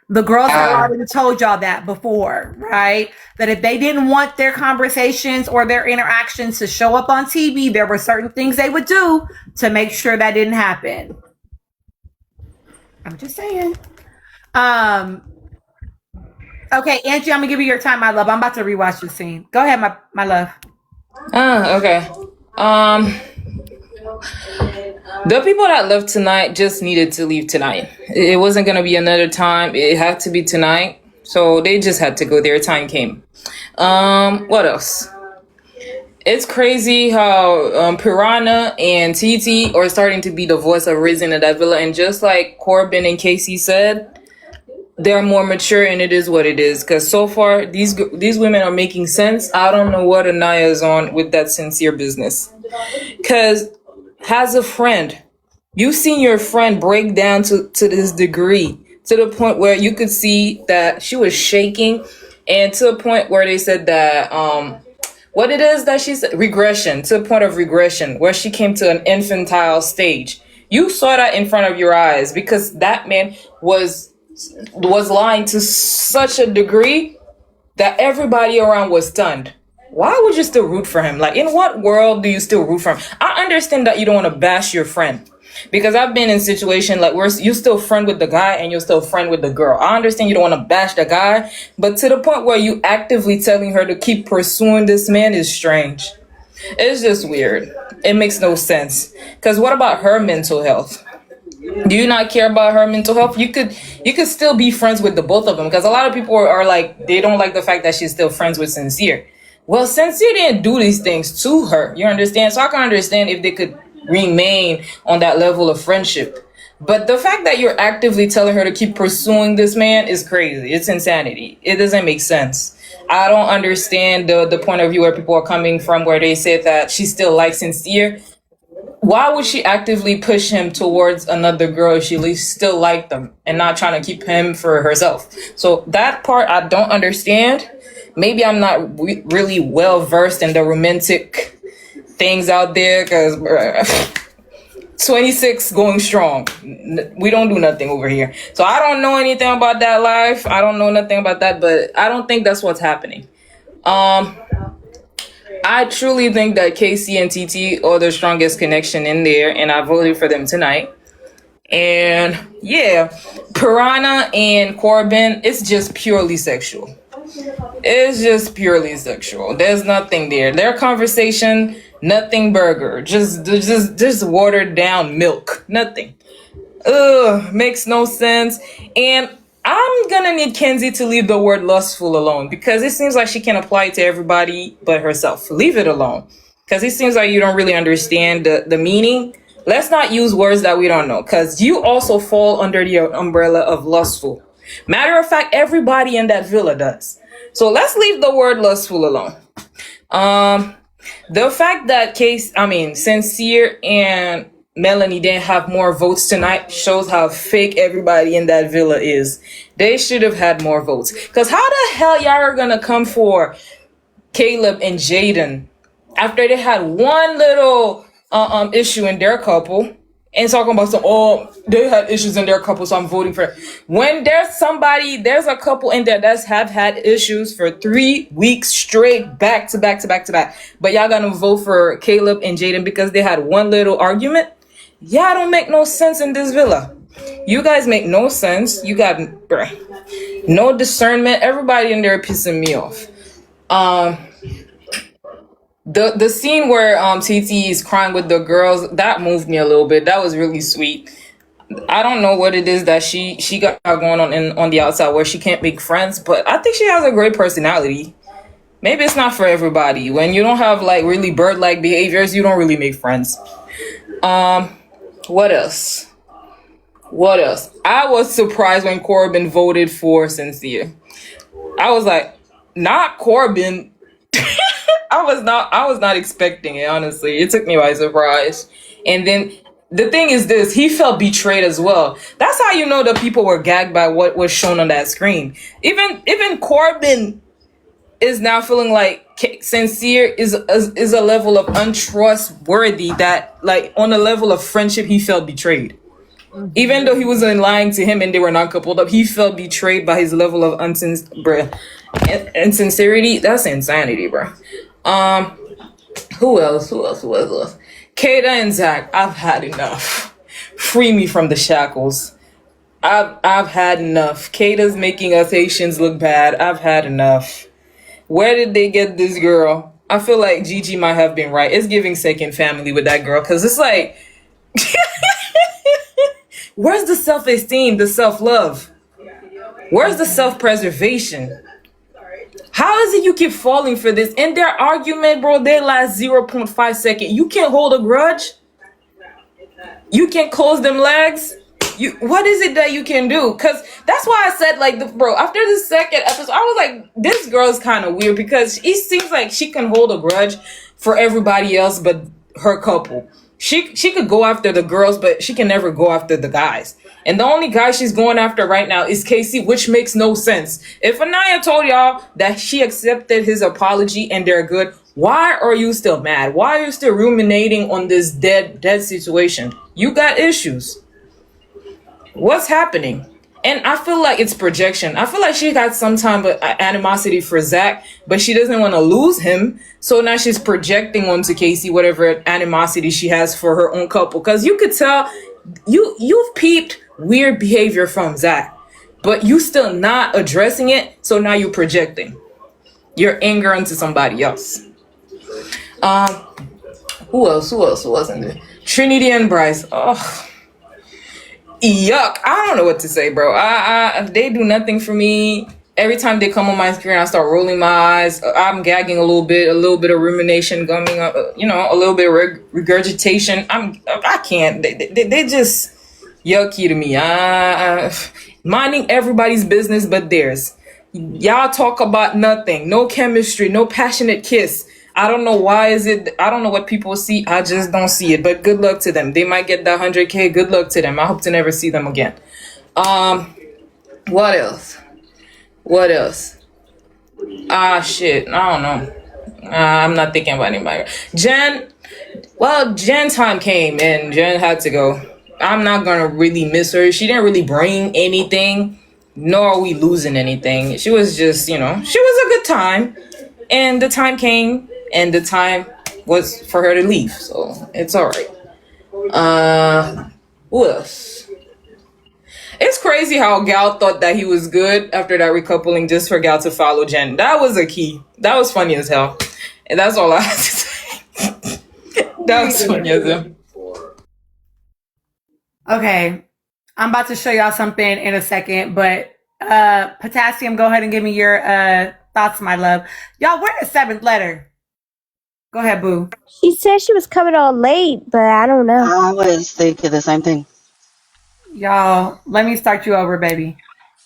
The girls have already told y'all that before, right? That if they didn't want their conversations or their interactions to show up on TV, there were certain things they would do to make sure that didn't happen. I'm just saying. Okay, Angie, I'm gonna give you your time, my love. I'm about to rewatch the scene. Go ahead, my love. okay. The people that left tonight just needed to leave tonight. It wasn't gonna be another time. It had to be tonight. So they just had to go. Their time came. What else? It's crazy how Piranha and TiTi are starting to be the voice of reason in that villa, and just like Corbin and KC said, they're more mature, and it is what it is. Because so far, these women are making sense. I don't know what Anaya is on with that sincere business. Because as a friend, you've seen your friend break down to this degree, to the point where you could see that she was shaking, and to the point where they said that what it is that she said, regression, to the point of regression, where she came to an infantile stage. You saw that in front of your eyes, because that man was lying to such a degree that everybody around was stunned. Why would you still root for him? Like, in what world do you still root for him? I understand that you don't want to bash your friend, because I've been in situations like where you're still friend with the guy and you're still friend with the girl. I understand you don't want to bash the guy, but to the point where you actively telling her to keep pursuing this man is strange. It's just weird. It makes no sense. Because what about her mental health? Do you not care about her mental health? You could still be friends with the both of them, because a lot of people are like, they don't like the fact that she's still friends with Sincere. Well, Sincere didn't do these things to her. You understand? So I can understand if they could remain on that level of friendship. But the fact that you're actively telling her to keep pursuing this man is crazy. It's insanity. It doesn't make sense. I don't understand the point of view where people are coming from, where they say that she still likes Sincere. Why would she actively push him towards another girl if she still liked them and not trying to keep him for herself? So that part I don't understand. Maybe I'm not really well versed in the romantic things out there, because 26 going strong. We don't do nothing over here. So I don't know anything about that life. I don't know nothing about that, but I don't think that's what's happening. I truly think that KC and TiTi are the strongest connection in there, and I voted for them tonight. And yeah, Piranha and Corbin, it's just purely sexual. It's just purely sexual. There's nothing there. Their conversation, nothing burger. Just watered down milk. Nothing. Makes no sense. And I'm gonna need Kenzie to leave the word lustful alone, because it seems like she can apply it to everybody but herself. Leave it alone. Because it seems like you don't really understand the meaning. Let's not use words that we don't know, because you also fall under the umbrella of lustful. Matter of fact, everybody in that villa does. So let's leave the word lustful alone. The fact that Sincere and Melanie didn't have more votes tonight shows how fake everybody in that villa is. They should have had more votes. Because how the hell y'all are gonna come for Caleb and Jaden after they had one little issue in their couple, and talking about they had issues in their couple, so I'm voting for it. When there's a couple in there that's have had issues for 3 weeks straight, back to back to back to back, but y'all gonna vote for Caleb and Jaden because they had one little argument? Y'all don't make no sense in this villa. You guys make no sense. You got no discernment. Everybody in there pissing me off. The scene where TiTi is crying with the girls, that moved me a little bit. That was really sweet. I don't know what it is that she got going on the outside where she can't make friends, but I think she has a great personality. Maybe it's not for everybody. When you don't have like really bird-like behaviors, you don't really make friends. What else? I was surprised when Corbin voted for Sincere. I was like, not Corbin. I I was not expecting it, honestly. It took me by surprise. And then the thing is this, he felt betrayed as well. That's how you know that people were gagged by what was shown on that screen. Even Corbin is now feeling like Sincere is a level of untrustworthy, that like on a level of friendship he felt betrayed. Even though he wasn't lying to him and they were not coupled up, he felt betrayed by his level of insincerity. That's insanity, bro. Who else? Kata and Zach, I've had enough. Free me from the shackles. I've had enough. Kata's making us Haitians look bad. I've had enough. Where did they get this girl? I feel like Gigi might have been right. It's giving second family with that girl, because it's like, where's the self-esteem, the self-love? Where's the self-preservation? How is it you keep falling for this? In their argument, bro, they last 0.5 seconds. You can't hold a grudge? You can't close them legs? What is it that you can do? Because that's why I said, like, bro, after the second episode, I was like, this girl's kind of weird, because it seems like she can hold a grudge for everybody else but her couple. She could go after the girls, but she can never go after the guys. And the only guy she's going after right now is KC, which makes no sense. If Anaya told y'all that she accepted his apology and they're good, why are you still mad? Why are you still ruminating on this dead situation? You got issues. What's happening? And I feel like it's projection. I feel like she got some type of animosity for Zach, but she doesn't want to lose him. So now she's projecting onto Casey whatever animosity she has for her own couple. Because you could tell you've peeped weird behavior from Zach, but you still not addressing it. So now you're projecting your anger onto somebody else. Who else wasn't there? Trinity and Bryce. Oh. Yuck. I don't know what to say, bro. They do nothing for me. Every time they come on my screen, I start rolling my eyes. I'm gagging a little bit of rumination coming up, a little bit of regurgitation. I can't. They just yucky to me. Minding everybody's business but theirs. Y'all talk about nothing. No chemistry, no passionate kiss. I don't know why is it. I don't know what people see. I just don't see it. But good luck to them. They might get that 100K. Good luck to them. I hope to never see them again. What else? Shit. I don't know. I'm not thinking about anybody. Jen time came and Jen had to go. I'm not gonna really miss her. She didn't really bring anything, nor are we losing anything. She was just, she was a good time. And the time came, and the time was for her to leave. So it's all right. Who else? It's crazy how Gal thought that he was good after that recoupling just for Gal to follow Jen. That was a key. That was funny as hell. And that's all I have to say. That was funny as hell. Okay. I'm about to show y'all something in a second, but Potassium, go ahead and give me your thoughts, my love. Y'all, where's the seventh letter? Go ahead, boo. She said she was coming all late, but I don't know. I was thinking the same thing. Y'all, let me start you over, baby.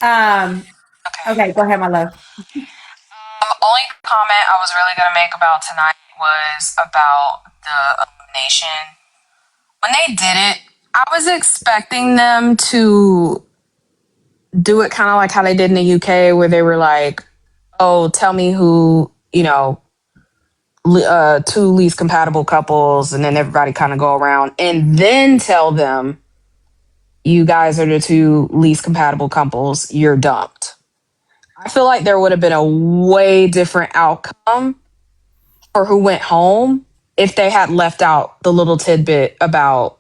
Okay, go ahead, my love. Only comment I was really gonna make about tonight was about the elimination. When they did it, I was expecting them to do it kind of like how they did in the UK, where they were like, "Oh, tell me who, two least compatible couples," and then everybody kind of go around and then tell them, "You guys are the two least compatible couples. You're dumped." I feel like there would have been a way different outcome for who went home if they had left out the little tidbit about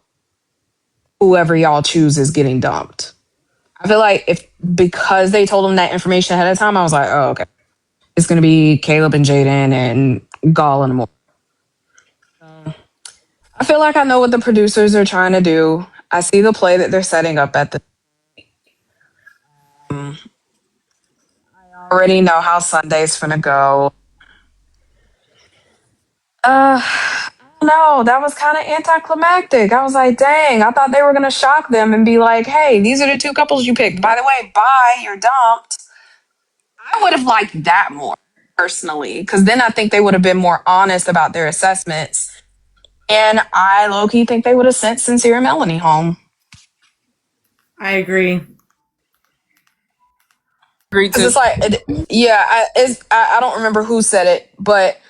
whoever y'all choose is getting dumped. I feel like because they told them that information ahead of time, I was like, oh, okay. It's going to be Caleb and Jaden and Gall and more. I feel like I know what the producers are trying to do. I see the play that they're setting up at the... I already know how Sunday's going to go. No, that was kind of anticlimactic. I was like, dang, I thought they were going to shock them and be like, hey, these are the two couples you picked. By the way, bye, you're dumped. I would have liked that more. personally, because then I think they would have been more honest about their assessments. And I low key think they would have sent Sincere and Melanie home. I agree. Because it's like, I don't remember who said it, but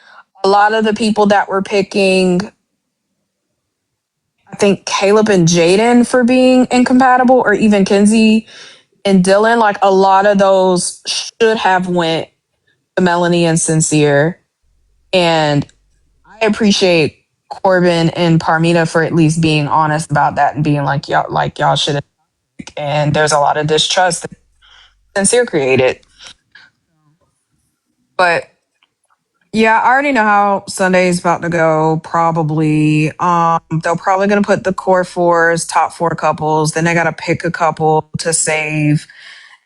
a lot of the people that were picking, I think Caleb and Jaden for being incompatible, or even Kenzie and Dylan, like a lot of those should have went to Melanie and Sincere. And I appreciate Corbin and Parmita for at least being honest about that and being like y'all should have. And there's a lot of distrust that Sincere created. But yeah, I already know how Sunday's about to go. Probably, they're probably gonna put the core fours, top four couples. Then they gotta pick a couple to save,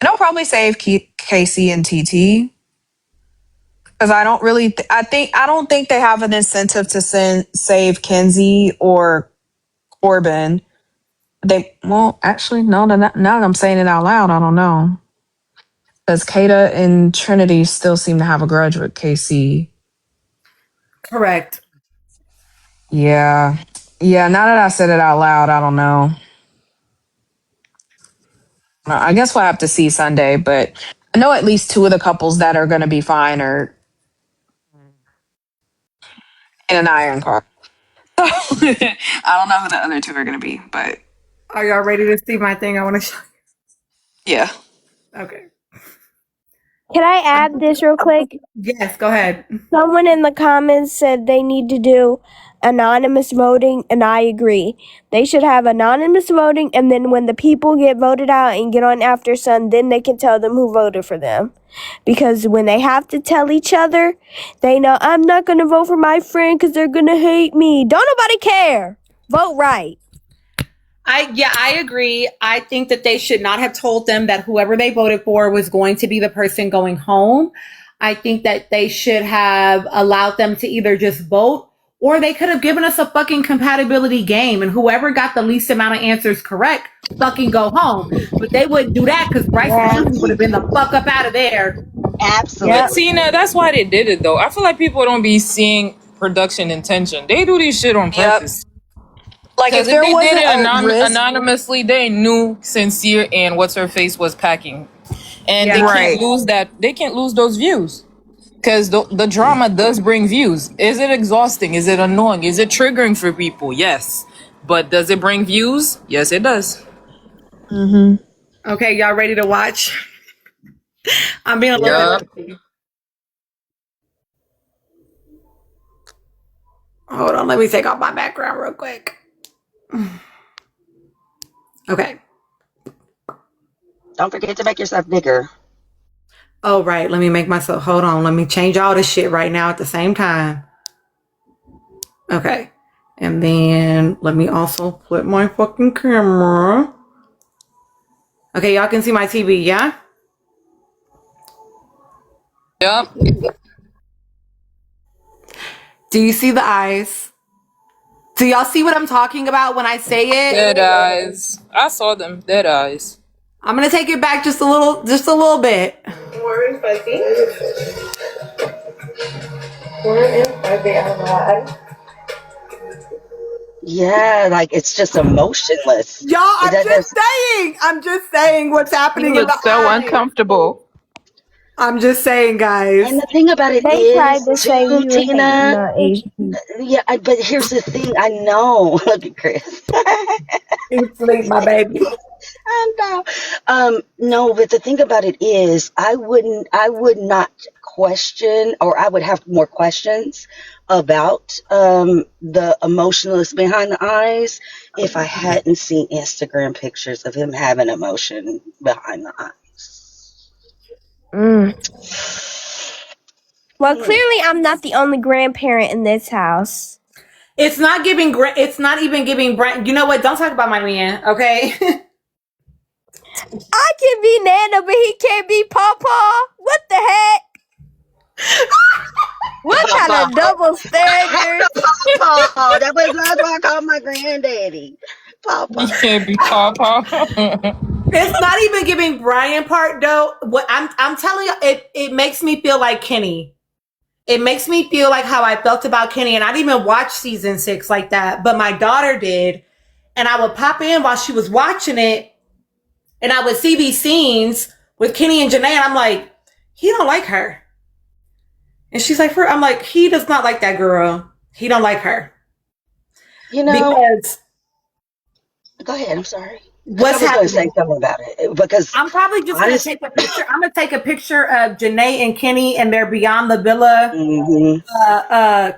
and they'll probably save KC and TiTi because I don't really. I don't think they have an incentive to save Kenzie or Corbin. Actually, no. Now that I'm saying it out loud, I don't know, because Kata and Trinity still seem to have a grudge with KC. Correct. Yeah. Yeah, now that I said it out loud, I don't know. I guess we'll have to see Sunday, but I know at least two of the couples that are going to be fine are in an iron car. I don't know who the other two are going to be, but Are y'all ready to see my thing? I want to show you. yeah. Okay. Can I add this real quick? Yes, go ahead. Someone in the comments said they need to do anonymous voting, and I agree. They should have anonymous voting, and then when the people get voted out and get on After Sun, then they can tell them who voted for them. Because when they have to tell each other, they know, I'm not going to vote for my friend because they're going to hate me. Don't nobody care. Vote right. I agree. I think that they should not have told them that whoever they voted for was going to be the person going home. I think that they should have allowed them to either just vote, or they could have given us a fucking compatibility game, and whoever got the least amount of answers correct fucking go home. But they wouldn't do that because Bryce and Susie would have been the fuck up out of there. Absolutely. But Tina, that's why they did it though. I feel like people don't be seeing production intention. They do this shit on purpose. Like if there they wasn't did it a risk, anonymously, they knew Sincere and what's her face was packing, and Yeah. they Right. can't lose that. They can't lose those views because the drama does bring views. Is it exhausting? Is it annoying? Is it triggering for people? Yes, but does it bring views? Yes, it does. Okay, y'all ready to watch? I'm being a little Yup. bit. Hold on, let me take off my background real quick. Okay. Don't forget to make yourself bigger. Oh, right. Let me make myself, hold on. Let me change all this shit right now at the same time. Okay. And then let me also flip my fucking camera. Okay, y'all can see my TV, yeah? Yup. Do you see the eyes? Do y'all see what I'm talking about when I say it? Dead eyes. I saw them. Dead eyes. I'm gonna take it back just a little bit. Warren Fuzzy. Warren Fuzzy, I don't know why. Yeah, like it's just emotionless. Y'all, I'm just saying what's He happening in the looks so eyes. uncomfortable. I'm just saying, guys. And the thing about it They tried is, to say too, you hating Tina. on Asian. Yeah, but here's the thing. I know. Look at Chris. It's late, my baby. I know. No, but the thing about it is, I would not question, or I would have more questions about the emotionalness behind the eyes if I hadn't seen Instagram pictures of him having emotion behind the eyes. Well, clearly I'm not the only grandparent in this house. It's not even giving Brent. You know what? Don't talk about my man, okay? I can be Nana, but he can't be Papa. What the heck? What kind of double standards? Papa. That's why I call my granddaddy Papa. You can't be Papa. It's not even giving Brian part though. What I'm telling you, it makes me feel like Kenny. It makes me feel like how I felt about Kenny, and I didn't even watch season 6 like that, but my daughter did. And I would pop in while she was watching it, and I would see these scenes with Kenny and Janae, and I'm like, he don't like her. And she's like, I'm like, he does not like that girl. He don't like her. You know, because go ahead. I'm sorry. What's I was going to say happening? something about it because I'm probably just going to take a picture. I'm going to take a picture of Janae and Kenny and their Beyond the Villa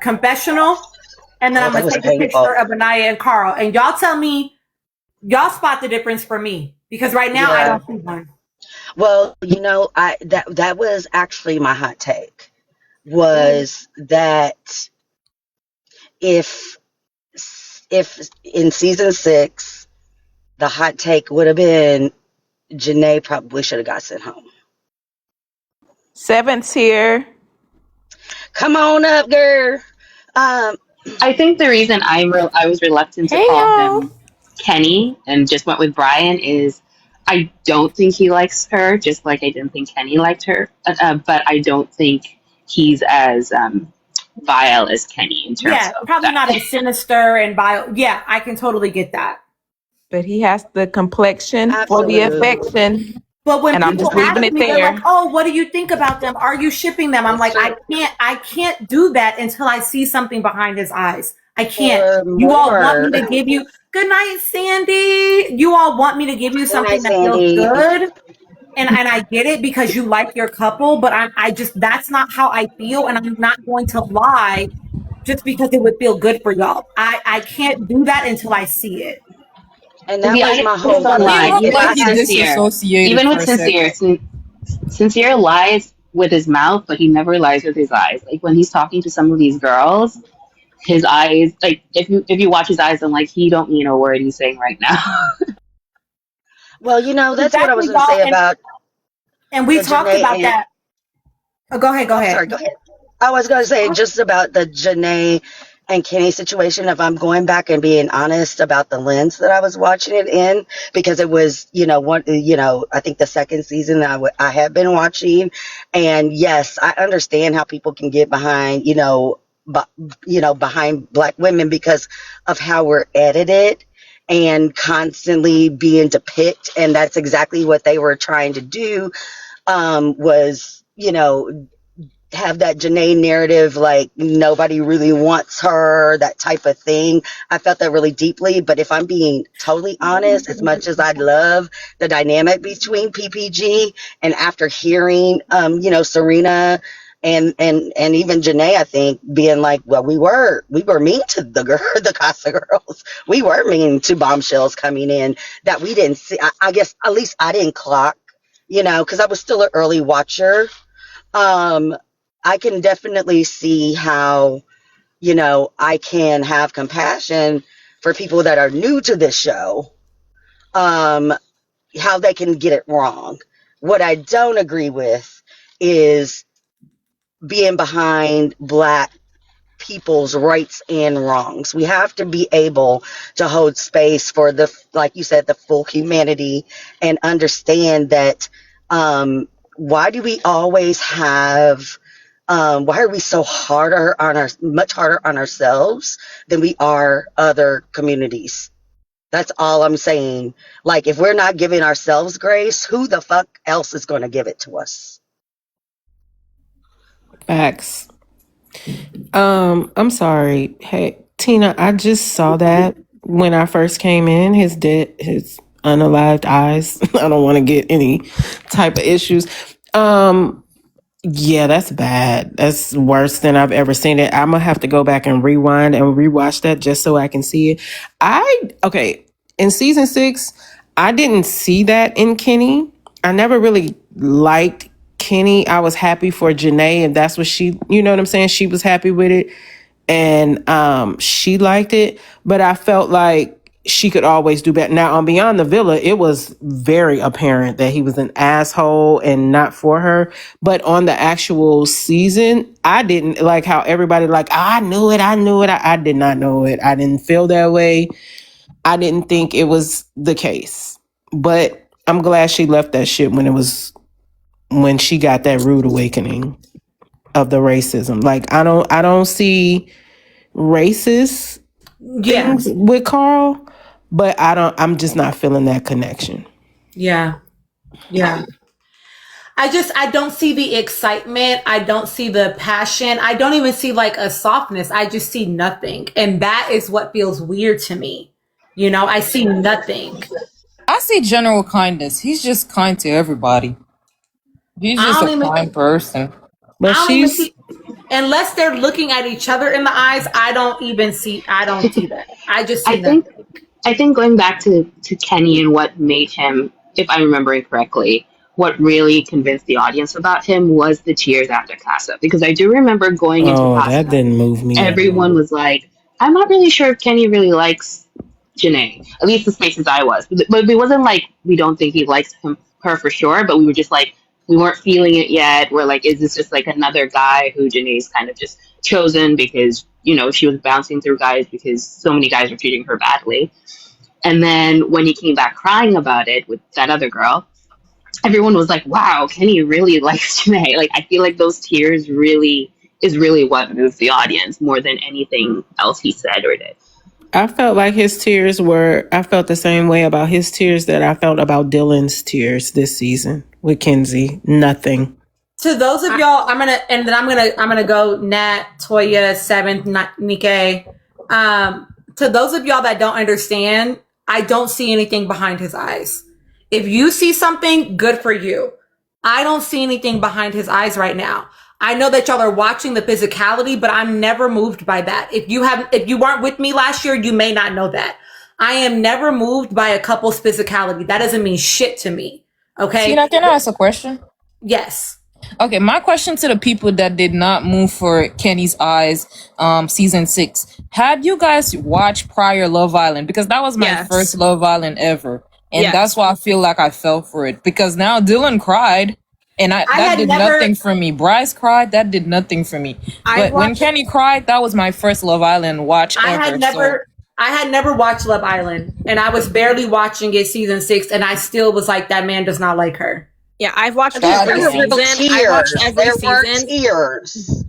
confessional, and then I'm going to take a picture of Anaya and Carl. And y'all tell me, y'all spot the difference for me, because right now I don't see one. Well, you know, that was actually my hot take, was that if in season 6 the hot take would have been Janae probably should have got sent home. 7's here. Come on up, girl. I think the reason I was reluctant to call him Kenny and just went with Brian is I don't think he likes her, just like I didn't think Kenny liked her. But I don't think he's as vile as Kenny in terms of probably that. not as sinister and vile. Yeah, I can totally get that. But he has the complexion for the affection. But when and I'm people just leaving ask it me, they're there. like, "Oh, what do you think about them? Are you shipping them?" I'm like, I can't do that until I see something behind his eyes. I can't. You all want me to give you good night, Sandy. You all want me to give you something that feels good, and I get it because you like your couple, but I just that's not how I feel, and I'm not going to lie just because it would feel good for y'all. I can't do that until I see it. And that was my whole lie. thing. Even with sincere lies with his mouth, but he never lies with his eyes. Like when he's talking to some of these girls, his eyes, like if you watch his eyes, I'm like, he don't mean a word he's saying right now. Well, you know, that's what I was going to say about. And we talked about that. Oh, go ahead. Sorry, go ahead. I was going to say just about the Janae and Kenny situation, if I'm going back and being honest about the lens that I was watching it in, because it was, I think the second season that I have been watching. And yes, I understand how people can get behind, behind Black women because of how we're edited and constantly being depicted. And that's exactly what they were trying to do, was, have that Janae narrative, like nobody really wants her, that type of thing. I felt that really deeply. But if I'm being totally honest, as much as I love the dynamic between PPG, and after hearing, Serena and even Janae, I think being like, well, we were mean to the Casa girls. We were mean to bombshells coming in that we didn't see. I guess at least I didn't clock, because I was still an early watcher. I can definitely see how, I can have compassion for people that are new to this show, how they can get it wrong. What I don't agree with is being behind Black people's rights and wrongs. We have to be able to hold space for like you said, the full humanity, and understand that, why do we always have, why are we so much harder on ourselves than we are other communities? That's all I'm saying. Like, if we're not giving ourselves grace, who the fuck else is going to give it to us? Facts. I'm sorry. Hey, Tina, I just saw that when I first came in, his unalived eyes. I don't want to get any type of issues. Yeah, that's bad. That's worse than I've ever seen it. I'm gonna have to go back and rewind and rewatch that just so I can see it. In season 6, I didn't see that in Kenny. I never really liked Kenny. I was happy for Janae, and that's what she, you know what I'm saying? She was happy with it, and she liked it, but I felt like she could always do better. Now, on Beyond the Villa, it was very apparent that he was an asshole and not for her. But on the actual season, I didn't like how everybody I knew it. I did not know it. I didn't feel that way. I didn't think it was the case. But I'm glad she left that shit when she got that rude awakening. of the racism. Like I don't see racist things with Carl, but I'm just not feeling that connection. Yeah. I don't see the excitement. I don't see the passion. I don't even see like a softness. I just see nothing. And that is what feels weird to me. You know, I see nothing. I see general kindness. He's just kind to everybody. He's just a kind person. But I don't even see, unless they're looking at each other in the eyes, I don't see that. I just see nothing. I think going back to Kenny and what made him, if I'm remembering correctly, what really convinced the audience about him was the tears after Casa. Because I do remember going into Casa, that didn't move me. everyone was like, I'm not really sure if Kenny really likes Janae. At least the spaces I was. But it wasn't like we don't think he likes her for sure, but we were just like, we weren't feeling it yet. We're like, is this just like another guy who Janae's kind of just chosen because, she was bouncing through guys because so many guys were treating her badly. And then when he came back crying about it with that other girl, everyone was like, wow, Kenny really likes Janae. Like, I feel like those tears is really what moved the audience more than anything else he said or did. I felt like I felt the same way about his tears that I felt about Dylan's tears this season with Kenzie. Nothing. To those of y'all, I'm gonna go Nat, Toya, Seventh, Nike. To those of y'all that don't understand, I don't see anything behind his eyes. If you see something, good for you. I don't see anything behind his eyes right now. I know that y'all are watching the physicality, but I'm never moved by that. If you weren't with me last year, you may not know that. I am never moved by a couple's physicality. That doesn't mean shit to me. Okay? Tina, can I ask a question? Yes. Okay, my question to the people that did not move for Kenny's eyes, season 6. Had you guys watched prior Love Island? Because that was my first Love Island ever. And that's why I feel like I fell for it. Because now Dylan cried, and that did nothing for me. Bryce cried, that did nothing for me. But when Kenny cried, that was my first Love Island watch ever. I had never watched Love Island, and I was barely watching it season 6, and I still was like, that man does not like her. Yeah, I've watched every season. There were tears.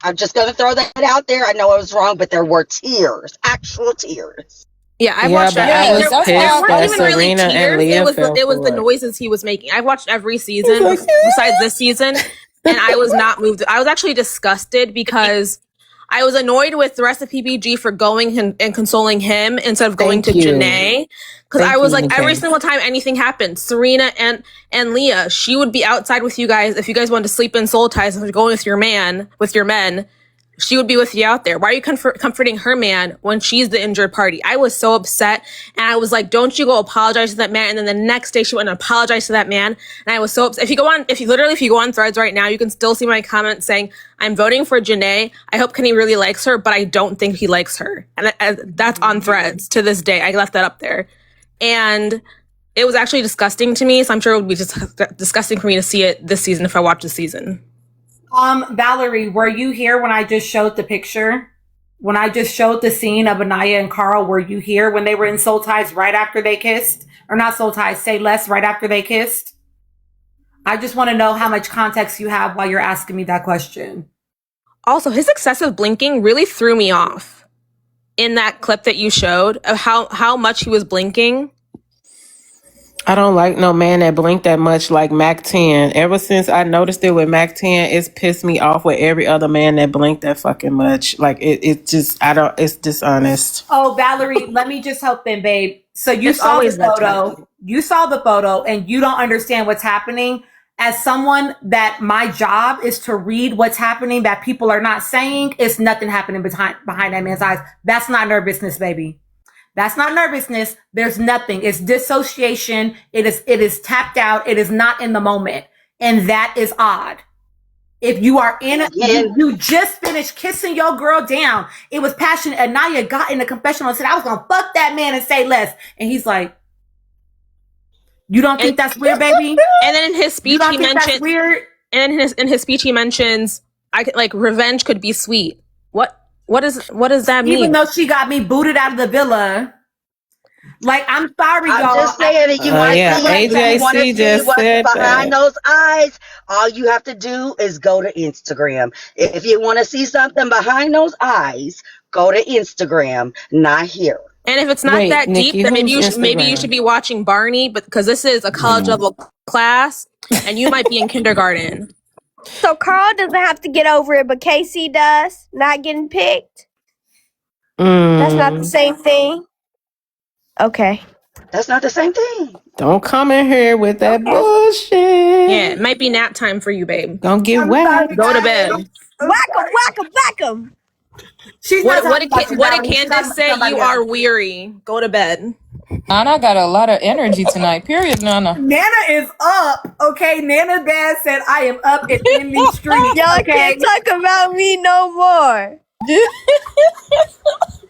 I'm just going to throw that out there. I know I was wrong, but there were tears, actual tears. Yeah, I watched that. I was pissed that Serena and Leah it was the noises he was making. I watched every season besides this season, and I was not moved. I was actually disgusted because I was annoyed with the rest of PBG for going and consoling him instead of going to Janae. Because I was like, every single time anything happened, Serena and Leah, she would be outside with you guys. If you guys wanted to sleep in soul ties and going with your men, she would be with you out there. Why are you comforting her man when she's the injured party? I was so upset. And I was like, don't you go apologize to that man. And then the next day she went and apologized to that man. And I was so upset. If you go on Threads right now, you can still see my comments saying, I'm voting for Janae. I hope Kenny really likes her, but I don't think he likes her. And that's on Threads to this day. I left that up there. And it was actually disgusting to me. So I'm sure it would be just disgusting for me to see it this season if I watch the season. Valerie, were you here when I just showed the picture? When I just showed the scene of Anaya and Carl, were you here when they were in soul ties right after they kissed? Or not soul ties, say less right after they kissed? I just want to know how much context you have while you're asking me that question. Also, his excessive blinking really threw me off in that clip that you showed of how much he was blinking. I don't like no man that blinked that much like Mac 10. Ever since I noticed it with Mac 10, it's pissed me off with every other man that blinked that fucking much. Like it's dishonest. Oh, Valerie, let me just help them, babe. So you saw the photo. You saw the photo and you don't understand what's happening. As someone that my job is to read what's happening that people are not saying, it's nothing happening behind that man's eyes. That's not nervousness, baby. That's not nervousness. There's nothing. It's dissociation. It is tapped out. It is not in the moment. And that is odd. If you are you just finished kissing your girl down. It was passionate. Anaya got in the confessional and said, I was going to fuck that man and say less. And he's like, you don't think that's weird, baby? And then in his speech, he mentioned weird. And in his speech, he mentions, revenge could be sweet. What does that mean? Even though she got me booted out of the villa, Like, I'm sorry, I'm y'all. just saying that you might Yeah, see if you want to AJC see just what's said behind that. those eyes. All you have to do is go to Instagram. If you want to see something behind those eyes, go to Instagram, not here. And if it's not Wait, that deep, Nikki, then who's maybe you should Instagram? be watching Barney, but because this is a college level class, and you might be in kindergarten. So Carl doesn't have to get over it, but Casey does. Not getting picked. That's not the same thing. Okay. That's not the same thing. Don't come in here with that Okay. bullshit. Yeah, it might be nap time for you, babe. Don't get I'm sorry, whacked. Go to guys. bed. Whack 'em. She's not What talking about you, what did Valerie. She's talking Candace about say? You somebody else. are weary. Go to bed. Nana got a lot of energy tonight. Period, Nana. Nana is up, okay? Nana Dad said, I am up and in these streets, Y'all okay? can't talk about me no more.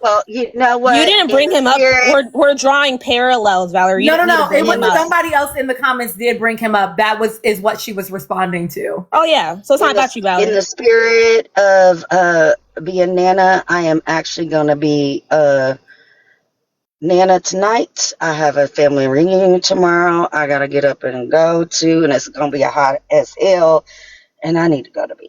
Well, you know You what? didn't In bring the him up. spirit, We're drawing parallels, Valerie. You No, didn't need to It bring was him up. somebody else in the comments did bring him up. Is what she was responding to. Oh yeah, so it's not about you, in Valerie. the spirit of being Nana, I am actually gonna be Nana tonight. I have a family reunion tomorrow. I gotta get up and go to, and it's gonna be a hot as hell, and I need to go to bed.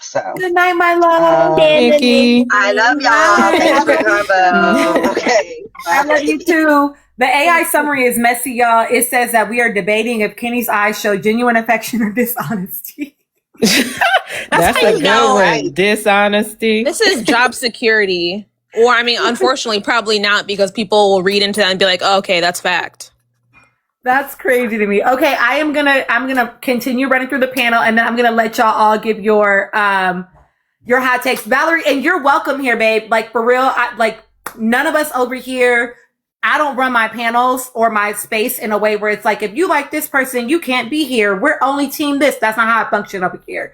So, Good night, my love. Nikki. I love y'all. Bye. Thanks I for love you combo. too. Okay, I bye. love you too. The AI summary is messy, y'all. It says that we are debating if Kenny's eyes show genuine affection or dishonesty. That's how a you good know. one. Dishonesty. This is job security. Or I mean, unfortunately, probably not because people will read into that and be like, oh, okay, that's fact. That's crazy to me. Okay, I'm gonna continue running through the panel, and then I'm gonna let y'all all give your hot takes, Valerie. And you're welcome here, babe. Like for real, none of us over here. I don't run my panels or my space in a way where it's like, if you like this person, you can't be here. We're only team this. That's not how I function over here.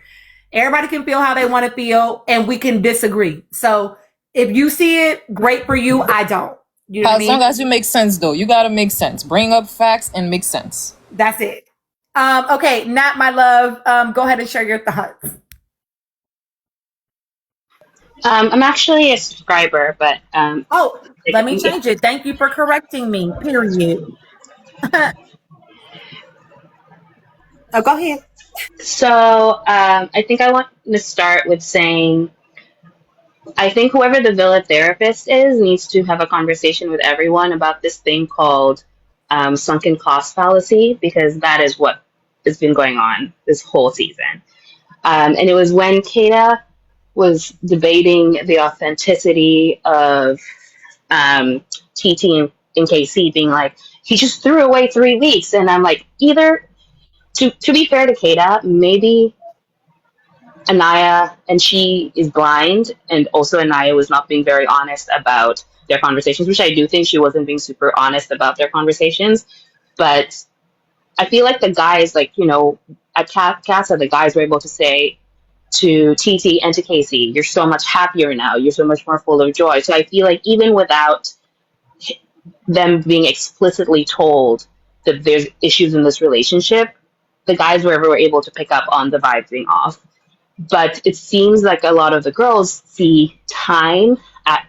Everybody can feel how they want to feel, and we can disagree. So if you see it, great for you. I don't. You know what I As mean? long as you make sense, though. You gotta make sense. Bring up facts and make sense. That's it. Okay, Nat, my love, go ahead and share your thoughts. I'm actually a subscriber, but Oh, let me change it. Thank you for correcting me. Period. Oh, go ahead. So I think I want to start with saying I think whoever the villa therapist is needs to have a conversation with everyone about this thing called sunken cost fallacy, because that is what has been going on this whole season. And it was when Kata was debating the authenticity of TT and KC being like, he just threw away 3 weeks. And I'm like, either, to be fair to Kata, maybe Anaya, and she is blind, and also Anaya was not being very honest about their conversations, which I do think she wasn't being super honest about their conversations. But I feel like the guys, like, at Casa, the guys were able to say to TT and to Casey, you're so much happier now, you're so much more full of joy. So I feel like even without them being explicitly told that there's issues in this relationship, the guys were able to pick up on the vibes being off. But it seems like a lot of the girls see time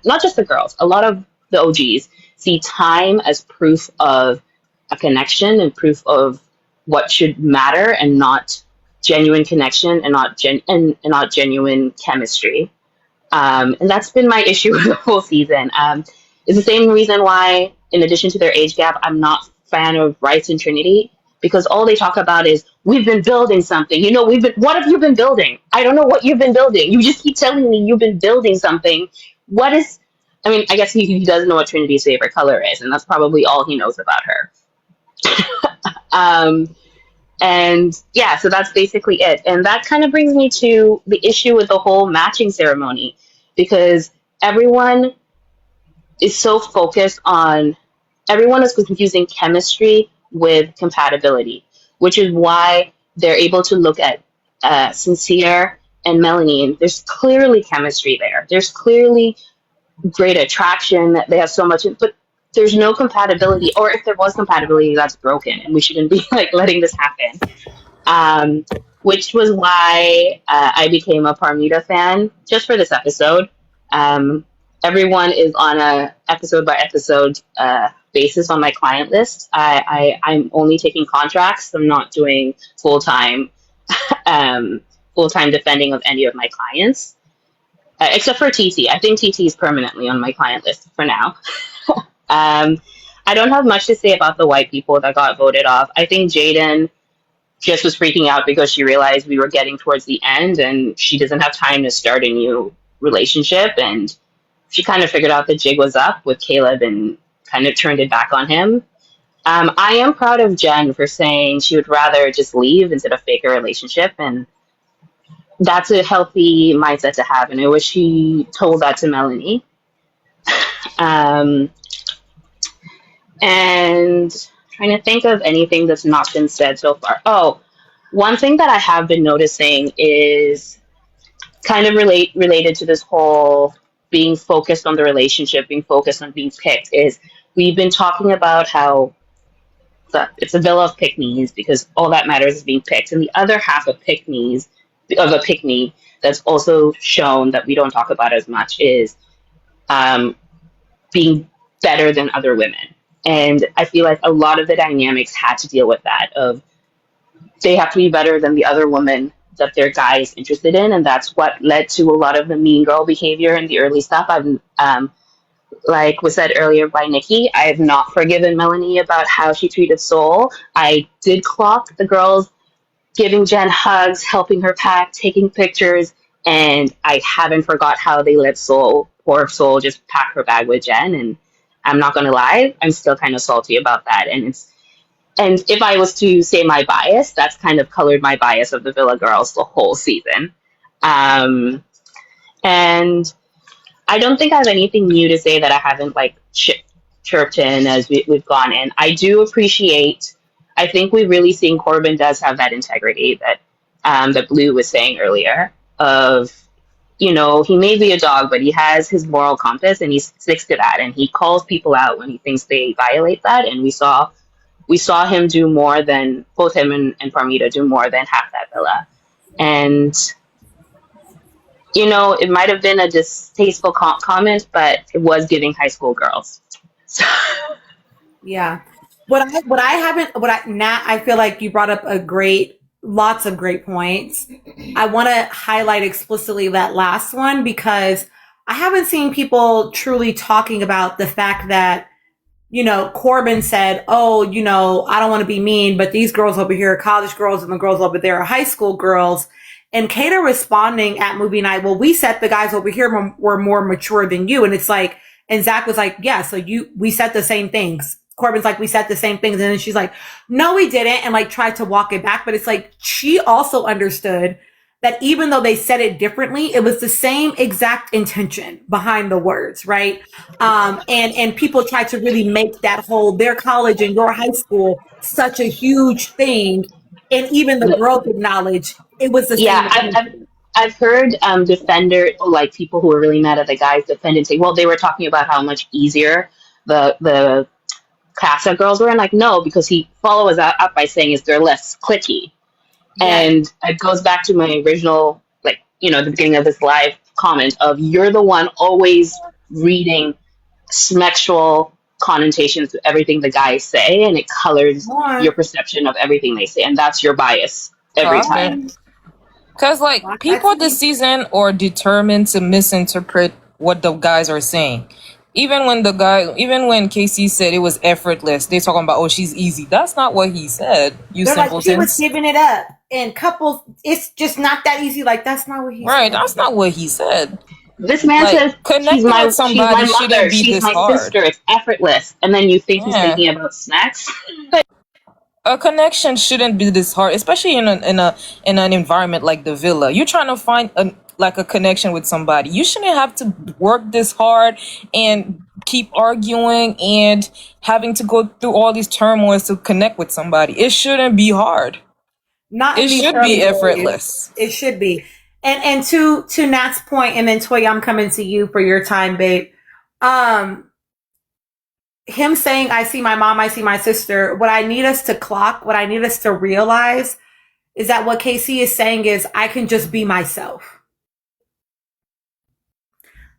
not just the girls, a lot of the OGs see time as proof of a connection and proof of what should matter, and not genuine connection, and not genuine chemistry. And that's been my issue with the whole season. It's the same reason why, in addition to their age gap, I'm not a fan of Rice and Trinity, because all they talk about is, we've been building something. What have you been building? I don't know what you've been building. You just keep telling me you've been building something. I guess he does know what Trinity's favorite color is, and that's probably all he knows about her. And yeah, so that's basically it. And that kind of brings me to the issue with the whole matching ceremony, because everyone is so focused on, everyone is confusing chemistry with compatibility, which is why they're able to look at Sincere and Melanie, and there's clearly chemistry there. There's clearly great attraction. They have so much, but there's no compatibility. Or if there was compatibility, that's broken, and we shouldn't be like letting this happen. Which was why I became a Parmita fan just for this episode. Everyone is on a episode by episode basis on my client list. I'm only taking contracts. I'm not doing full-time um, full-time defending of any of my clients, except for TT. I think TT is permanently on my client list for now. I don't have much to say about the white people that got voted off. I think Jaden just was freaking out because she realized we were getting towards the end and she doesn't have time to start a new relationship. And she kind of figured out the jig was up with Caleb and kind of turned it back on him. I am proud of Jen for saying she would rather just leave instead of fake a relationship. And that's a healthy mindset to have. And I wish she told that to Melanie. And trying to think of anything that's not been said so far. Oh, one thing that I have been noticing is kind of related to this whole being focused on the relationship, being focused on being picked, is we've been talking about how it's a villa of pick-me's because all that matters is being picked. And the other half of pick-me's, of a pick-me that's also shown that we don't talk about as much is being better than other women. And I feel like a lot of the dynamics had to deal with that of they have to be better than the other woman that their guy is interested in, and that's what led to a lot of the mean girl behavior in the early stuff. I've like was said earlier by Nikki, I have not forgiven Melanie about how she treated Soul. I did clock the girls giving Jen hugs, helping her pack, taking pictures, and I haven't forgot how they let poor Soul, just pack her bag with Jen. And I'm not gonna lie, I'm still kind of salty about that. And if I was to say my bias, that's kind of colored my bias of the Villa Girls the whole season. And I don't think I have anything new to say that I haven't like chirped in as we've gone in. I do appreciate. I think we've really seen Corbin does have that integrity that Blue was saying earlier. Of he may be a dog, but he has his moral compass and he sticks to that, and he calls people out when he thinks they violate that. And we saw him do more than both him and Parmita do more than half that villa. And it might have been a distasteful comment, but it was giving high school girls. So. Yeah. Nat, I feel like you brought up lots of great points. I want to highlight explicitly that last one because I haven't seen people truly talking about the fact that, Corbin said, oh, I don't want to be mean, but these girls over here are college girls and the girls over there are high school girls. And Kata responding at movie night, well, we said the guys over here were more mature than you. And it's like, and Zach was like, yeah, so we said the same things. Corbin's like, we said the same things. And then she's like, no, we didn't. And like tried to walk it back. But it's like, she also understood that even though they said it differently, it was the same exact intention behind the words, right? And people tried to really make that whole their college and your high school such a huge thing. And even the girls acknowledge it was the same intention. I've heard defender, like people who are really mad at the guys defend and say, well, they were talking about how much easier the Casa girls were. And like, no, because he follows up by saying is they're less cliquey. And it goes back to my original, the beginning of this live comment of you're the one always reading sexual connotations to everything the guys say, and it colors your perception of everything they say, and that's your bias every time. Because people this season are determined to misinterpret what the guys are saying. Even when KC said it was effortless, they're talking about, oh, she's easy. That's not what he said. They're simpletons. Like, she was giving it up. And couples, it's just not that easy. Like, that's not what he said. Right, that's not what he said. This man says, she's my mother, she's my sister, it's effortless. And then you think he's thinking about snacks? A connection shouldn't be this hard, especially in an environment like the villa. You're trying to find a connection with somebody. You shouldn't have to work this hard and keep arguing and having to go through all these turmoils to connect with somebody. It shouldn't be hard. It should be effortless. It should be. And to Nat's point, and then Toya, I'm coming to you for your time, babe. Him saying, I see my mom, I see my sister. What I need us to clock, what I need us to realize is that what KC is saying is, I can just be myself.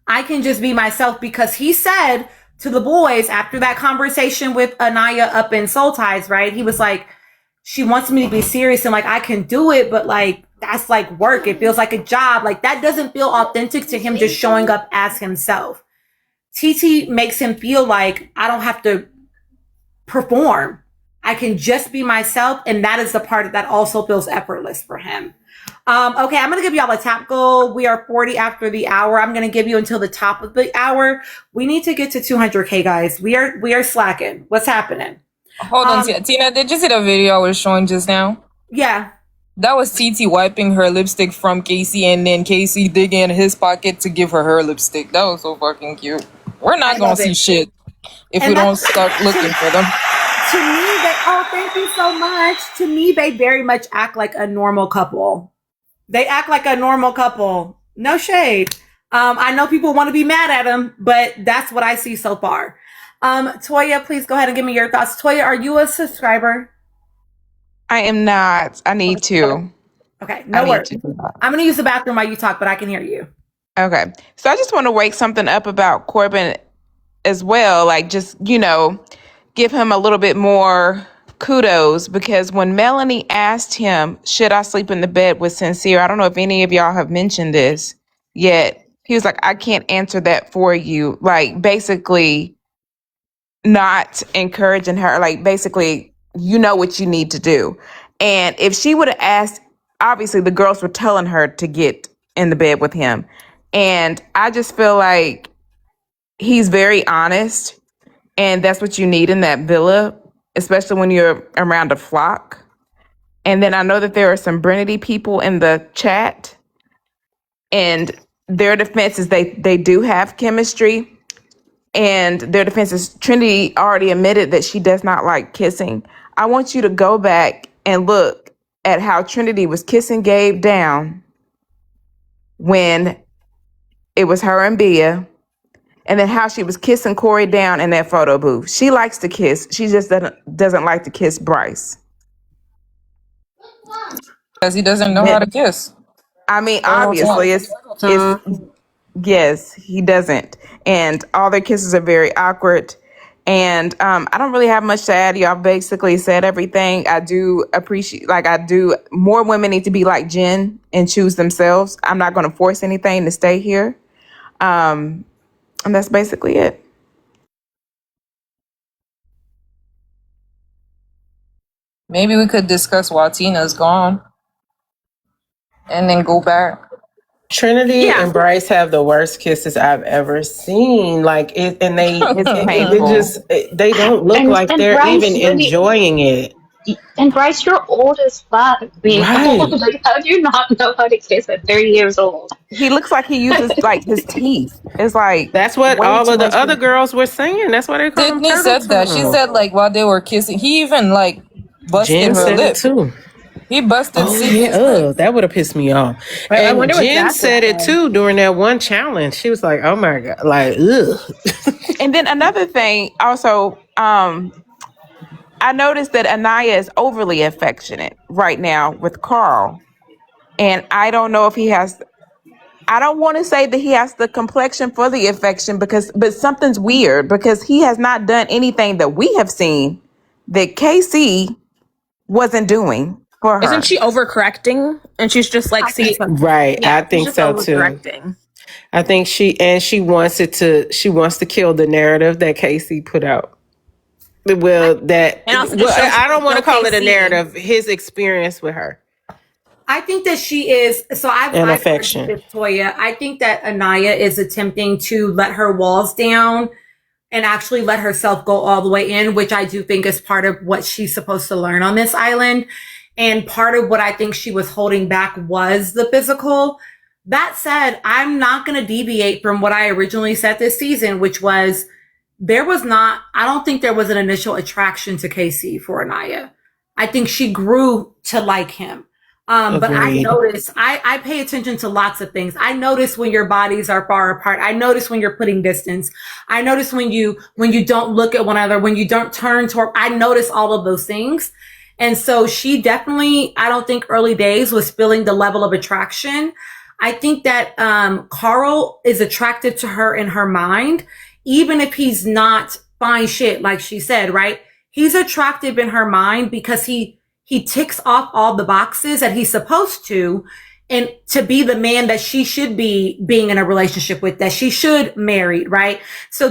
I can just be myself because he said to the boys after that conversation with Anaya up in Soul Ties, right? He was like, she wants me to be serious and like, I can do it, but like, that's like work. It feels like a job. Like that doesn't feel authentic to him just showing up as himself. TiTi makes him feel like I don't have to perform. I can just be myself. And that is the part that also feels effortless for him. Okay, I'm going to give y'all a tap goal. We are 40 after the hour. I'm going to give you until the top of the hour. We need to get to 200K, guys. We are slacking. What's happening? Hold on, Tina. Did you see the video I was showing just now? Yeah. That was TiTi wiping her lipstick from KC, and then KC digging in his pocket to give her lipstick. That was so fucking cute. We're not gonna see shit if we don't start looking for them. To me, thank you so much. To me, they very much act like a normal couple. They act like a normal couple. No shade. I know people want to be mad at them, but that's what I see so far. Toya, please go ahead and give me your thoughts. Toya, are you a subscriber? I am not. I need to. Okay, no worries. I'm going to use the bathroom while you talk, but I can hear you. Okay. So I just want to wake something up about Corbin as well. Like, just, give him a little bit more kudos, because when Melanie asked him, should I sleep in the bed with Sincere? I don't know if any of y'all have mentioned this yet. He was like, I can't answer that for you. Like, basically not encouraging her. Like, basically, you know what you need to do. And if she would have asked, obviously the girls were telling her to get in the bed with him. And I just feel like he's very honest, and that's what you need in that villa, especially when you're around a flock. And then I know that there are some Brinity people in the chat, and their defense is they do have chemistry. And their defense is Trinity already admitted that she does not like kissing. I want you to go back and look at how Trinity was kissing Gabe down when it was her and Bia, and then how she was kissing Corey down in that photo booth. She likes to kiss. She just doesn't like to kiss Bryce. Because he doesn't know how to kiss. I mean, obviously, it's yes, he doesn't. And all their kisses are very awkward. And I don't really have much to add. Y'all basically said everything. I do appreciate, more women need to be like Jen and choose themselves. I'm not going to force anything to stay here. And that's basically it. Maybe we could discuss while Tina's gone and then go back. Trinity and Bryce have the worst kisses I've ever seen. Like it, and they they don't look like they're Bryce, even enjoying it. And Bryce, you're old as fuck. Right. Like, how do you not know how to kiss at 30 years old? He looks like he uses like his teeth. It's like that's what all of the other girls were saying. That's why they call him Sydney said that. She said like while they were kissing, he even like busted Jen her said lip it too. He busted. Oh yeah, that would have pissed me off. And Jen said it too during that one challenge. She was like, "Oh my god, like ugh." And then another thing, also, I noticed that Anaya is overly affectionate right now with Carl, and I don't know if he has. I don't want to say that he has the complexion for the affection but something's weird because he has not done anything that we have seen that KC wasn't doing. For her. Isn't she overcorrecting? And she's just like seeing something. Right. Yeah, I think so too. I think she wants to kill the narrative that KC put out. Well, I don't want to call it a narrative. His experience with her. I think that she is. So I've affection. With Toya. I think that Anaya is attempting to let her walls down and actually let herself go all the way in, which I do think is part of what she's supposed to learn on this island. And part of what I think she was holding back was the physical. That said, I'm not going to deviate from what I originally said this season, which was I don't think there was an initial attraction to KC for Anaya. I think she grew to like him. But I notice, I pay attention to lots of things. I notice when your bodies are far apart. I notice when you're putting distance. I notice when you don't look at one another, when you don't turn toward, I notice all of those things. And so she definitely, I don't think early days was feeling the level of attraction. I think that Carl is attracted to her in her mind. even if he's not fine shit, like she said, right? He's attractive in her mind because he ticks off all the boxes that he's supposed to, and to be the man that she should be being in a relationship with, that she should marry, right? So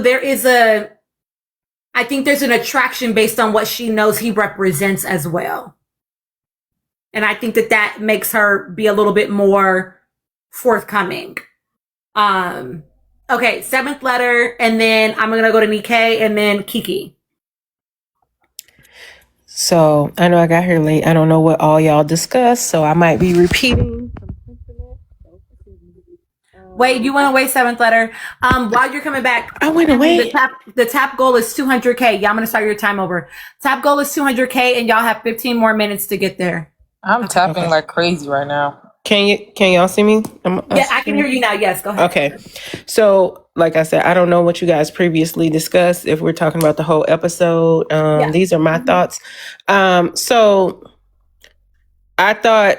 I think there's an attraction based on what she knows he represents as well. And I think that makes her be a little bit more forthcoming. Okay, 7th letter, and then I'm gonna go to Nikkei and then Kiki. So I know I got here late. I don't know what all y'all discussed, so I might be repeating. Wait, you went away 7th letter. While you're coming back, I went away. The tap goal is 200K. Yeah, I'm gonna start your time over. Tap goal is 200K, and y'all have 15 more minutes to get there. I'm tapping like crazy right now. Can y'all see me? Yeah, I can hear you now. Yes, go ahead. Okay. So, like I said, I don't know what you guys previously discussed. If we're talking about the whole episode, these are my thoughts. So I thought,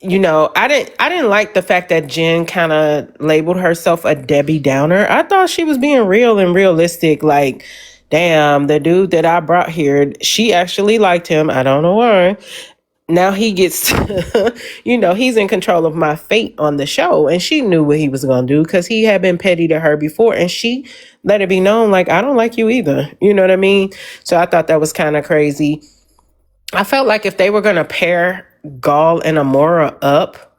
I didn't like the fact that Jen kind of labeled herself a Debbie Downer. I thought she was being real and realistic. Like, damn, the dude that I brought here, she actually liked him. I don't know why. Now he gets, he's in control of my fate on the show. And she knew what he was going to do because he had been petty to her before. And she let it be known, like, I don't like you either. You know what I mean? So I thought that was kind of crazy. I felt like if they were going to pair Gaul and Amora up,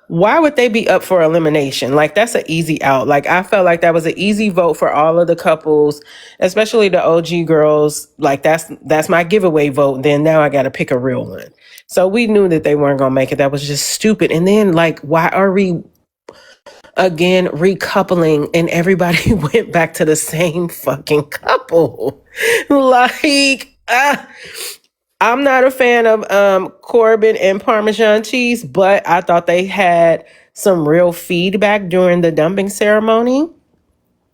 why would they be up for elimination? Like, that's an easy out. Like, I felt like that was an easy vote for all of the couples, especially the OG girls. Like, that's my giveaway vote. Then now I got to pick a real one. So we knew that they weren't going to make it. That was just stupid. And then, like, why are we again recoupling and everybody went back to the same fucking couple? Like, I'm not a fan of Corbin and Parmesan cheese, but I thought they had some real feedback during the dumping ceremony.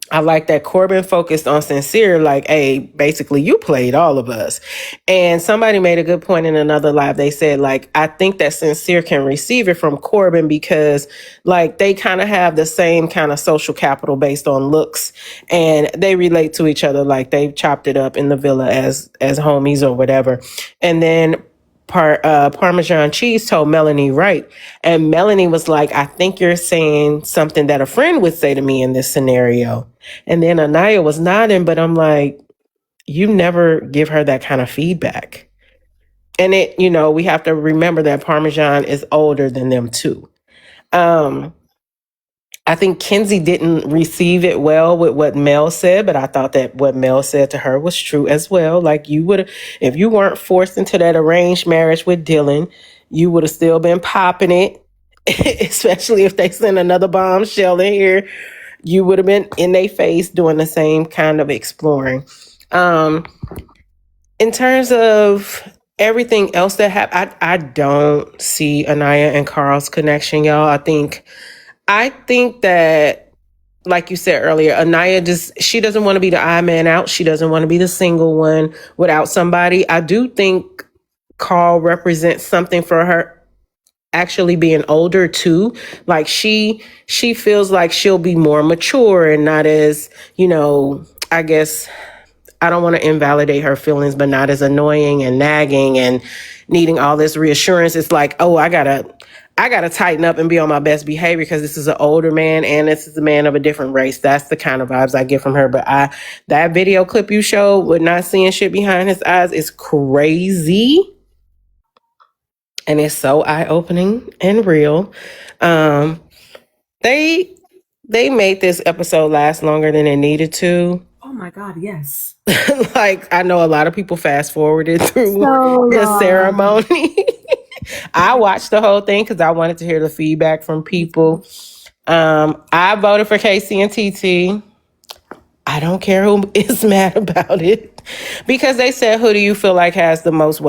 I like that Corbin focused on Sincere, like, hey, basically you played all of us. And somebody made a good point in another live. They said, like, I think that Sincere can receive it from Corbin because, like, they kind of have the same kind of social capital based on looks, and they relate to each other. Like, they chopped it up in the villa as homies or whatever. And then Parmesan cheese told Melanie right. And Melanie was like, I think you're saying something that a friend would say to me in this scenario. And then Anaya was nodding, but I'm like, you never give her that kind of feedback. And we have to remember that Parmesan is older than them too. I think Kenzie didn't receive it well with what Mel said, but I thought that what Mel said to her was true as well. Like, you would have, if you weren't forced into that arranged marriage with Dylan, you would have still been popping it, especially if they sent another bombshell in here. You would have been in their face doing the same kind of exploring. In terms of everything else that happened, I don't see Anaya and Carl's connection, y'all. I think that, like you said earlier, Anaya she doesn't want to be the odd man out. She doesn't want to be the single one without somebody. I do think Carl represents something for her actually being older too. Like, she feels like she'll be more mature and not as, I guess, I don't want to invalidate her feelings, but not as annoying and nagging and needing all this reassurance. It's like, oh, I gotta tighten up and be on my best behavior because this is an older man and this is a man of a different race. That's the kind of vibes I get from her. But that video clip you showed with not seeing shit behind his eyes is crazy. And it's so eye-opening and real. They made this episode last longer than it needed to. Oh my God, yes. Like, I know a lot of people fast forwarded through the ceremony. I watched the whole thing because I wanted to hear the feedback from people. I voted for KC and TiTi. I don't care who is mad about it because they said, who do you feel like has the most,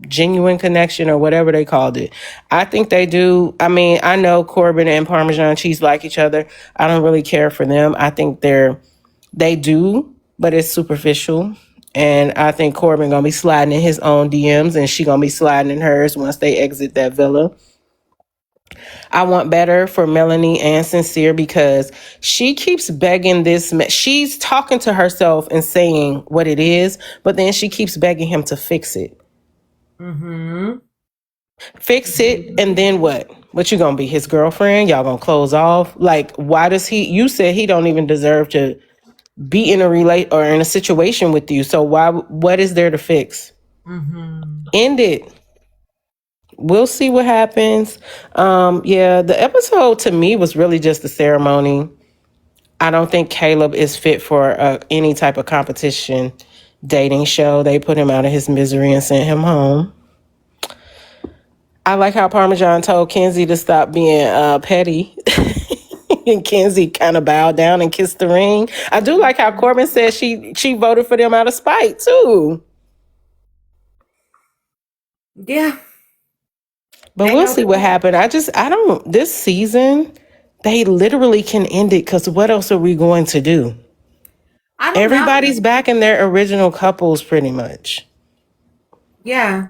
genuine connection or whatever they called it? I think they do. I mean, I know Corbin and Parmesan cheese like each other. I don't really care for them. I think they do, but it's superficial. And I think Corbin gonna be sliding in his own DMs and she gonna be sliding in hers once they exit that villa. I want better for Melanie and Sincere because she keeps begging this. She's talking to herself and saying what it is, but then she keeps begging him to fix it. Mm-hmm. Fix it, and then what? What you gonna be, his girlfriend? Y'all gonna close off? Like, why does he? You said he don't even deserve to be in a or in a situation with you. So why? What is there to fix? Mm-hmm. End it. We'll see what happens. Yeah, the episode to me was really just a ceremony. I don't think Caleb is fit for any type of competition dating show. They put him out of his misery and sent him home. I like how Parmesan told Kenzie to stop being petty. And Kenzie kind of bowed down and kissed the ring. I do like how Corbin said she voted for them out of spite, too. Yeah. But we'll see what happened. This season, they literally can end it because what else are we going to do? Everybody's back in their original couples pretty much. Yeah.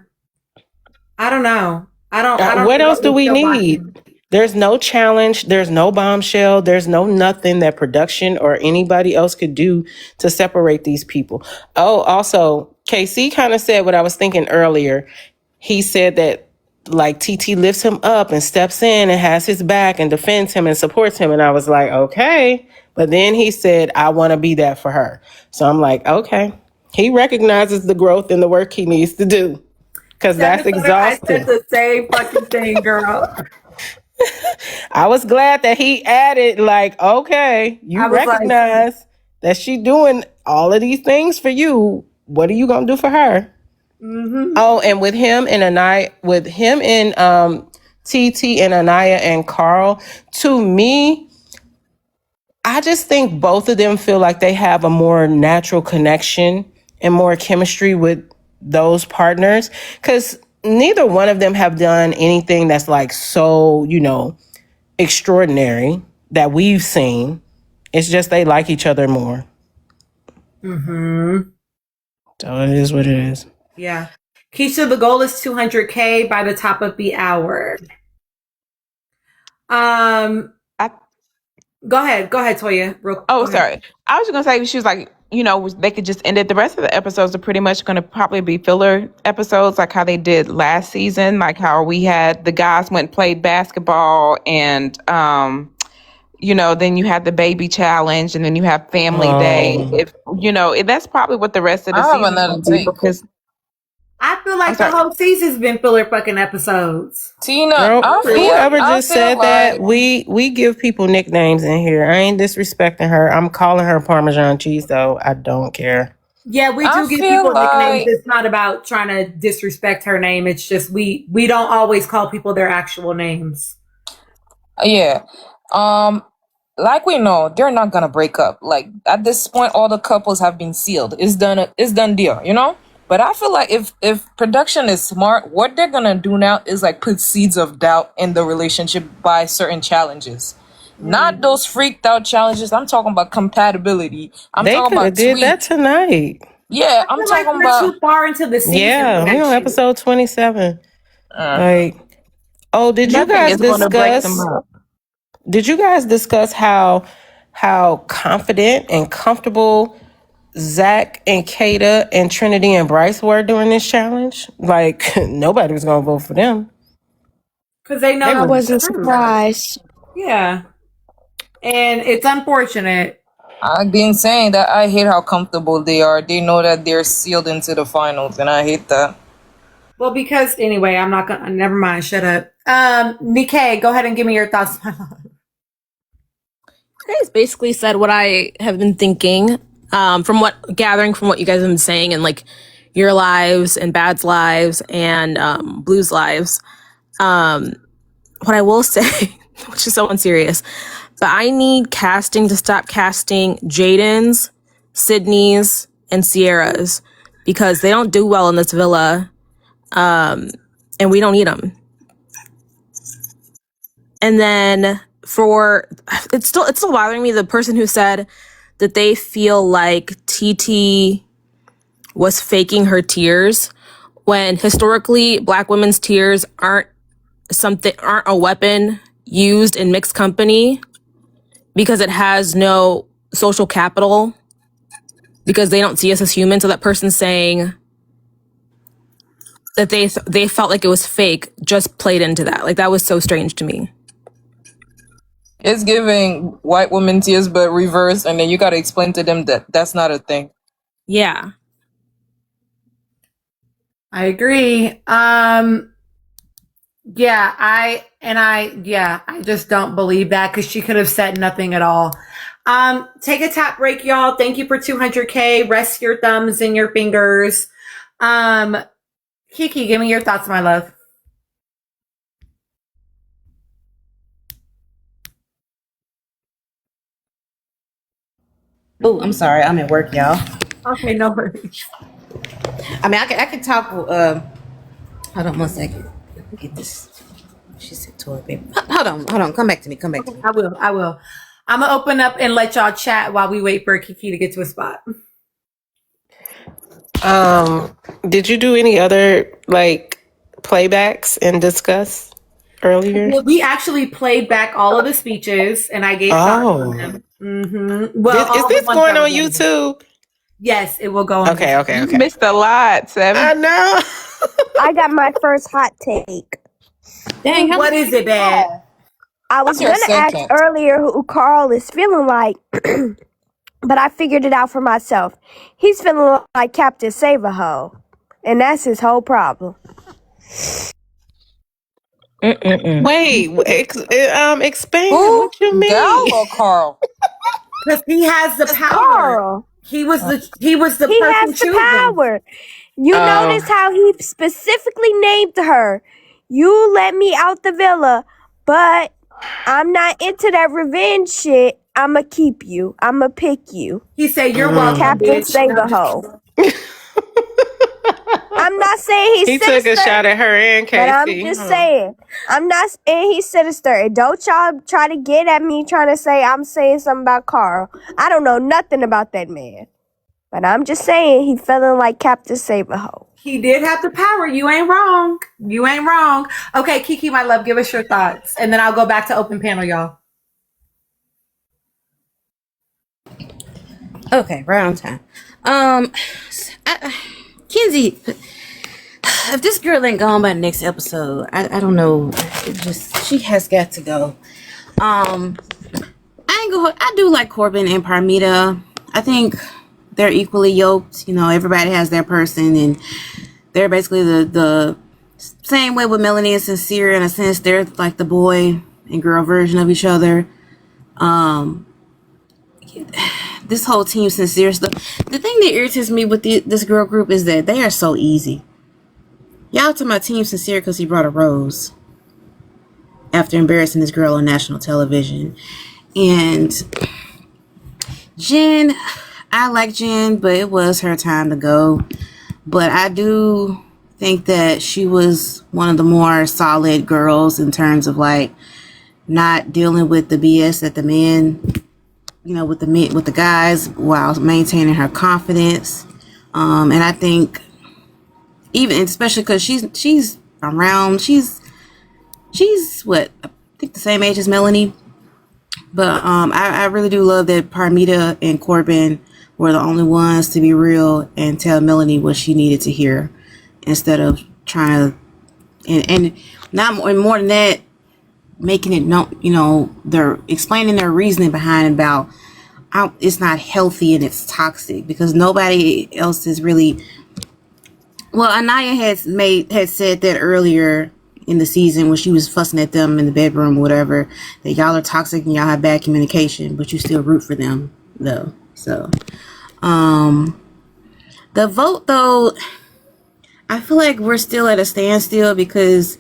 I don't know. I don't What know else do we're we still need? watching. There's no challenge. There's no bombshell. There's no nothing that production or anybody else could do to separate these people. Oh, also, KC kind of said what I was thinking earlier. He said that like TT lifts him up and steps in and has his back and defends him and supports him. And I was like, okay. But then he said, I want to be that for her. So I'm like, okay. He recognizes the growth and the work he needs to do. Because that's exhausting. I said the same fucking thing, girl. I was glad that he added, like, okay, you recognize that she doing all of these things for you. What are you gonna do for her? Mm-hmm. Oh, and with him and TT and Anaya and Carl, to me, I just think both of them feel like they have a more natural connection and more chemistry with those partners. Because neither one of them have done anything that's like so, extraordinary that we've seen. It's just they like each other more. Mm-hmm. So it is what it is. Yeah. Keisha, the goal is 200K by the top of the hour. Go ahead, Toya. Sorry. I was just gonna say, she was like, they could just end it. The rest of the episodes are pretty much gonna probably be filler episodes, like how they did last season, like how we had the guys went and played basketball, and then you had the baby challenge, and then you have family day. If that's probably what the rest of the season will be, because I feel like the whole season's been filler fucking episodes. Tina, Girl, whoever just said that, we give people nicknames in here. I ain't disrespecting her. I'm calling her Parmesan cheese, though. I don't care. Yeah, we do give people nicknames. It's not about trying to disrespect her name. It's just we don't always call people their actual names. Yeah. Like we know, they're not gonna break up. Like at this point, all the couples have been sealed. It's done deal, But I feel like if production is smart, what they're gonna do now is like put seeds of doubt in the relationship by certain challenges. Not those freaked out challenges. I'm talking about compatibility. They could have did that tonight. Yeah, I'm talking about too far into the season. Yeah, we're on episode 27. Did you guys discuss? Did you guys discuss how confident and comfortable Zach and Kata and Trinity and Bryce were during this challenge? Like nobody was gonna vote for them because they know I wasn't surprised. Yeah, and it's unfortunate. I've been saying that I hate how comfortable they are. They know that they're sealed into the finals, and I hate that. Well, because anyway, I'm not gonna. Never mind. Shut up. Nikkei, go ahead and give me your thoughts. You guys basically said what I have been thinking, from what you guys have been saying, and like your lives and Bad's lives and Blue's lives. What I will say, which is so unserious, but I need casting to stop casting Jaden's, Sydney's, and Sierra's because they don't do well in this villa, and we don't need them. And then it's still bothering me, the person who said that they feel like TT was faking her tears when historically Black women's tears aren't aren't a weapon used in mixed company because it has no social capital because they don't see us as humans. So that person saying that they felt like it was fake just played into that. Like that was so strange to me. It's giving white woman tears but reverse, and then you gotta explain to them that that's not a thing. Yeah. I agree. Yeah, I just don't believe that because she could have said nothing at all. Take a tap break, y'all. Thank you for 200K. Rest your thumbs and your fingers. Kiki, give me your thoughts, my love. Oh, I'm sorry. I'm at work, y'all. Okay, no worries. I mean, I can talk. Hold on 1 second. Let me get this. She said toilet paper. Hold on. Come back to me. I will. I'm gonna open up and let y'all chat while we wait for Kiki to get to a spot. Did you do any other like playbacks and discuss earlier? Well, we actually played back all of the speeches, and I gave thoughts on them. Mm-hmm. Well, is this going on YouTube? Yes, it will go on. Okay. You missed a lot, Sam. I know. I got my first hot take. Dang, what is it, Bad? I was gonna ask earlier who Carl is feeling like, but I figured it out for myself. He's feeling like Captain Save-A-Ho, and that's his whole problem. Wait, expand. Who? What you mean? Gal or Carl? Because he has the power. Carl. He was the He person has the choosing. power. You notice how he specifically named her. You let me out the villa, but I'm not into that revenge shit. I'ma keep you. I'ma pick you. He said, "You're welcome, Captain bitch." Save-A-Ho. I'm not saying he's He sinister, took a shot at her and KC. but I'm just saying. I'm not saying he's sinister. And don't y'all try to get at me trying to say I'm saying something about Carl. I don't know nothing about that man. But I'm just saying he feeling like Captain Save-A-Ho. He did have the power. You ain't wrong. You ain't wrong. Okay, Kiki, my love, give us your thoughts. And then I'll go back to open panel, y'all. Okay, right on time. Kenzie, if this girl ain't gone by the next episode, I don't know. She has got to go. I do like Corbin and Parmita. I think they're equally yoked. You know, everybody has their person, and they're basically the same way with Melanie and Sincere. In a sense, they're like the boy and girl version of each other. This whole team Sincere stuff. The thing that irritates me with this girl group is that they are so easy. Y'all to my team Sincere because he brought a rose after embarrassing this girl on national television. And Jen, I like Jen, but it was her time to go. But I do think that she was one of the more solid girls in terms of like not dealing with the BS that the men, you know, with the guys, while maintaining her confidence. And I think even especially because she's around, she's what, I think the same age as Melanie. But I really do love that Parmita and Corbin were the only ones to be real and tell Melanie what she needed to hear, instead of trying to and not more than that, making it known, you know, they're explaining their reasoning behind about how it's not healthy and it's toxic, because nobody else is really. Well, Anaya had said that earlier in the season when she was fussing at them in the bedroom or whatever, that y'all are toxic and y'all have bad communication, but you still root for them though. So the vote though, I feel like we're still at a standstill because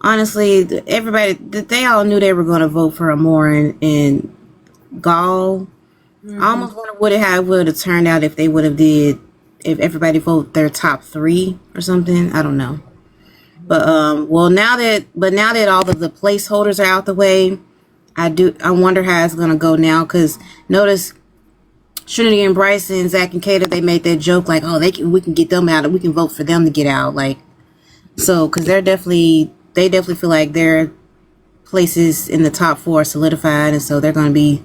honestly, they all knew they were going to vote for Amore and Gall. I almost wonder what it would have turned out if if everybody vote their top 3 or something. I don't know. But now that all of the placeholders are out the way, I wonder how it's gonna go now, because notice Trinity and Bryson, Zach and Kata, they made that joke like, oh, we can get them out, we can vote for them to get out, like, so, because they're definitely they definitely feel like their places in the top 4 are solidified, and so they're going to be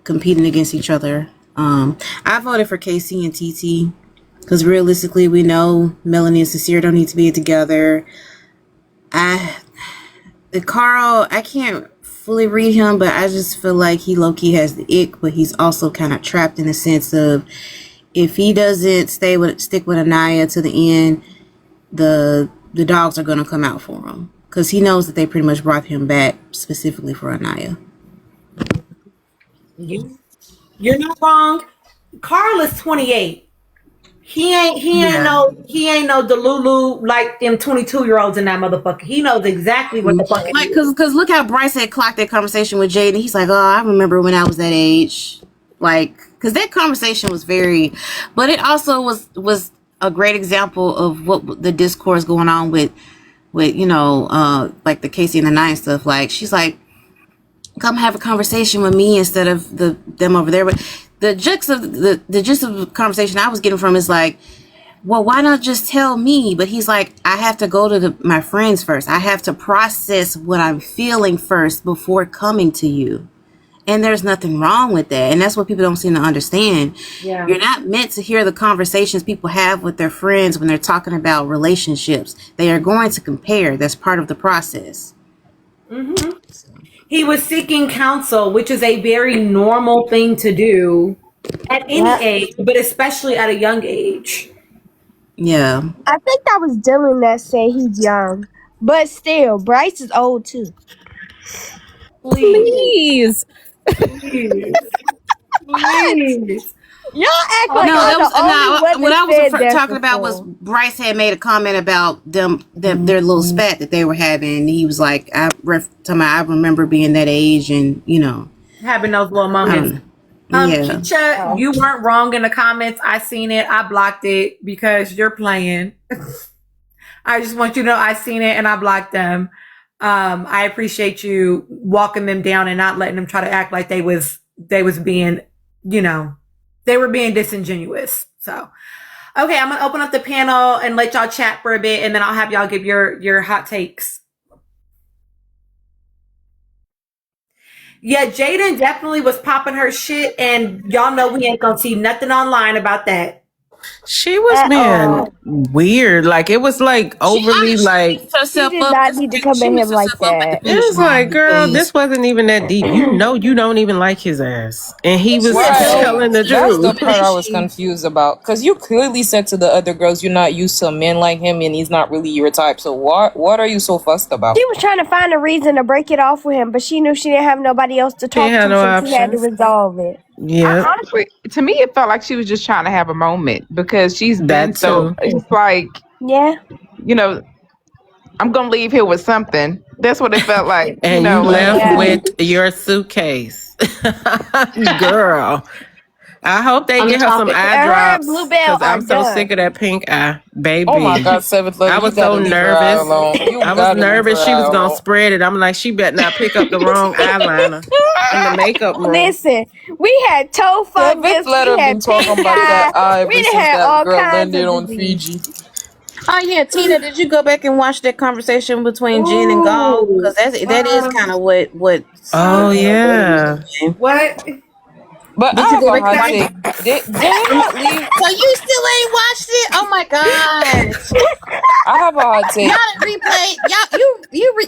competing against each other. I voted for KC and TiTi because realistically, we know Melanie and Sincere don't need to be together. Carl, I can't fully read him, but I just feel like he low-key has the ick, but he's also kind of trapped in the sense of if he doesn't stick with Anaya to the end, the dogs are going to come out for him because he knows that they pretty much brought him back specifically for Anaya. You're not wrong. Carl is 28. He ain't no Delulu like them 22-year-olds in that motherfucker. He knows exactly what the fuck. Like, cause look how Bryce had clocked that conversation with Jade, and he's like, "Oh, I remember when I was that age." Like, cause that conversation was but it also was a great example of what the discourse going on with like the KC and the Nine stuff. Like, she's like, "Come have a conversation with me instead of them over there." But the gist of the conversation I was getting from is like, well, why not just tell me? But he's like, I have to go to my friends first. I have to process what I'm feeling first before coming to you. And there's nothing wrong with that. And that's what people don't seem to understand. Yeah. You're not meant to hear the conversations people have with their friends when they're talking about relationships. They are going to compare. That's part of the process. Mm-hmm. He was seeking counsel, which is a very normal thing to do at any age, but especially at a young age. Yeah. I think that was Dylan that said he's young. But still, Bryce is old too. Please. Y'all act like what I was talking about was Bryce had made a comment about their little spat that they were having. And he was like, I remember being that age and, having those little moments. Keisha, you weren't wrong in the comments. I seen it. I blocked it because you're playing. I just want you to know I seen it and I blocked them. I appreciate you walking them down and not letting them try to act like they was being, they were being disingenuous. So, okay, I'm going to open up the panel and let y'all chat for a bit, and then I'll have y'all give your hot takes. Yeah, Jaden definitely was popping her shit, and y'all know we ain't going to see nothing online about that. She was being weird. Like, it was like overly like. She did not need to come at him like that. It was like, girl, this wasn't even that deep. You don't even like his ass, and he was telling the truth. That's the part I was confused about, because you clearly said to the other girls you're not used to men like him, and he's not really your type. So what are you so fussed about? She was trying to find a reason to break it off with him, but she knew she didn't have nobody else to talk to, so she had to resolve it. Yeah. Honestly, to me, it felt like she was just trying to have a moment because she's been so. It's like, I'm gonna leave here with something. That's what it felt like. And you left with your suitcase, girl. I hope they get her some eye drops because I'm so sick of that pink eye, baby. Oh my God, Seventh Lady, I was so nervous. I was nervous she was gonna spread it. I'm like, she better not pick up the wrong eyeliner in the makeup room. Listen, we had toe fungus, we had pink eye, we had all kinds of on Fiji. Oh yeah, Tina, did you go back and watch that conversation between Jen and Gall? Because that is kind of what. Oh yeah. What? But did I you go have a back hot and take. Did they not leave? So you still ain't watched it? Oh my gosh! I have a hot take. Y'all replayed.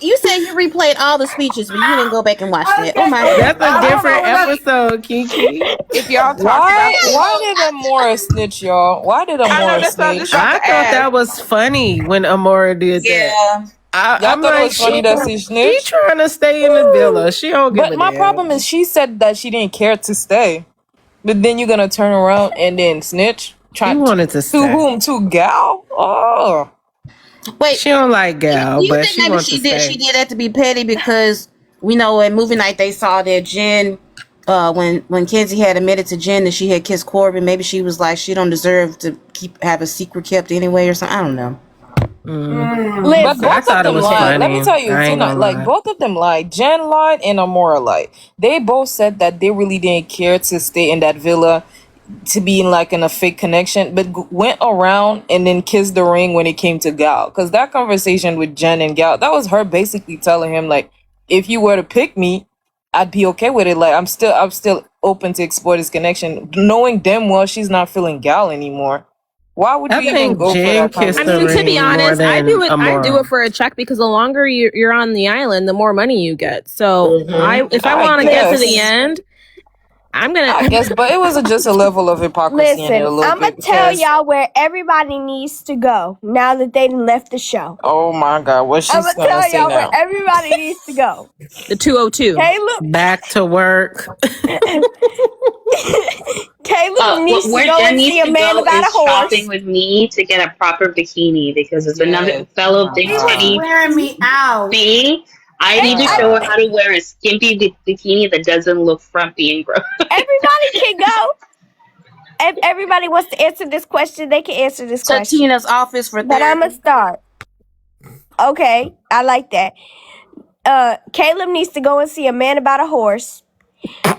You said you replayed all the speeches, but you didn't go back and watch it. Oh my god! That's a different episode, Kiki. If y'all talk why did Amora snitch, y'all? Why did Amora snitch? I thought that was funny when Amora did that. Y'all thought it was funny that she snitched? She trying to stay in the villa. She don't give a damn. But my problem is she said that she didn't care to stay. But then you're gonna turn around and then snitch? She wanted to stay. To whom? To Gal? Oh. Wait. She don't like Gal, but she wants to stay. She did that to be petty because we know at movie night they saw that Jen, when Kenzie had admitted to Jen that she had kissed Corbin, maybe she was like, she don't deserve to have a secret kept anyway or something. I don't know. But both of them lied. Let me tell you, Tina, like both of them lied. Jen lied and Amora lied. They both said that they really didn't care to stay in that villa. to being like in a fake connection, but went around and then kissed the ring when it came to Gal. Because that conversation with Jen and Gal, that was her basically telling him like, if you were to pick me, I'd be okay with it. Like I'm still open to explore this connection, knowing damn well she's not feeling Gal anymore. Why would I you even think go for Jen that kissed I the mean, conversation? to be ring more honest, I than do Amara. it for a check because the longer you're on the island, the more money you get. So if I I want to get to the guess. end, I'm gonna. I guess, but it was just a level of hypocrisy in it Listen, a little I'm gonna bit tell because, y'all where everybody needs to go now that they done left the show. oh my God, what I'm she's gonna gonna tell say y'all where now? everybody needs to go. The 202. Back to work. Caleb needs to Where go Jen and needs see a to man go about a is shopping horse. with me to get a proper bikini because as another Yes. Oh fellow my big He was God. skinny wearing me out. being, I need to show her how to wear a skimpy bikini that doesn't look frumpy and gross. Everybody can go. If everybody wants to answer this question, they can answer this To question. Tina's office for But I'm gonna therapy. start. Okay, I like that. Caleb needs to go and see a man about a horse.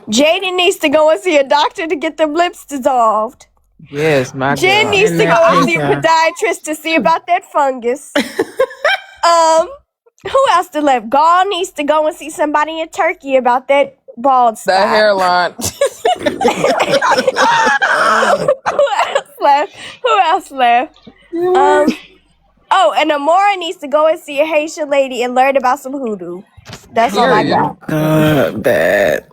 Jaden needs to go and see a doctor to get them lips dissolved. Yes, my Jen God. needs And to that go and pink see a eye. podiatrist to see about that fungus. Who else to left? Gall needs to go and see somebody in Turkey about that bald spot. That hairline. Who else left? Oh, and Amora needs to go and see a Haitian lady and learn about some hoodoo. That's all I Period. got. Bad.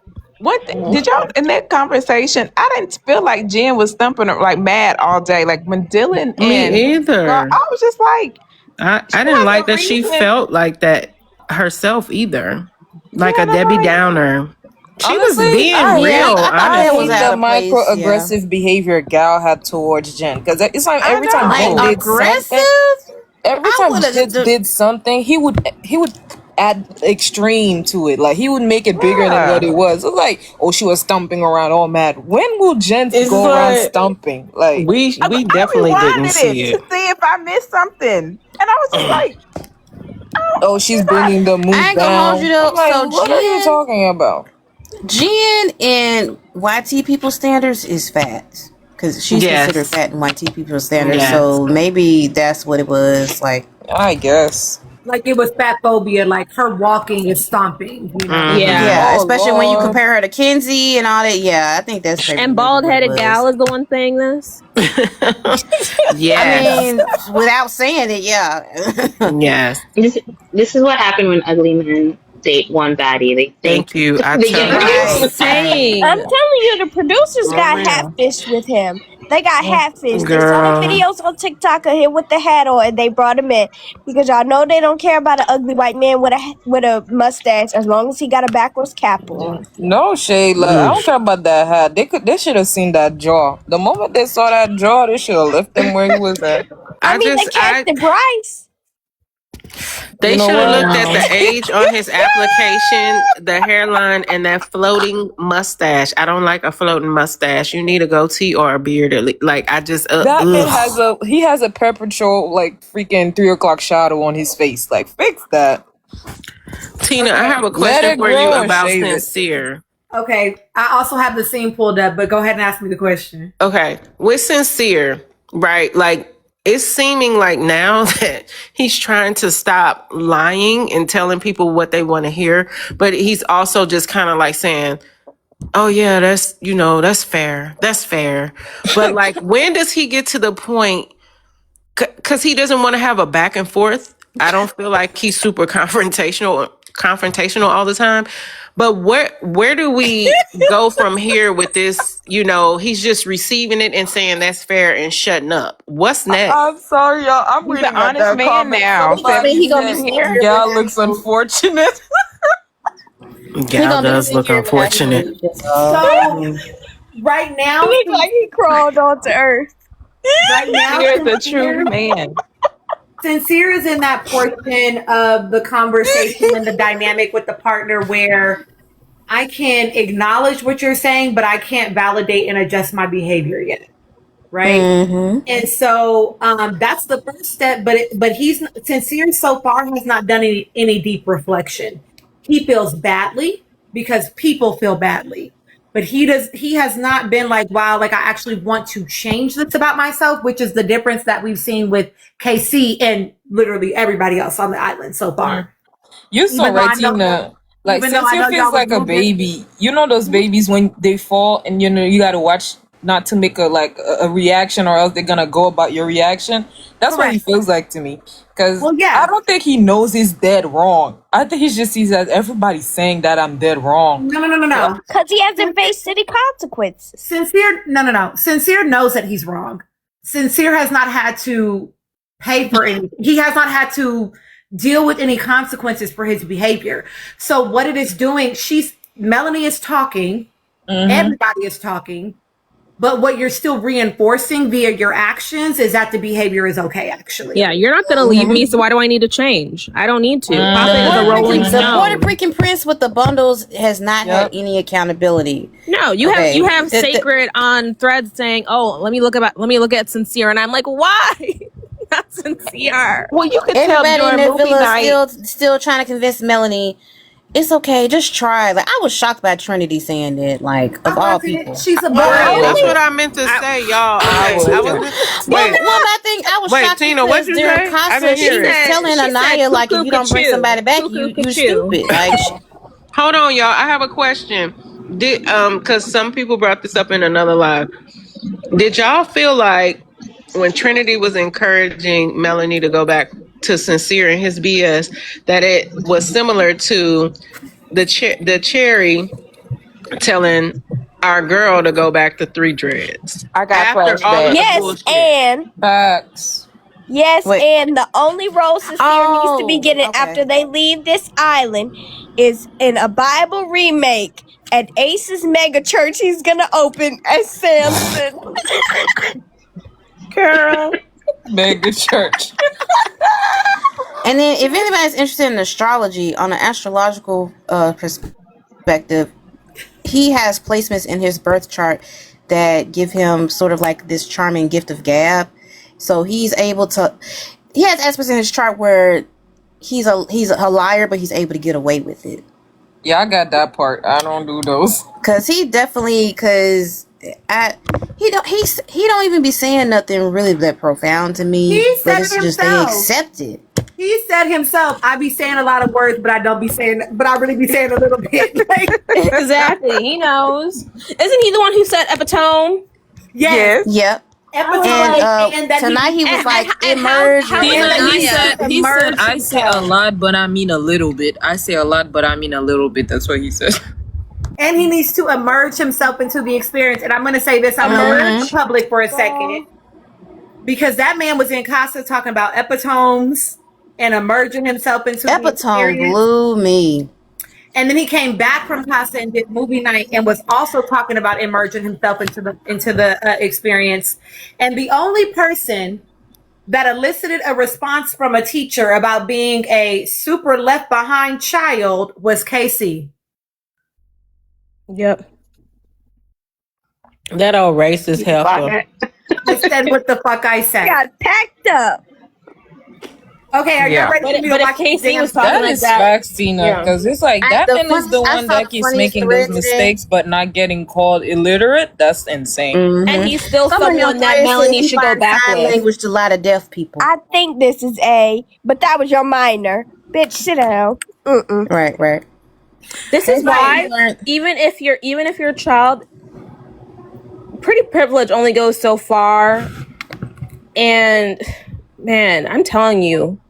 Did y'all in that conversation? I didn't feel like Jen was thumping her like mad all day. Like when Dylan and Me girl, either. I was just like, she I didn't has like a that she reason. felt like that herself either. Like Yeah, a and I'm Debbie like, Downer. She was Honestly, being real, I thought I that was hate honestly. out the of place. Yeah. microaggressive behavior Gal had towards Jen because it's like I every time Like Jen know. did something, aggressive? every I time would Jen have. did something, he would add extreme to it. Like he would make it bigger than what Yeah. it was. It's like, oh, she was stomping around all mad. When will Jen It's go around like stomping? Like, we I definitely didn't rewinded see it to it. see if I missed something, and I was just like, oh, she's bringing the I mood ain't gonna hold you down. I'm though. like, So what are you talking about? Jen in YT people standards is fat because she's considered Yes. fat in YT people standards. Yes. So maybe that's what it was. Like, I guess. Like it was fat phobia, like her walking is stomping, you know? Mm-hmm. yeah, Oh especially when you Lord. compare her to Kinsey and all that. Yeah, I think that's And maybe what it bald-headed was. gal is the one saying this. I Yes. mean, without saying it, yeah. Yes. This is what happened when ugly men date one baddie. They think Thank you. I they get totally produced. Right, right. I'm telling you, the producers for got real. hatfish with him. They got hatfish. They saw the girl. videos on TikTok of him with the hat on, and they brought him in because y'all know they don't care about an ugly white man with a mustache as long as he got a backwards cap on. No shade. Like, I don't care about that hat. They should have seen that jaw. The moment they saw that jaw, they should have left him where he was at. I mean, they casted Bryce. They You know should have what? looked at the age on his application, the hairline, and that floating mustache. I don't like a floating mustache. You need a goatee or a beard. Like I just That man ugh. has a perpetual like freaking 3 o'clock shadow on his face. Like fix that. Tina, I have a Let question it for you grow and about shave it. Sincere. Okay, I also have the scene pulled up, but go ahead and ask me the question. Okay, with Sincere, right? Like it's seeming like now that he's trying to stop lying and telling people what they want to hear, but he's also just kind of like saying, "Oh yeah, that's that's fair, that's fair." But like, when does he get to the point? Because he doesn't want to have a back and forth. I don't feel like he's super confrontational all the time. But where do we go from here with this? He's just receiving it and saying that's fair and shutting up. What's next? I'm sorry, y'all. I'm He's reading an honest that man comment. now. Somebody He gonna be said, sincere with "Gal that. looks unfortunate." Gal does look unfortunate. So right now, He looked like he crawled onto earth. right now, You're the true man. Sincere is in that portion of the conversation and the dynamic with the partner where I can acknowledge what you're saying, but I can't validate and adjust my behavior yet. Right. Mm-hmm. And so that's the first step. But he's Sincere so far has not done any deep reflection. He feels badly because people feel badly. But he has not been like, wow, like I actually want to change this about myself, which is the difference that we've seen with KC and literally everybody else on the island so far. You're so Even though right, I know, Tina. Like, even though I Sincere know feels y'all was like a moving. baby. You know those babies when they fall, and you gotta watch not to make a reaction, or else they're gonna go about your reaction. That's what he feels like to me. Because I don't think he knows he's dead wrong. I think he just sees that everybody's saying that I'm dead wrong. No. Because he hasn't faced any consequences. Sincere knows that he's wrong. Sincere has not had to pay for any. He has not had to deal with any consequences for his behavior. So what it is doing, Melanie is talking, everybody is talking, but what you're still reinforcing via your actions is that the behavior is okay, actually. Yeah, you're not going to leave me, so why do I need to change? I don't need to. Papa is a rolling The stone. Puerto Rican prince with the bundles has not had any accountability. No, you have Sacred on Threads saying, "Oh, let me look at Sincere," and I'm like, "Why?" Not Sincere. Well, you could Everybody tell in during that movie villa night. still trying to convince Melanie it's okay, just try. Like, I was shocked by Trinity saying that. Like, of all people, she's a That's what I meant to say, y'all. I think I was shocked Tina, because what'd you during say? Casa, she was telling Anaya, like, if you don't bring somebody back, you stupid. Like, hold on, y'all. I have a question. Because some people brought this up in another live. Did y'all feel like when Trinity was encouraging Melanie to go back to Sincere and his BS, that it was similar to the Cherry telling our girl to go back to 3 Dreads? I got after all of the yes, bullshit. and facts. Yes, and the only role Sincere needs to be getting after they leave this island is in a Bible remake at Ace's mega church he's gonna open as Samson. Girl. Mega church. and then if anybody's interested in astrology on an astrological perspective, he has placements in his birth chart that give him sort of like this charming gift of gab. So he has aspects in his chart where he's a liar, but he's able to get away with it. Yeah, I got that part. I don't do those. He don't even be saying nothing really that profound to me. He but said it's it just they himself. accept it. He said himself, I be saying a lot of words, but I really be saying a little bit. Exactly. He knows. Isn't he the one who said epitome? Yes. Yep. And tonight he was like, emerge. He said, I say a lot, but I mean a little bit. I say a lot, but I mean a little bit. That's what he said. And he needs to immerse himself into the experience. And I'm going to say this, I'm going to leave the public for a second. Because that man was in Casa talking about epitomes and emerging himself into the experience. Epitome blew me. And then he came back from Casa and did movie night and was also talking about immersing himself into the experience. And the only person that elicited a response from a teacher about being a super left behind child was KC. Yep. That old racist heifer. I said what the fuck I said. Got packed up. Okay, are you ready to watch KC was that is facts, Tina, because it's like that man is the one that keeps making those mistakes but not getting called illiterate. That's insane. And he's still someone that Melanie should go back with. Language to a lot of deaf people. I think this is A, but that was your minor. Bitch, sit down. Right. This is why even if your child, pretty privilege only goes so far. And man, I'm telling you,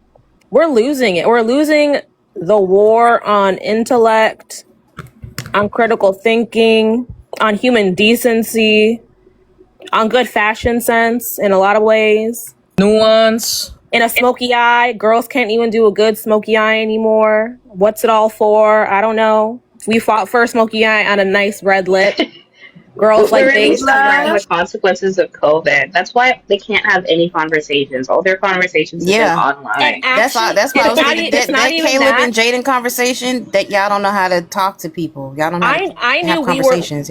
we're losing it. We're losing the war on intellect, on critical thinking, on human decency, on good fashion sense in a lot of ways. Nuance. In a smoky eye. Girls can't even do a good smoky eye anymore. What's it all for? I don't know. We fought for a smoky eye on a nice red lip. Girls like they the consequences of COVID. That's why they can't have any conversations. All their conversations are online. That's why I was thinking that Caleb and Jaden conversation, that y'all don't know how to talk to people. Y'all don't know how to have conversations.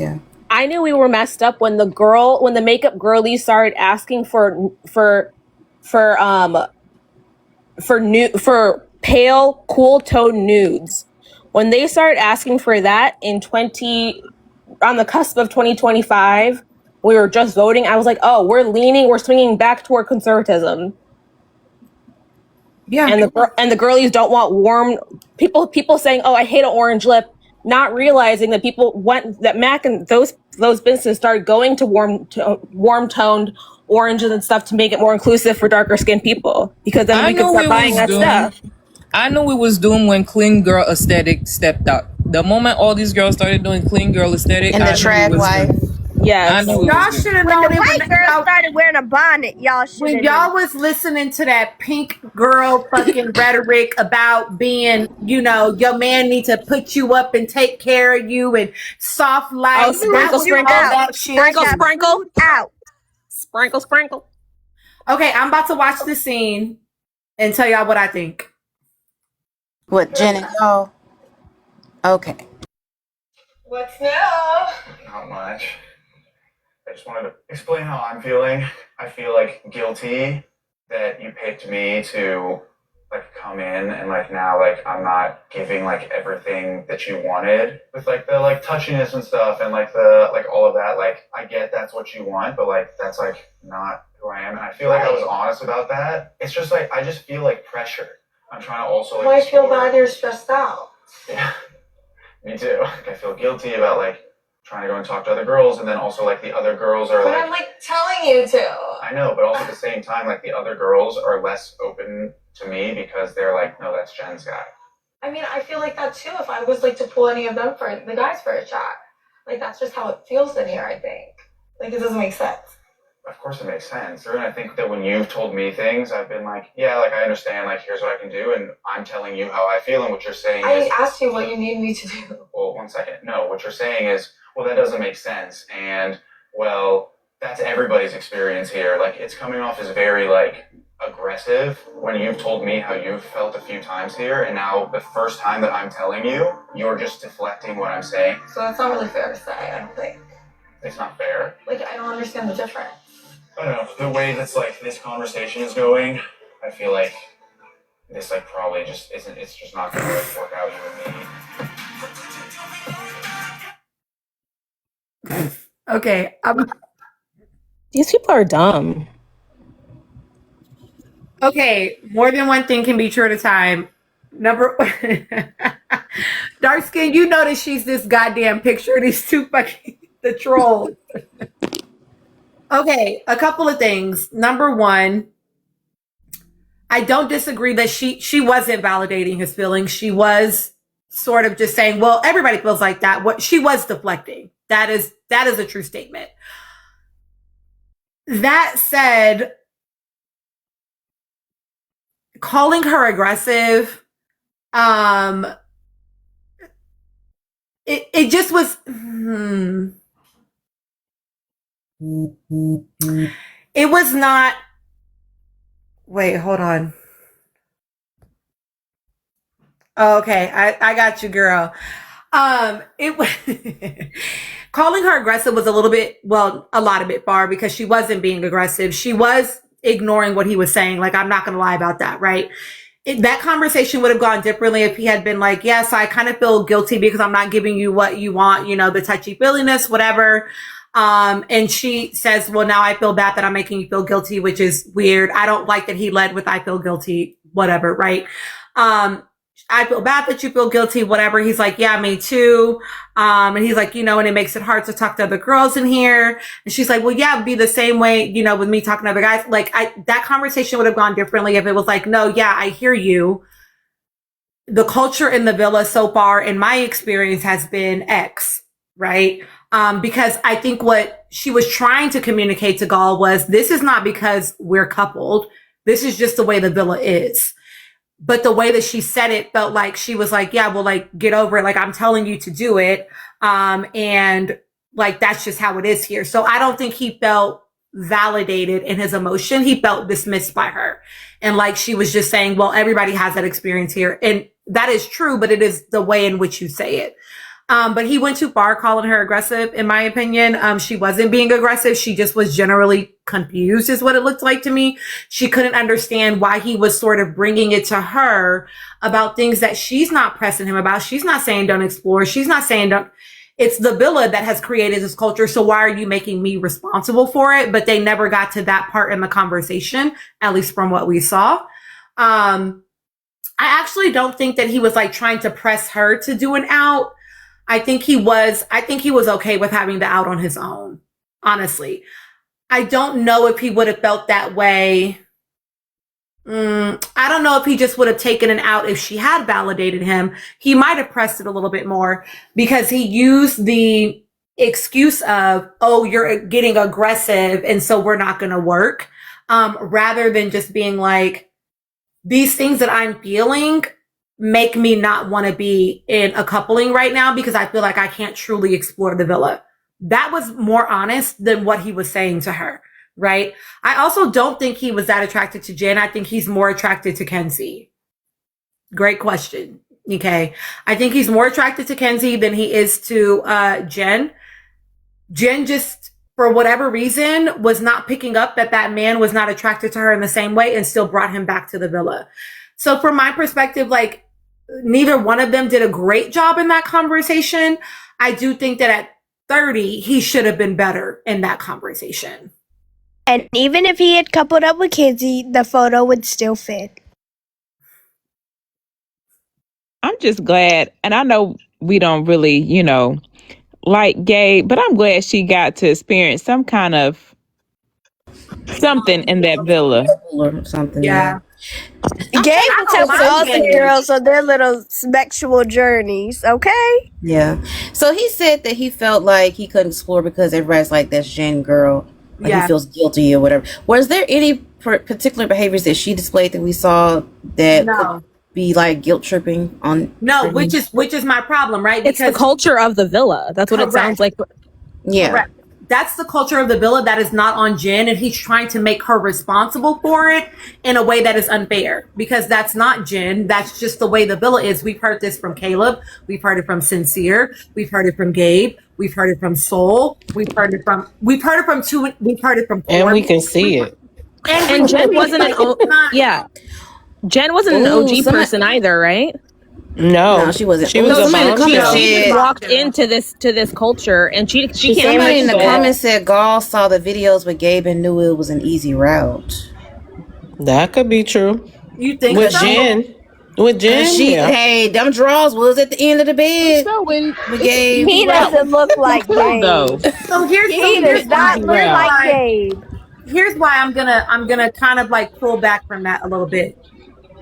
I knew we were messed up when the makeup girlies started asking for pale, cool tone nudes. When they started asking for that in on the cusp of 2025, we were just voting. I was like, oh, we're swinging back toward conservatism. Yeah. And the girlies don't want warm people saying, oh, I hate an orange lip, not realizing that Mac and those businesses started going to warm toned oranges and stuff to make it more inclusive for darker skinned people, because then we could start buying that stuff. I know it was doomed when clean girl aesthetic stepped out. The moment all these girls started doing clean girl aesthetic, And the trad wife. Yes. Y'all should have When known the it white when girl y'all, started wearing a bonnet, y'all should when have y'all was listening to that pink girl fucking rhetoric about being, your man needs to put you up and take care of you and soft life. Oh, sprinkle, sprinkle. That shit. Sprinkle. Out. Sprinkle. Okay, I'm about to watch the scene and tell y'all what I think. What, Jen and Cole? Okay. What's new? Not much. I just wanted to explain how I'm feeling. I feel like guilty that you picked me to like come in and like now like I'm not giving like everything that you wanted with like the like touchiness and stuff and like the like all of that. Like I get that's what you want, but like that's like not who I am. And I feel like I was honest about that. It's just like I just feel like pressure. I'm trying to also like Well, I feel bad you're stressed out. Yeah. Me too. Like, I feel guilty about like trying to go and talk to other girls, and then also like the other girls are But like I'm like telling you to. I know, but also at the same time, like the other girls are less open to me because they're like, no, that's Jen's guy. I mean, I feel like that too if I was like to pull any of them for the guys for a chat. Like that's just how it feels in here, I think. Like it doesn't make sense. Of course it makes sense. And I think that when you've told me things, I've been like, yeah, like I understand, like here's what I can do, and I'm telling you how I feel, and what you're saying is I asked you what you need me to do. well, 1 second. No, what you're saying is, well, that doesn't make sense. And, well, that's everybody's experience here. Like, it's coming off as very, like, aggressive when you've told me how you've felt a few times here. And now the first time that I'm telling you, you're just deflecting what I'm saying. So that's not really fair to say, I don't think. It's not fair. Like, I don't understand the difference. I don't know. The way that's, like, this conversation is going, I feel like this, like, probably just isn't, it's just not going to like, work out, you and me. Okay. These people are dumb. Okay, more than one thing can be true at a time. Dark skin, you notice she's this goddamn picture of these two fucking the trolls. Okay, a couple of things. Number one, I don't disagree that she wasn't validating his feelings. She was sort of just saying, well, everybody feels like that. What she was deflecting. That is a true statement. That said, calling her aggressive, it just was it was not. Wait, hold on. Okay, I got you, girl. It calling her aggressive was a lot a bit far, because she wasn't being aggressive. She was ignoring what he was saying. Like, I'm not going to lie about that, right? That conversation would have gone differently if he had been like, yes, I kind of feel guilty because I'm not giving you what you want, the touchy-feeliness, whatever. And she says, well, now I feel bad that I'm making you feel guilty, which is weird. I don't like that he led with, I feel guilty, whatever, right? I feel bad that you feel guilty, whatever. He's like, yeah, me too. And he's like, and it makes it hard to talk to other girls in here. And she's like, well, yeah, it'd be the same way, with me talking to other guys. Like, that conversation would have gone differently if it was like, no, yeah, I hear you. The culture in the villa so far, in my experience, has been X, right? Because I think what she was trying to communicate to Gaul was, this is not because we're coupled. This is just the way the villa is. But the way that she said it felt like she was like, yeah, well, like, get over it. Like, I'm telling you to do it. And like, that's just how it is here. So I don't think he felt validated in his emotion. He felt dismissed by her. And like, she was just saying, well, everybody has that experience here. And that is true, but it is the way in which you say it. But he went too far calling her aggressive, in my opinion. She wasn't being aggressive. She just was generally confused, is what it looked like to me. She couldn't understand why he was sort of bringing it to her about things that she's not pressing him about. She's not saying don't explore. She's not saying don't. it's the villa that has created this culture. So why are you making me responsible for it? But they never got to that part in the conversation, at least from what we saw. I actually don't think that he was like trying to press her to do an out. I think he was okay with having the out on his own. Honestly, I don't know if he would have felt that way. I don't know if he just would have taken an out if she had validated him. He might have pressed it a little bit more because he used the excuse of, oh, you're getting aggressive and so we're not going to work. Rather than just being like, these things that I'm feeling make me not want to be in a coupling right now because I feel like I can't truly explore the villa. That was more honest than what he was saying to her. Right. I also don't think he was that attracted to Jen. I think he's more attracted to Kenzie. Great question. Okay. I think he's more attracted to Kenzie than he is to Jen. Jen just, for whatever reason, was not picking up that man was not attracted to her in the same way and still brought him back to the villa. So from my perspective, like neither one of them did a great job in that conversation. I do think that at 30, he should have been better in that conversation. And even if he had coupled up with Kenzie, the photo would still fit. I'm just glad, and I know we don't really, like Gabe, but I'm glad she got to experience some kind of something in that villa. Or something. Yeah. Gabe was helping all the girls on their little sexual journeys, okay? Yeah. So he said that he felt like he couldn't explore because everybody's like, that's Jen girl. Like he feels guilty or whatever. Was there any particular behaviors that she displayed that we saw that could be like guilt tripping on? No, which is my problem, right? It's the culture of the villa. That's what it sounds like. Yeah. Correct. That's the culture of the villa that is not on Jen, and he's trying to make her responsible for it in a way that is unfair because that's not Jen. That's just the way the villa is. We've heard this from Caleb. We've heard it from Sincere. We've heard it from Gabe. We've heard it from Soul. We've heard it from two. We've heard it from Corey. And we can see it. And Jen wasn't Jen wasn't an OG person either, right? No, she wasn't. She was she walked into this culture, and she can't. Somebody in the comments said Gall saw the videos with Gabe and knew it was an easy route. That could be true. You think with so? Jen? With Jen, hey, them drawers was at the end of the bed. So when Gabe, he doesn't look like Gabe. So he does not look like Gabe. Here's why I'm gonna kind of like pull back from that a little bit,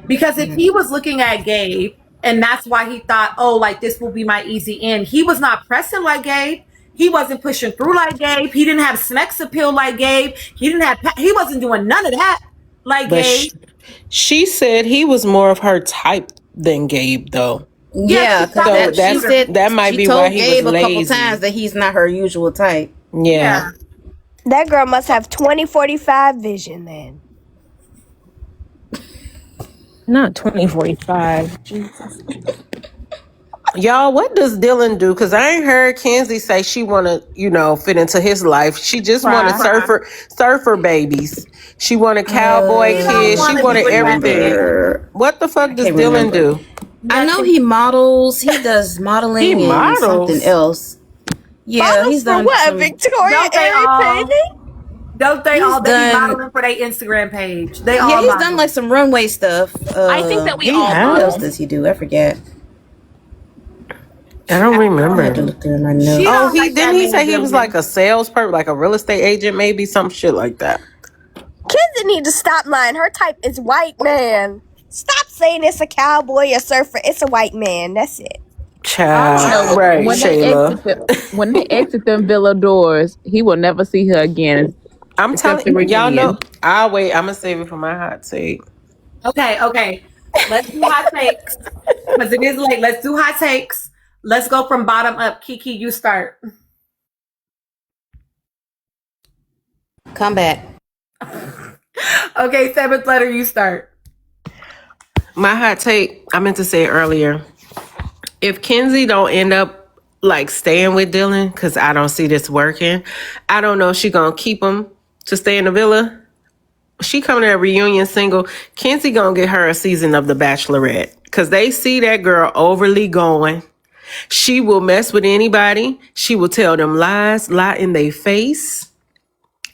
because if he was looking at Gabe. And that's why he thought, oh, like this will be my easy end. He was not pressing like Gabe. He wasn't pushing through like Gabe. He didn't have sex appeal like Gabe. He wasn't doing none of that like Gabe. She said he was more of her type than Gabe, though. Yeah, because that might be why he Gabe was lazy. a couple times that he's not her usual type. Yeah. That girl must have 20/45 vision then. Not 20/45. Jesus. Y'all, what does Dylan do? Because I ain't heard Kenzie say she want to, fit into his life. She just wanted surfer babies. She wanted cowboy kids. She wanted everything. What the fuck does Dylan do? I know he models. He does modeling and something else. Yeah, models he's done for what? Victoria painting? Don't they all be modeling for their Instagram page? They all he's done like some runway stuff. I think that we all what else does he do? I forget. I don't remember. I had to look through my notes. Didn't he say he was like a salesperson, like a real estate agent, maybe some shit like that? Kids need to stop lying. Her type is white man. Stop saying it's a cowboy, a surfer. It's a white man. That's it. Child, right, when Shayla. When they exit them villa doors, he will never see her again. I'm telling y'all know. I'll wait. I'm gonna save it for my hot take. Okay. Let's do hot takes because it is late. Let's do hot takes. Let's go from bottom up. Kiki, you start. Come back. Okay, seventh letter, you start. My hot take. I meant to say it earlier. If Kenzie don't end up like staying with Dylan, because I don't see this working, I don't know if she gonna keep him to stay in the villa. She coming to a reunion single. Kenzie gonna get her a season of The Bachelorette because they see that girl overly going. She will mess with anybody. She will tell them lies, lie in their face.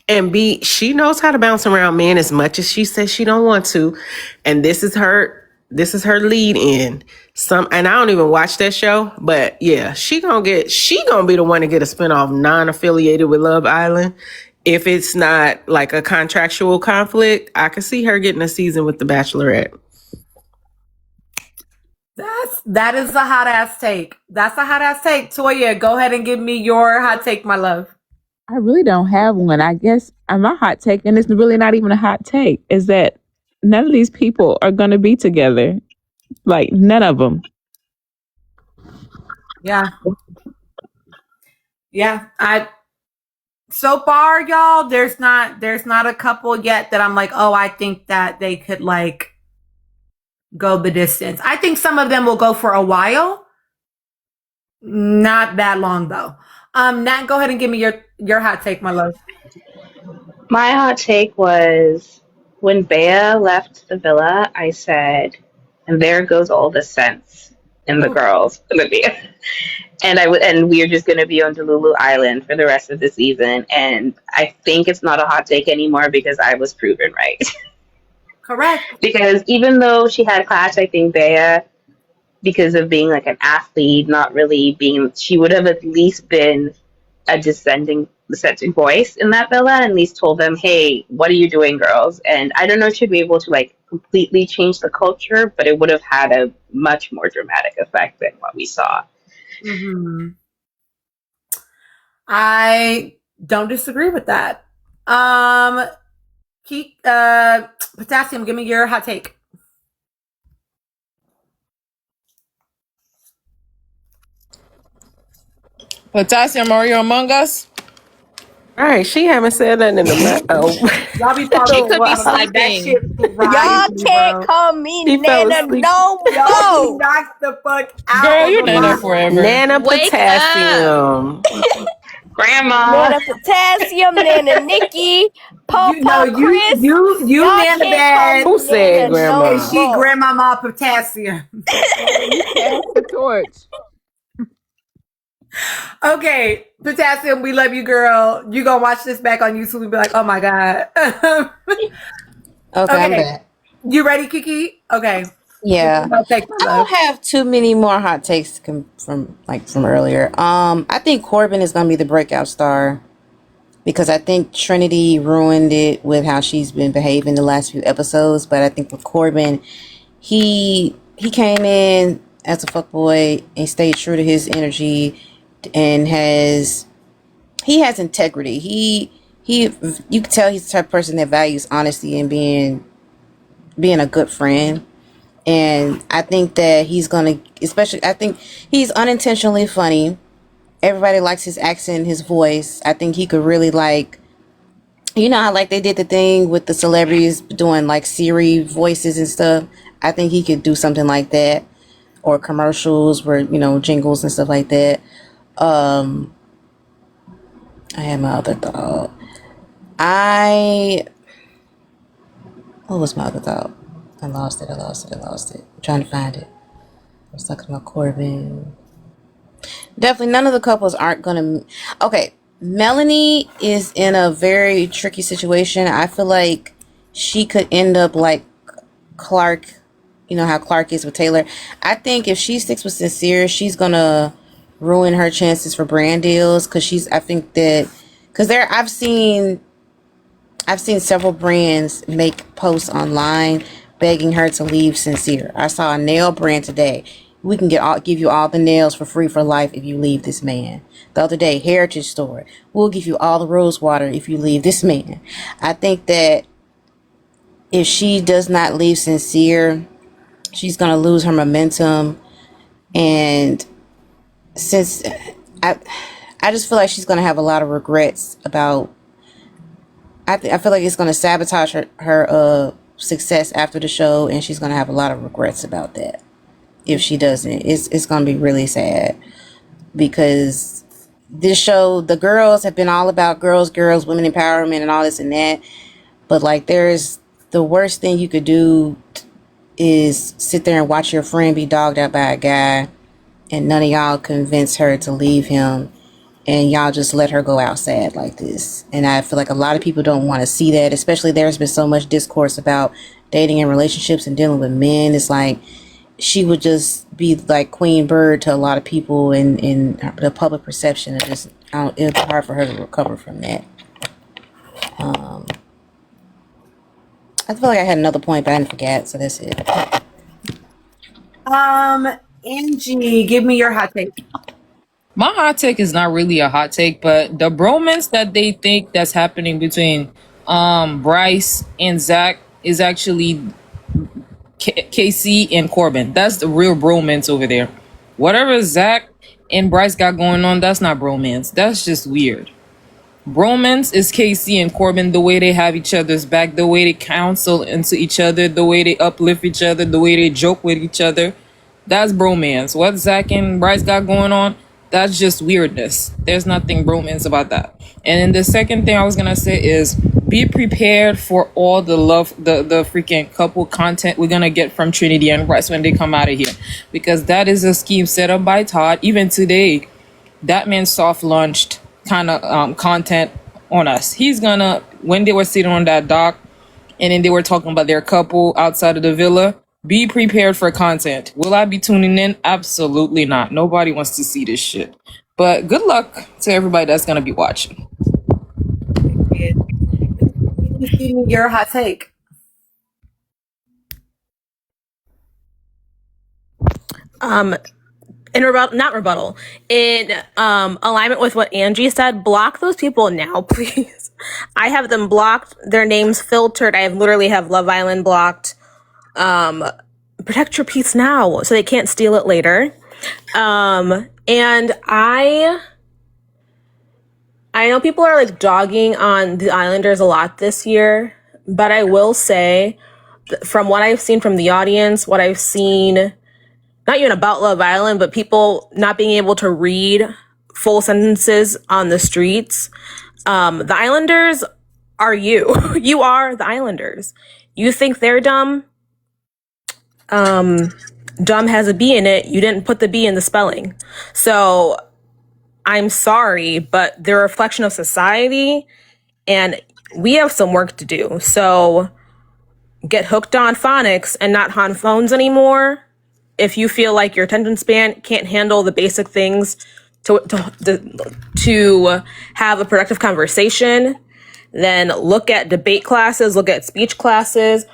And she knows how to bounce around men as much as she says she don't want to. And this is her lead in. And I don't even watch that show, but yeah, she gonna be the one to get a spinoff non-affiliated with Love Island. If it's not like a contractual conflict, I could see her getting a season with The Bachelorette. That is a hot ass take. That's a hot ass take. Toya, go ahead and give me your hot take, my love. I really don't have one. I guess my hot take, and it's really not even a hot take, is that none of these people are going to be together. Like, none of them. Yeah. Yeah. So far, y'all, there's not a couple yet that I'm like, oh, I think that they could like go the distance. I think some of them will go for a while. Not that long though. Nat, go ahead and give me your hot take, my love. My hot take was when Bea left the villa, I said, and there goes all the sense in the girls. And we're just going to be on Delulu Island for the rest of the season. And I think it's not a hot take anymore because I was proven right. Correct. Because even though she had class, I think Bea, because of being like an athlete, not really being, she would have at least been a dissenting voice in that villa and at least told them, hey, what are you doing, girls? And I don't know if she'd be able to like completely change the culture, but it would have had a much more dramatic effect than what we saw. Mm-hmm. I don't disagree with that. Potassium, give me your hot take. Potassium, are you among us? All right, she haven't said nothing in the Y'all be talking like that shit. Y'all can't call me Nana no more. Y'all knock the fuck out. Girl, you Nana forever. Nana Wake Potassium. Grandma. Nana Potassium, Nana Nikki, Papa Chris. You Nana Bad. Who said grandma? And she Grandmama Potassium. You pass the torch. Okay, Potassium, we love you, girl. You gonna watch this back on YouTube and be like, oh my God. Okay, I'm back. You ready, Kiki? Okay. Yeah. I don't have too many more hot takes from earlier. I think Corbin is gonna be the breakout star because I think Trinity ruined it with how she's been behaving the last few episodes. But I think with Corbin, he came in as a fuckboy and stayed true to his energy and he has integrity. He you can tell he's the type of person that values honesty and being a good friend. And I think that he's gonna, I think he's unintentionally funny. Everybody likes his accent, his voice. I think he could really like, you know how like they did the thing with the celebrities doing like Siri voices and stuff. I think he could do something like that, or commercials where, you know, jingles and stuff like that. I had my other thought. What was my other thought? I lost it. I'm trying to find it. I was talking about Corbin. Definitely none of the couples aren't gonna. Okay, Melanie is in a very tricky situation. I feel like she could end up like Clark. You know how Clark is with Taylor. I think if she sticks with Sincere, she's gonna ruin her chances for brand deals because I've seen several brands make posts online begging her to leave Sincere. I saw a nail brand today. We can give you all the nails for free for life if you leave this man. The other day, Heritage Store. We'll give you all the rose water if you leave this man. I think that if she does not leave Sincere, she's going to lose her momentum. And since I just feel like she's going to have a lot of regrets about, I feel like it's going to sabotage her success after the show, and she's going to have a lot of regrets about that. If she doesn't, it's going to be really sad because this show, the girls have been all about girls, women empowerment and all this and that. But like, there's the worst thing you could do is sit there and watch your friend be dogged out by a guy and none of y'all convinced her to leave him, and y'all just let her go out sad like this. And I feel like a lot of people don't want to see that, especially there's been so much discourse about dating and relationships and dealing with men. It's like she would just be like Queen Bird to a lot of people in the public perception. It just, it's hard for her to recover from that. I feel like I had another point, but I didn't forget, so that's it. Angie, give me your hot take. My hot take is not really a hot take, but the bromance that they think that's happening between Bryce and Zach is actually KC and Corbin. That's the real bromance over there. Whatever Zach and Bryce got going on, that's not bromance. That's just weird. Bromance is KC and Corbin, the way they have each other's back, the way they counsel into each other, the way they uplift each other, the way they joke with each other. That's bromance. What Zach and Bryce got going on, that's just weirdness. There's nothing bromance about that. And then the second thing I was gonna say is be prepared for all the love, the freaking couple content we're gonna get from Trinity and Bryce when they come out of here. Because that is a scheme set up by Todd. Even today, that man soft launched kind of content on us. He's gonna, when they were sitting on that dock and then they were talking about their couple outside of the villa, be prepared for content. Will I be tuning in? Absolutely not. Nobody wants to see this shit. But good luck to everybody that's gonna be watching. Give me your hot take. In alignment with what Angie said, block those people now, please. I have them blocked, their names filtered. I literally have Love Island blocked. Protect your peace now so they can't steal it later. And I know people are like dogging on the Islanders a lot this year, but I will say from what I've seen from the audience, what I've seen not even about Love Island, but people not being able to read full sentences on the streets. The Islanders are you. You are the Islanders. You think they're dumb? Dumb has a B in it. You didn't put the B in the spelling. So I'm sorry, but they're a reflection of society and we have some work to do. So get hooked on phonics and not on phones anymore. If you feel like your attention span can't handle the basic things to have a productive conversation, then look at debate classes, look at speech classes.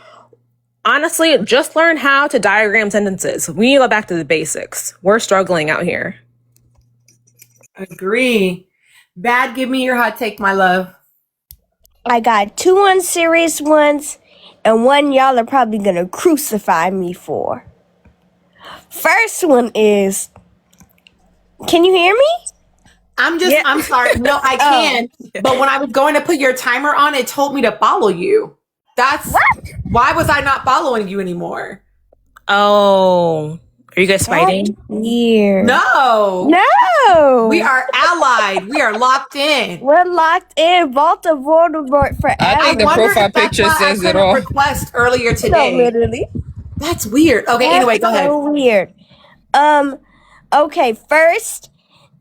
Honestly, just learn how to diagram sentences. We need to go back to the basics. We're struggling out here. Agree. Bad, give me your hot take, my love. I got 2 unserious ones and one y'all are probably gonna crucify me for. First one is, can you hear me? I'm sorry. No, I can. But when I was going to put your timer on, it told me to follow you. Why was I not following you anymore? Oh, are you guys fighting? Weird. No. We are allied. We are locked in. We're locked in. Vault of Voldemort forever. I think the profile picture says it all. Request earlier today. No, literally. That's weird. Okay, anyway, go ahead. So weird. Okay, first,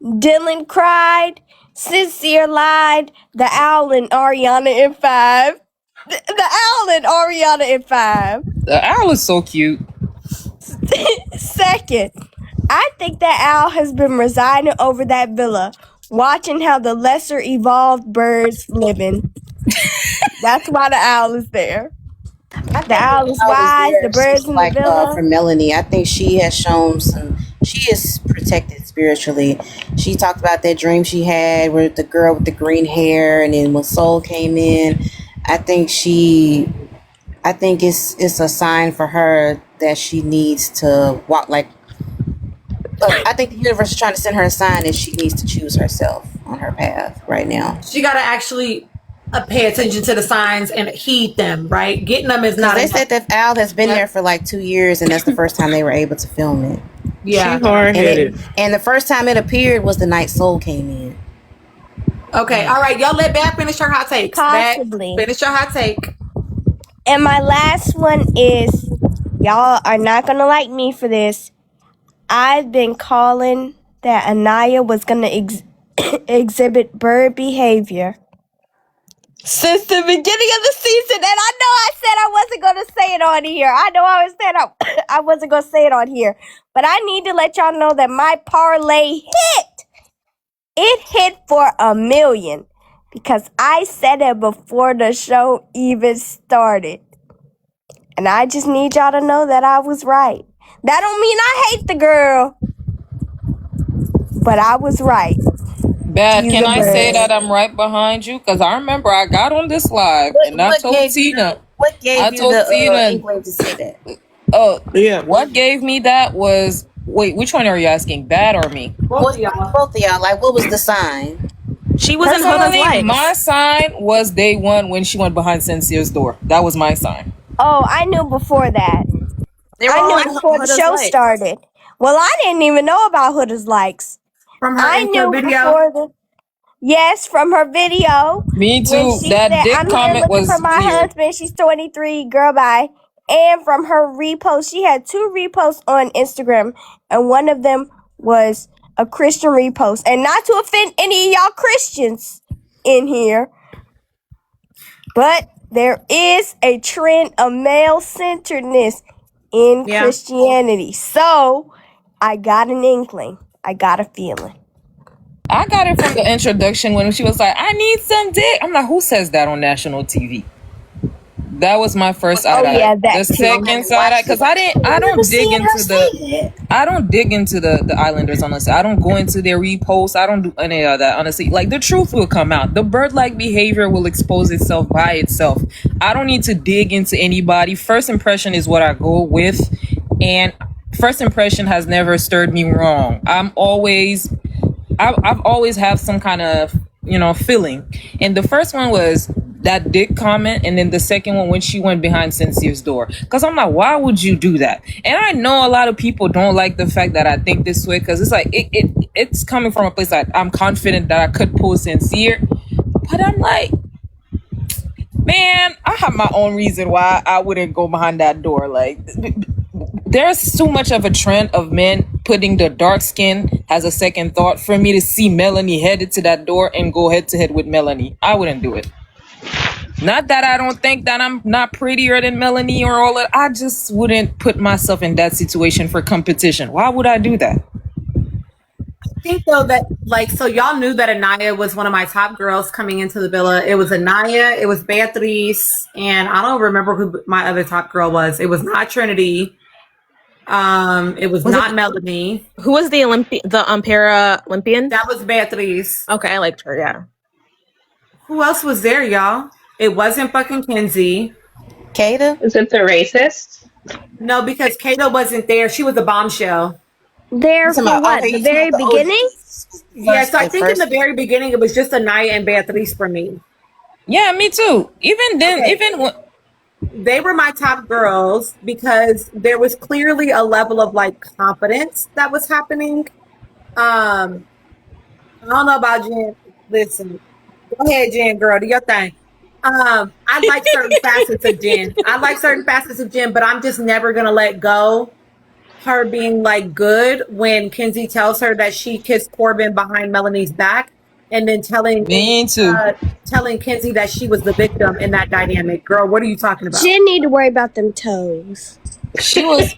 Dylan cried, Sincere lied, the Owl and Ariana in 5. The Owl and Ariana in 5. The owl is so cute. Second, I think that Owl has been residing over that villa, watching how the lesser evolved birds living. That's why the Owl is there. The Owl is wise, the birds in the villa. For Melanie, I think she has shown she is protected spiritually. She talked about that dream she had with the girl with the green hair, and then when Soul came in, I think it's a sign for her that she needs to walk like. I think the universe is trying to send her a sign that she needs to choose herself on her path right now. She got to actually pay attention to the signs and heed them, right? Getting them is not. They said that Al has been there for like 2 years, and that's the first time they were able to film it. Yeah, she's hard-headed. And the first time it appeared was the night Soul came in. Okay, all right, y'all let Bad finish her hot takes. Possibly. Bad, finish your hot take. And my last one is, y'all are not gonna like me for this. I've been calling that Anaya was gonna exhibit bird behavior since the beginning of the season, and I know I said I wasn't gonna say it on here. I know I was saying I wasn't gonna say it on here, but I need to let y'all know that my parlay hit. It hit for $1 million because I said it before the show even started, and I just need y'all to know that I was right. That don't mean I hate the girl, but I was right. Bad. She's Can a I say bird. that I'm right behind you? Because I remember I got on this live and I What told gave you Tina. what I gave you told the Tina. inkling to say that? Yeah. What gave me that was wait. Which one are you asking? Bad or me? Both of y'all. Both of y'all, like, what was the sign? She was in Huda's Personally, my likes. sign was day one when she went behind Sincere's door. That was my sign. Oh, I knew before that. They were I all knew in before the Huda's show likes. started. Well, I didn't even know about Huda's likes. From her I intro knew video. before the Yes, from her video Me when too. she That said, dick "I'm here comment looking for was my weird. husband." She's 23. Girl, bye. And from her repost, she had 2 reposts on Instagram, and one of them was a Christian repost. And not to offend any of y'all Christians in here, but there is a trend of male centeredness in Yeah. Christianity. So I got an inkling. I got a feeling. I got it from the introduction when she was like, "I need some dick." I'm like, who says that on national TV? That was my first side eye. Yeah, The that too. second side eye, because I don't dig into the Islanders honestly. I don't go into their reposts. I don't do any of that honestly. Like the truth will come out. The bird-like behavior will expose itself by itself. I don't need to dig into anybody. First impression is what I go with, and first impression has never stirred me wrong. I've always have some kind of feeling, and the first one was that dick comment, and then the second one when she went behind Sincere's door, because I'm like, why would you do that? And I know a lot of people don't like the fact that I think this way, because it's like it's coming from a place that I'm confident that I could pull Sincere, but I'm like, man, I have my own reason why I wouldn't go behind that door. Like, there's too much of a trend of men putting the dark skin as a second thought for me to see Melanie headed to that door and go head to head with Melanie. I wouldn't do it. Not that I don't think that I'm not prettier than Melanie or all that. I just wouldn't put myself in that situation for competition. Why would I do that? I think though that so y'all knew that Anaya was one of my top girls coming into the villa. It was Anaya, it was Beatrice, and I don't remember who my other top girl was. It was not Trinity. It was not Melanie. Who was the Para Olympian? That was Beatrice. Okay, I liked her, yeah. Who else was there, y'all? It wasn't fucking Kenzie. Kata? Is it the racist? No, because Kato wasn't there. She was a bombshell. There for what? The very beginning? Yeah, so I think in the very beginning it was just Anaya and Beatrice for me. Yeah, me too. Even then, even when they were my top girls, because there was clearly a level of like confidence that was happening. I don't know about Jen. Listen, go ahead, Jen, girl, do your thing. I like certain facets of Jen. But I'm just never gonna let go her being like good when Kenzie tells her that she kissed Corbin behind Melanie's back, and then telling Kenzie that she was the victim in that dynamic. Girl, what are you talking about? Jen need to worry about them toes. She was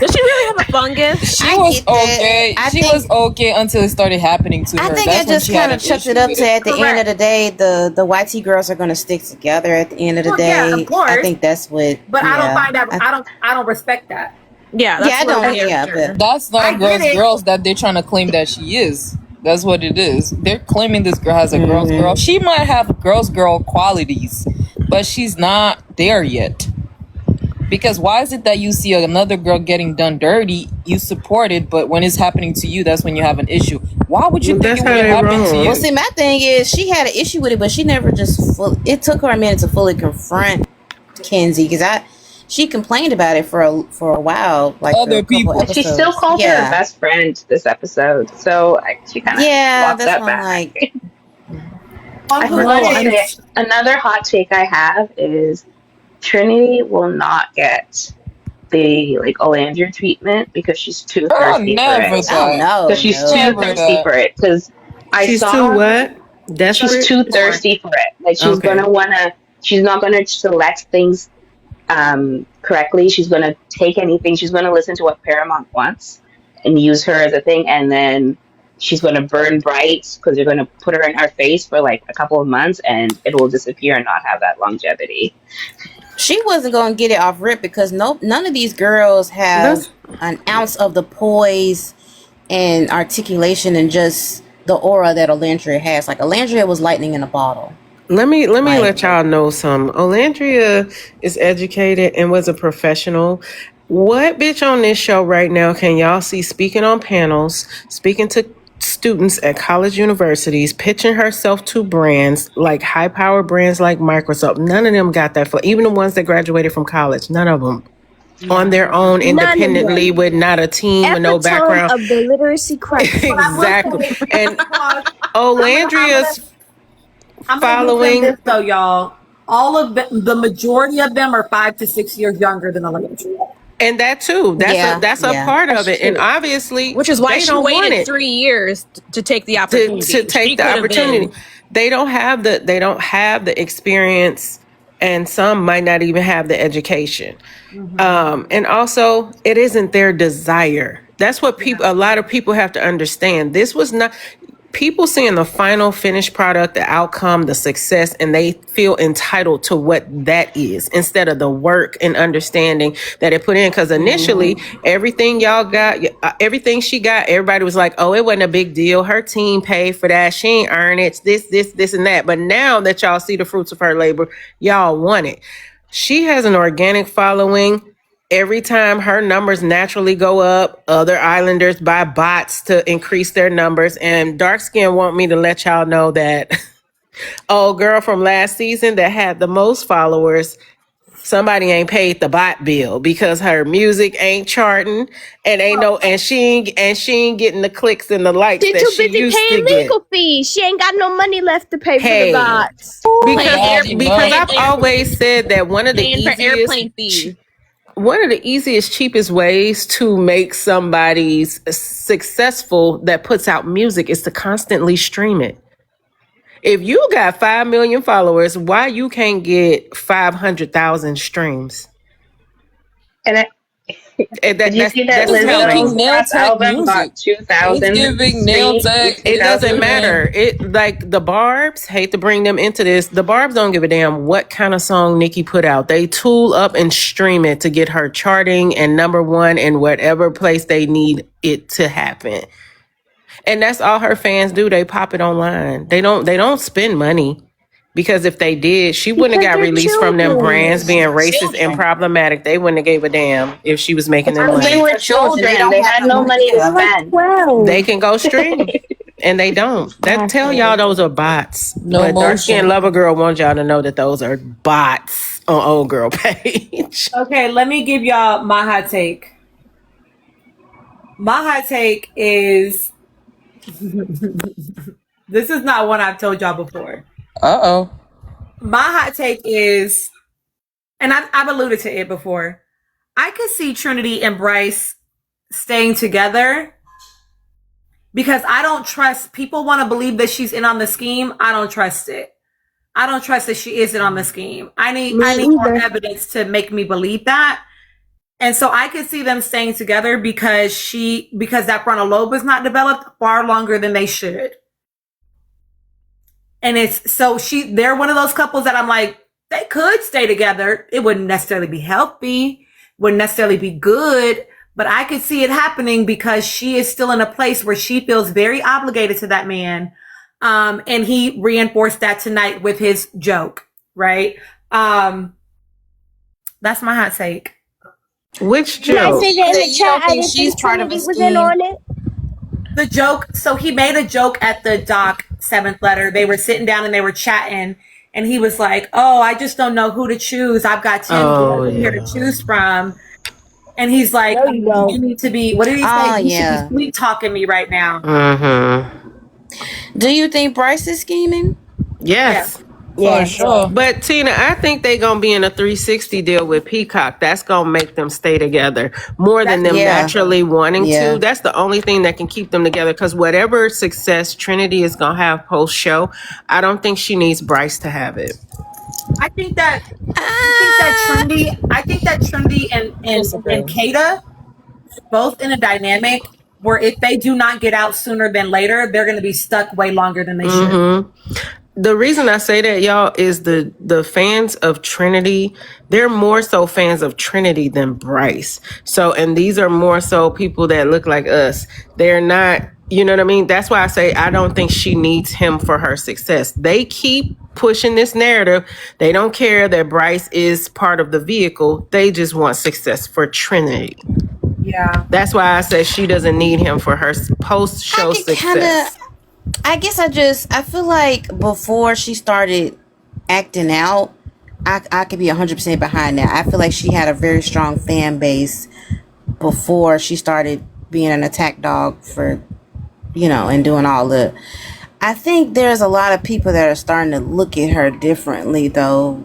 Did she really have a fungus? She was okay. She was okay until it started happening to her. I think That's it just kind of chucked it up to at the end of the day, the YT girls are going to stick together at the end of the day. Yeah, of course. I think that's what. But I don't find that. I don't respect that. Yeah, that's but that's not girls that they're trying to claim that she is. That's what it is. They're claiming this girl has a girl's girl. She might have girl's girl qualities, but she's not there yet. Because why is it that you see another girl getting done dirty, you support it, but when it's happening to you, that's when you have an issue? Why would you think it would happen to you? Well, see, my thing is, she had an issue with it, but she never just it took her a minute to fully confront Kenzie, because she complained about it for a while, like other people. She still called her her best friend this episode, so she kind of walked that back. I will say another hot take I have is Trinity will not get the like Olandra treatment because she's too Oh, thirsty for it. never Oh that. Because no, she's too no. Never thirsty that. for it. Because I She's too saw what? she's Desperate? too thirsty for it. Like Okay. she's not gonna select things correctly. She's gonna take anything. She's gonna listen to what Paramount wants and use her as a thing, and then she's gonna burn bright because they're gonna put her in our face for like a couple of months, and it will disappear and not have that longevity. She wasn't gonna get it off rip because none of these girls have That's an ounce of the poise and articulation and just the aura that Olandria has. Like Olandria was lightning in a bottle. let me Like let y'all know some. Olandria is educated and was a professional. What bitch on this show right now can y'all see speaking on panels, speaking to students at college universities, pitching herself to brands like high power brands like Microsoft? None of them got that for even the ones that graduated from college. None of them on their own None of independently them. with not a team with no Epitome background. of the literacy crisis. But I will Exactly. say, And I'm gonna Olandria's give them following, this though, y'all. All of the majority of them are 5 to 6 years younger than Olandria. and that too. yeah, That's a yeah. part of That's it. And true. obviously Which is why they she don't want waited it 3 years to take the to opportunity. take She the could have opportunity. been. They don't have the experience, and some might not even have the education. And also it isn't their desire. That's what a lot of people have to understand. This was not people seeing the final finished product, the outcome, the success, and they feel entitled to what that is instead of the work and understanding that it put in. Because initially, everything y'all got, everything she got, everybody was like, oh, it wasn't a big deal. Her team paid for that. She ain't earn it. This, and that. But now that y'all see the fruits of her labor, y'all want it. She has an organic following. Every time her numbers naturally go up, other islanders buy bots to increase their numbers. And dark skin want me to let y'all know that old girl from last season that had the most followers, somebody ain't paid the bot bill because her music ain't charting and she ain't getting the clicks and the likes She that too she busy used to paying get. legal fees. She ain't got no money left to pay for the Hey, bots. Not because enough. I've always said that Paying for airplane fees. one of the easiest, cheapest ways to make somebody successful that puts out music is to constantly stream it. If you got 5 million followers, why you can't get 500,000 streams? And did you see that He's Lizzo's making Strings. nail last tech album music. got He's 2,000 giving nail streams? tech It doesn't 2,000? streaming. matter. It like the Barbs, hate to bring them into this. The Barbs don't give a damn what kind of song Nicki put out. They tool up and stream it to get her charting and number one in whatever place they need it to happen. And that's all her fans do. They pop it online. They don't spend money. Because if they did, she wouldn't have Because got they're released from them brands children. being racist and problematic. They wouldn't have gave a damn if she was making them Because they money. were children. They had no money to They're like spend. 12. They can go stream. And they don't. That tell y'all those are bots. No But dark skinned motion. lover girl wants y'all to know that those are bots on old girl page. Okay, let me give y'all my hot take. My hot take is this is not one I've told y'all before. Uh-oh. My hot take is, and I've alluded to it before, I could see Trinity and Bryce staying together because I don't trust, people want to believe that she's in on the scheme. I don't trust it. I don't trust that she isn't on the scheme. I need more evidence to make me believe that. And so I could see them staying together because that frontal lobe was not developed far longer than they should. And they're one of those couples that I'm like, they could stay together. It wouldn't necessarily be healthy, wouldn't necessarily be good, but I could see it happening because she is still in a place where she feels very obligated to that man. And he reinforced that tonight with his joke, right? That's my hot take. Which Can I joke? say that in the You chat? don't I think didn't she's think part of a Trinity was in on it. The joke, so he made a joke at the doc 7th letter. They were sitting down and they were chatting, and he was like, oh, I just don't know who to choose. I've got 10 here to choose from. And he's like, you need to be, what did he say? Oh You should be yeah. sweet talking me right now. Mm-hmm. Do you think Bryce is scheming? Yes. For sure. But Tina, I think they gonna be in a 360 deal with Peacock. That's gonna make them stay together more than them naturally wanting to. That's the only thing that can keep them together. Because whatever success Trinity is gonna have post show, I don't think she needs Bryce to have it. I think that Trinity and Kata both in a dynamic where if they do not get out sooner than later, they're going to be stuck way longer than they should. The reason I say that, y'all, is the fans of Trinity, they're more so fans of Trinity than Bryce. So, and these are more so people that look like us. They're not, you know what I mean? That's why I say I don't think she needs him for her success. They keep pushing this narrative. They don't care that Bryce is part of the vehicle. They just want success for Trinity. Yeah. That's why I say she doesn't need him for her post-show success. I guess I feel like before she started acting out, I could be 100% behind that. I feel like she had a very strong fan base before she started being an attack dog for, and doing all the... I think there's a lot of people that are starting to look at her differently, though,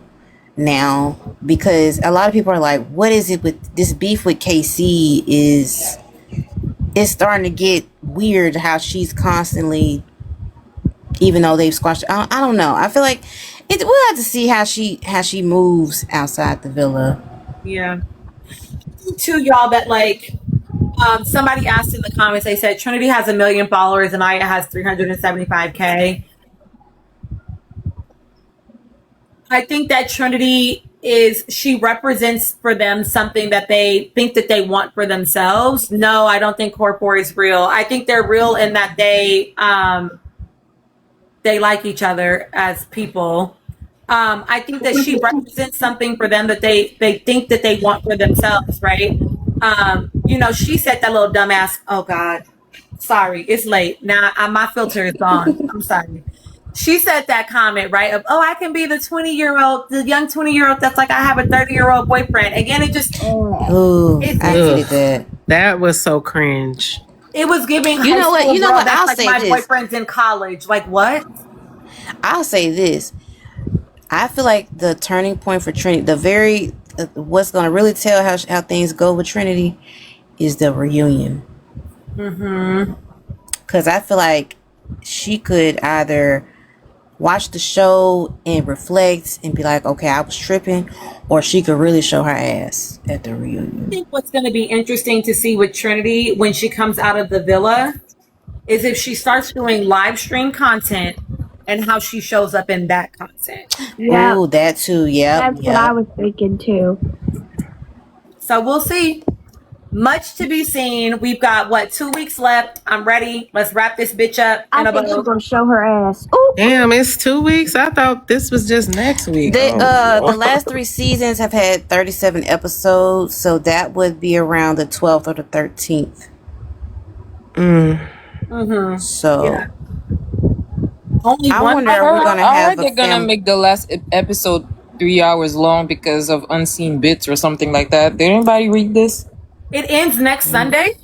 now. Because a lot of people are like, what is it with this beef with KC it's starting to get weird how she's constantly... Even though they've squashed, I don't know. I feel like we'll have to see how she moves outside the villa. Yeah. To y'all that somebody asked in the comments. They said Trinity has 1 million followers and Aya has 375K. I think that Trinity she represents for them something that they think that they want for themselves. No, I don't think Corpor is real. I think they're real in that they like each other as people. I think that she represents something for them that they think that they want for themselves, right? She said that little dumbass, oh God, sorry, it's late. Now my filter is gone. I'm sorry. She said that comment, right? Of, I can be the young 20-year-old that's like, I have a 30-year-old boyfriend. Again, it just... I hated that. That was so cringe. It was giving You know what? I'll say my this. boyfriend's in college. Like, what? I'll say this. I feel like the turning point for Trinity, what's going to really tell how things go with Trinity is the reunion. Because I feel like she could either watch the show and reflect and be like, okay, I was tripping, or she could really show her ass at the reunion. I think what's going to be interesting to see with Trinity when she comes out of the villa is if she starts doing live stream content and how she shows up in that content. Yeah. Oh, that too. Yeah. That's what I was thinking too. So we'll see. Much to be seen. We've got 2 weeks left. I'm ready. Let's wrap this bitch up. I think she's gonna show her ass. Ooh. Damn, it's 2 weeks. I thought this was just next week. The last 3 seasons have had 37 episodes, so that would be around the 12th or the 13th. So yeah. Only I one. wonder if we're gonna have. They're gonna make the last episode 3 hours long because of unseen bits or something like that. Did anybody read this? It ends next Sunday.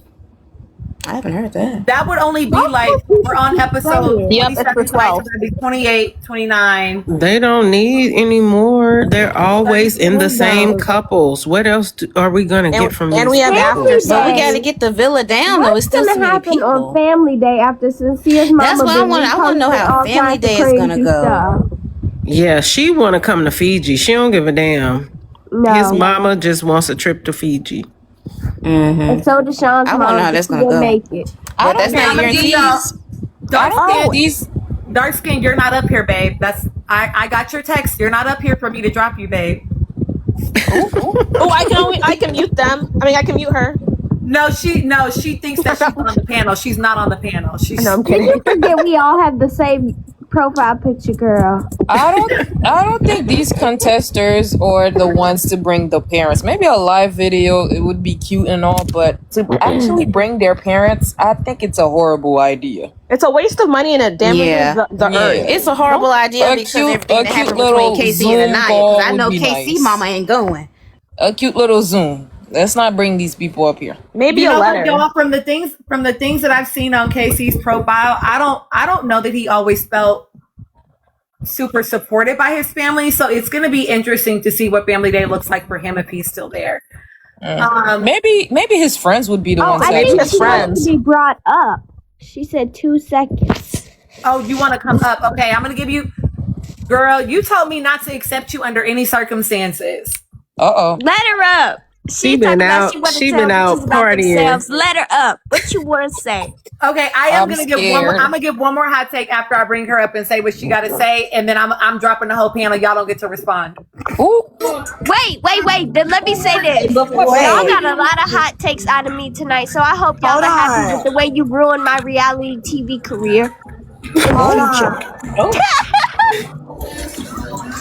I haven't heard that. That would only be we're on episode 27 it's for 12. So that'd be 28, 29. They don't need any more. They're always in the same couples. What else are we gonna get from these? And we have people? after. So we got to get the villa down. Though it's still What's too gonna many happen people. on Family Day after Sincere's mama? That's what I want. I want to know how Family Day is gonna go. Yeah, she want to come to Fiji. She don't give a damn. No. His mama just wants a trip to Fiji. And so Deshaun's I mom. want to know how that's gonna go. Make it. But that's not guarantees. Dark skin, you're not up here, babe. I got your text. You're not up here for me to drop you, babe. I can mute them. I mean, I can mute her. No, she thinks that she's on the panel. She's not on the panel. No, I'm kidding. You forget we all have the same profile picture, girl. I don't think these contestants or the ones to bring the parents. Maybe a live video, it would be cute and all, but to actually bring their parents, I think it's a horrible idea. It's a waste of money and it damages the earth. It's a horrible idea because everything that happened between KC and Anaya. Because I know KC mama ain't going. A cute little Zoom. Let's not bring these people up here. Maybe a letter. Y'all, from the things that I've seen on KC's profile, I don't know that he always felt super supported by his family. So it's going to be interesting to see what family day looks like for him if he's still there. Maybe his friends would be the ones. I that think choose she wants friends. to be brought up. She said 2 seconds. Oh, you want to come up? Okay, I'm going to give you. Girl, you told me not to accept you under any circumstances. Let her up. She been out. She been out partying. Let her up. What you want to say? Okay, I'm gonna give one. I'm gonna give one more hot take after I bring her up and say what she got to say, and then I'm dropping the whole panel. Y'all don't get to respond. Ooh. Wait. Then let me say this. Y'all got a lot of hot takes out of me tonight, so I hope y'all are happy with the way you ruined my reality TV career.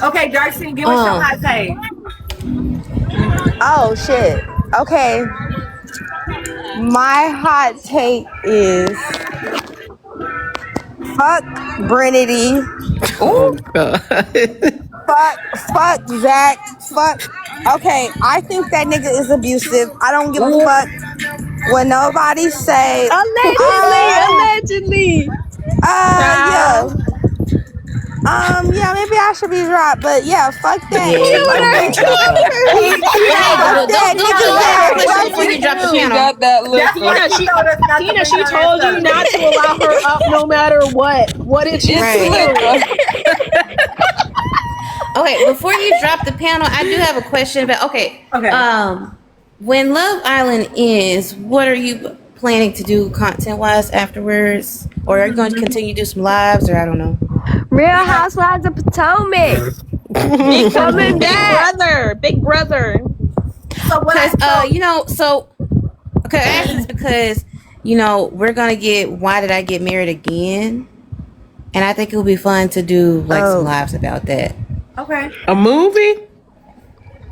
Okay, Darcy, give us your hot take. Oh shit. Okay. My hot take is fuck Brinity. Oh God. Fuck Zach. Fuck. Okay, I think that nigga is abusive. I don't give a fuck when nobody say Allegedly. Yeah, maybe I should be dropped, but yeah, fuck that. Before you drop the piano. Got that look. Tina, she told you not to allow her up no matter what. What did she do? Okay, before you drop the panel, I do have a question about. Okay. When Love Island ends, what are you planning to do content-wise afterwards, or are you going to continue to do some lives, or I don't know? Real Housewives of Potomac. Big brother. Big brother. So what? I ask this because we're gonna get Why Did I Get Married Again, and I think it would be fun to do some lives about that. Okay. A movie?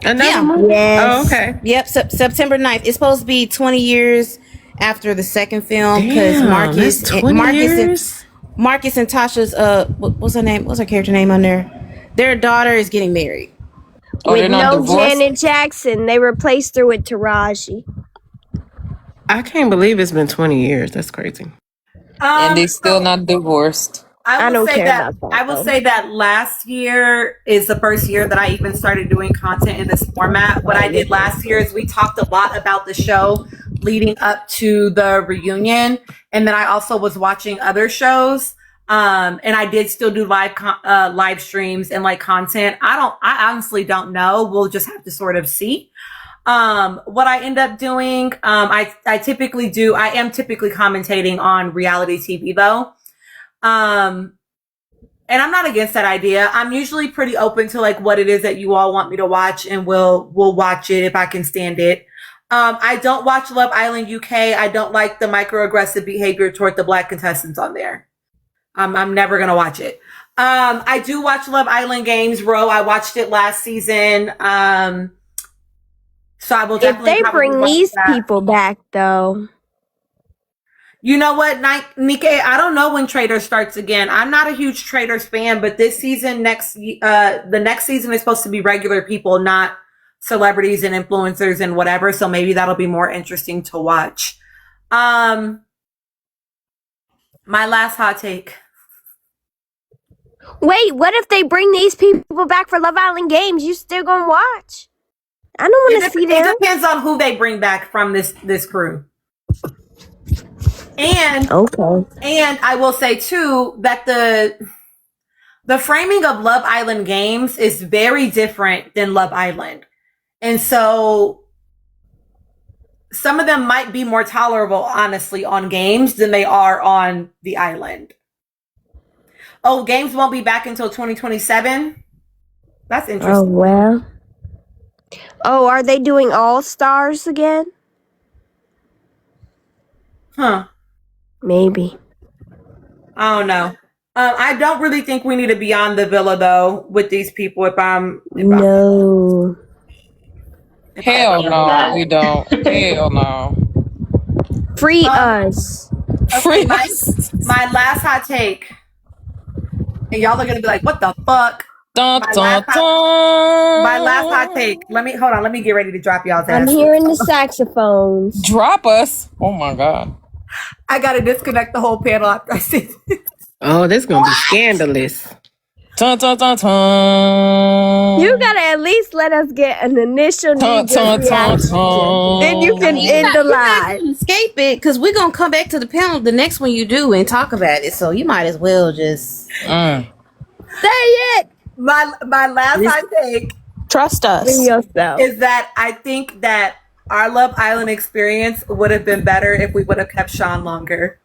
Another movie? Yes. Oh, okay. Yep. September 9th. It's supposed to be 20 years after the second film because Marcus and Tasha's what's her name? What's her character name on there? Their daughter is getting married. With no Janet Jackson, they replaced her with Taraji. I can't believe it's been 20 years. That's crazy. And they still not divorced. I will say that last year is the first year that I even started doing content in this format. What I did last year is we talked a lot about the show leading up to the reunion, and then I also was watching other shows. And I did still do live streams and content. I honestly don't know. We'll just have to sort of see. What I end up doing, I am typically commentating on reality TV though. And I'm not against that idea. I'm usually pretty open to what it is that you all want me to watch, and we'll watch it if I can stand it. I don't watch Love Island UK. I don't like the microaggressive behavior toward the Black contestants on there. I'm never gonna watch it. I do watch Love Island Games Row. I watched it last season. So I will definitely. If they bring these people back, though. You know what, Nike? I don't know when Traitors starts again. I'm not a huge Traitors fan, but this season, the next season is supposed to be regular people, not celebrities and influencers and whatever. So maybe that'll be more interesting to watch. My last hot take. Wait, what if they bring these people back for Love Island Games? You still gonna watch? I don't want to see them. It depends on who they bring back from this crew. And I will say too that the framing of Love Island Games is very different than Love Island. And so some of them might be more tolerable, honestly, on Games than they are on the island. Oh, Games won't be back until 2027? That's interesting. Oh, well. Oh, are they doing All Stars again? Huh. Maybe. I don't know. I don't really think we need to be on the villa though with these people. No. Hell no, we don't. Hell no. Free us. Okay, my last hot take. And y'all are gonna be like, what the fuck? My last hot take. Let me get ready to drop y'all's ass. I'm hearing the saxophones. Drop us. Oh my God. I gotta disconnect the whole panel after I see this. Oh, this is gonna be scandalous. Dun, dun, dun, dun. You gotta at least let us get an initial Dun, dun, dun, dun. then you can end the live. Escape it, because we're gonna come back to the panel the next one you do and talk about it. So you might as well just say it. My last hot take. Trust us. Is that I think that our Love Island experience would have been better if we would have kept Sean longer.